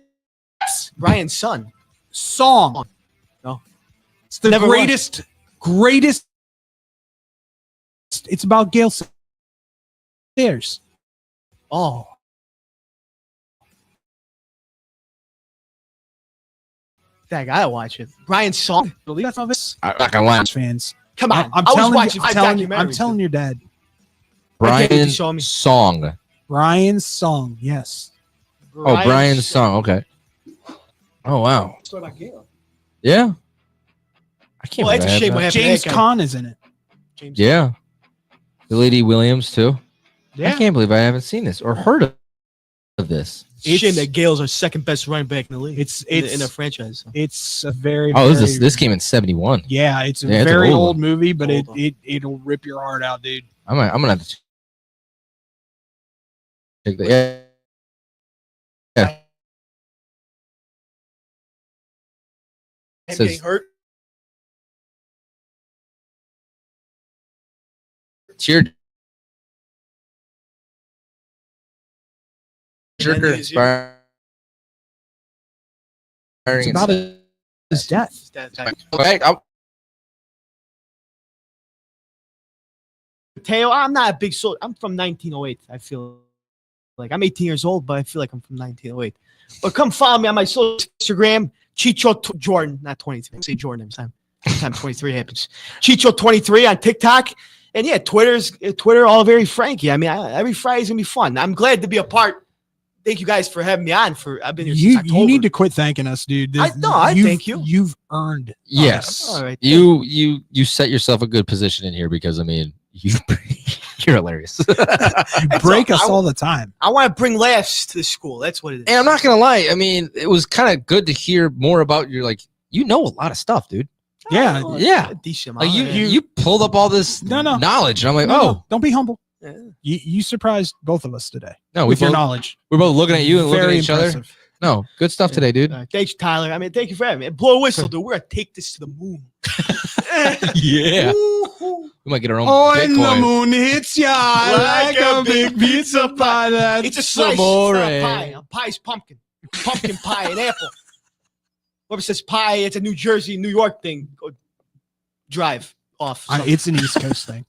Brian's son. Song. No. It's the Never greatest. It's about Gail Sayers. Oh. I gotta watch it. Brian's song. That's all this. I'm not gonna lie. Fans. Come on. I'm I was telling watching you, I'm telling your dad. Brian's song. Brian's song. Yes. Oh, Brian's song. Okay. Oh wow. Story about Gail. Yeah. I can't. Well, it's a believe I shame have what that. happened. James to that guy. Caan is in it. James Yeah. Billy D. Williams too. Yeah. I can't believe I haven't seen this or heard of this. It's a shame that Gale's our second best running back in the league. It's in the franchise. So. It's a very. Oh, very, this came in 71. Yeah, it's a Yeah, it's an very old old one. movie, but it'll rip your heart out, dude. I'm gonna have to check that. Yeah. Him Says- getting hurt. Cheer. And then It's about his death. Okay, Mateo, I'm not a big soul. I'm from 1908. I feel like I'm 18 years old, but I feel like I'm from 1908. But come follow me on my social Instagram, Chicho Jordan, not 23. Say Jordan every time. Every time 23 happens. Chicho 23 on TikTok. And yeah, Twitter, all very Frankie. I mean, every Friday's gonna be fun. I'm glad to be a part. Thank you guys for having me on. I've been here since October. You need to quit thanking us, dude. I thank you. You've earned. yes. All right, You set yourself a good position in here because I mean you're hilarious. You break us all the time. I want to bring laughs to the school. That's what it is. And I'm not gonna lie. I mean, it was kind of good to hear more about your you know a lot of stuff, dude. Yeah, Yeah. A decent Like amount. you pulled up all this knowledge, and I'm like, No, don't be humble. Yeah. You surprised both of us today. No, with your both- knowledge. We're both looking at you and looking Very at each other. impressive. No, good stuff today, dude. Thanks, Tyler. I mean, thank you for having me. Blow a whistle, dude. We're gonna take this to the moon. Yeah. We might get our own Oh, and the Bitcoin. moon hits ya like a big pizza pie. That's It's a slice. It's amore. not a pie. A pie's pumpkin. Pumpkin pie and apple. Whoever says pie, it's a New Jersey, New York thing. Go drive off. It's an East Coast thing.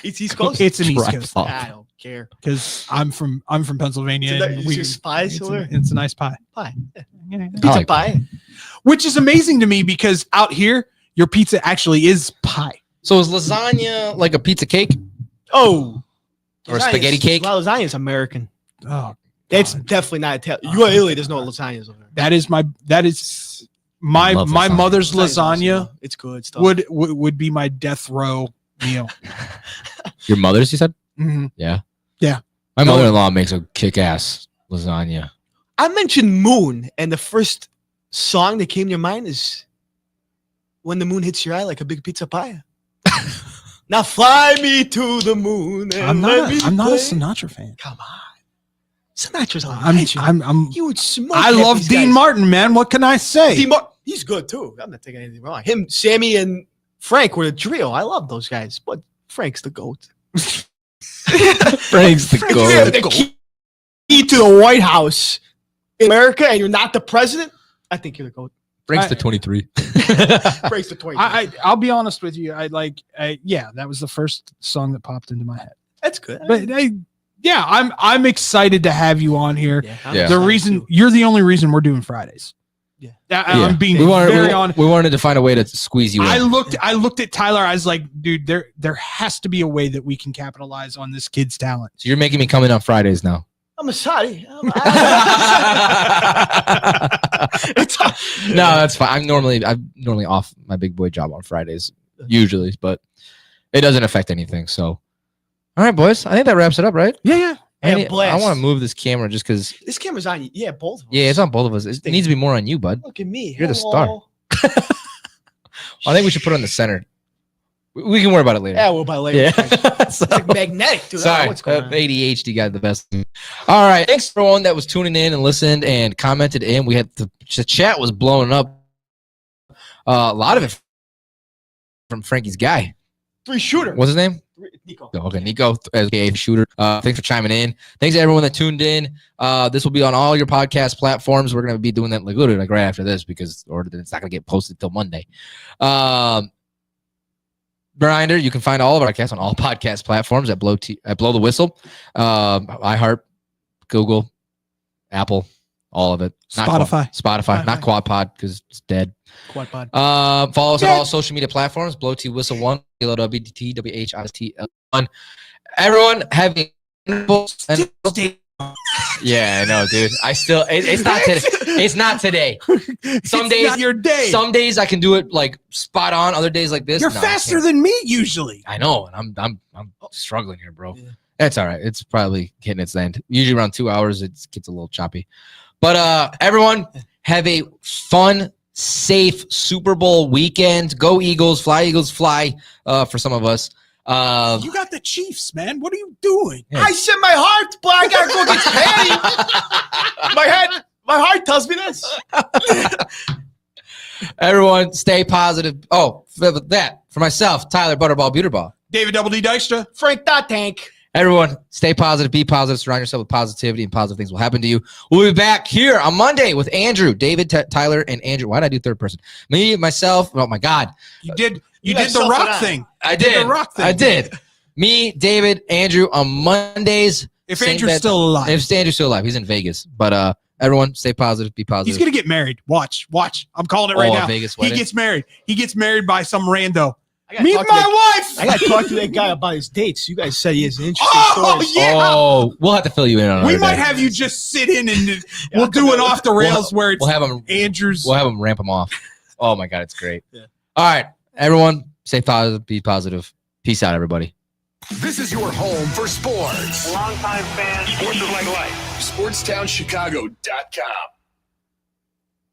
It's East Coast. It's an East Drive Coast off. I don't care. because I'm from Pennsylvania. So that- and is your spice it's, or- it's a nice pie. Pie. Yeah. Pizza like pie. Which is amazing to me because out here your pizza actually is pie. So is lasagna like a pizza cake Oh. or a spaghetti cake? Well, lasagna is American. Oh, That's definitely not Italian. You go to Italy, there's no lasagnas over there. that is my love my lasagna. mother's Lasagna's awesome, lasagna though. It's good stuff. would be my death row meal. Your mother's, you said? Mhm. Yeah. Yeah. My No. mother-in-law makes a kick-ass lasagna. I mentioned moon, and the first song that came to your mind is When the Moon Hits Your Eye Like a Big Pizza Pie. Now fly me to the moon and I'm let not me I'm not a play. Sinatra fan. Come on. Sinatra's a I'm legend. You would smoke I half love these Dean guys. Martin, man. What can I say? Dean Martin, he's good too. I'm not taking anything wrong. Him, Sammy, and Frank were the trio. I love those guys, but Frank's the GOAT. Frank's the If you have the key to the White House in America and you're not the president, I think you're the GOAT. Frank's the 23. Frank's the 20. I'll be honest with you. Yeah, that was the first song that popped into my head. That's good. But yeah, I'm excited to have you on here. I'm Yeah. The reason you're the only reason we're doing Fridays. Yeah. I'm being we wanted, very we, honest. we wanted to find a way to squeeze you in. I looked at Tyler. I was like, dude, there has to be a way that we can capitalize on this kid's talent. So you're making me come in on Fridays now. I'm a sorry. No, that's fine. I'm normally off my big boy job on Fridays, usually, but it doesn't affect anything. So, all right, boys. I think that wraps it up, right? Yeah. Yeah, blast. I want to move this camera just because. This camera's on you. Yeah, both of us. Yeah, it's on both of us. It needs to be more on you, bud. Look at me. You're the star. Hello. I think we should put it in the center. We can worry about it later. Yeah, we'll buy later. Yeah. It's like magnetic, dude. I don't know Sorry, what's going on. ADHD got the best. All right, thanks for everyone that was tuning in and listened and commented in. We had the chat was blowing up. A lot of it from Frankie's guy. 3 shooter. What's his name? Nico. Okay, Nico, aka Shooter. Thanks for chiming in. Thanks to everyone that tuned in. This will be on all your podcast platforms. We're gonna be doing that literally right after this because it's not gonna get posted till Monday. Reminder: you can find all of our podcasts on all podcast platforms at Blow the Whistle, iHeart, Google, Apple, all of it. Spotify, not Quad Pod because it's dead. Quad Pod. Follow us on all social media platforms. Blow T Whistle 1, LWTWHISTL1. Everyone have a yeah, I know, dude. I still it's not today. It's not today. Some days not your day. Some days I can do it like spot on. Other days like this, You're no, I faster can't. than me usually. I know, and I'm struggling here, bro. That's all right. It's probably hitting its end. Usually around 2 hours, it gets a little choppy. But everyone have a fun, safe Super Bowl weekend. Go Eagles, fly for some of us. You got the Chiefs, man. What are you doing? I said my heart, but I gotta go against Patty. My heart tells me this. Everyone, stay positive. Oh, for that for myself, Tyler Butterball Buterball, David Double D Dykstra, Frank Dot Tank. Everyone, stay positive, be positive, surround yourself with positivity, and positive things will happen to you. We'll be back here on Monday with Andrew, David, Tyler, and Andrew. Why did I do third person? Me, myself. Oh my God, you did the rock thing. I did the rock thing. I did. Me, David, Andrew on Mondays. If Andrew's still alive, he's still alive. He's in Vegas, but everyone, stay positive, be positive. he's gonna get married. Watch. I'm calling it right now. Vegas He wedding. gets married. He gets married by some rando. Meet my wife. I gotta talk to that guy about his dates. You guys said he has an interesting Oh, story. yeah. Oh, we'll have to fill you in on. We another might day. have you just sit in and we'll do an off the rails where it's we'll have him Andrew's. We'll have him ramp him off. Oh my God, it's great. All right, everyone, stay positive, be positive. Peace out, everybody. This is your home for sports. Longtime fan, sports is like life. SportsTownChicago.com.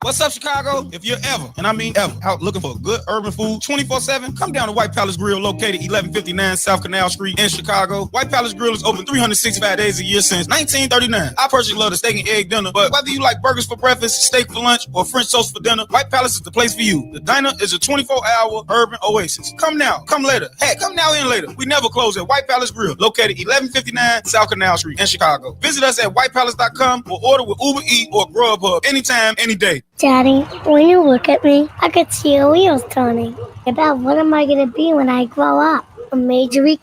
What's up, Chicago? If you're ever, and I mean ever, out looking for good urban food 24/7, come down to White Palace Grill, located 1159 South Canal Street in Chicago. White Palace Grill is open 365 days a year since 1939. I personally love the steak and egg dinner, but whether you like burgers for breakfast, steak for lunch, or French toast for dinner, White Palace is the place for you. The diner is a 24-hour urban oasis. Come now, come later. Hey, come now and later. We never close at White Palace Grill, located 1159 South Canal Street in Chicago. Visit us at whitepalace.com or order with Uber Eats or Grubhub anytime, any day. Daddy, when you look at me, I could see your wheels turning. About what am I going to be when I grow up? A Major League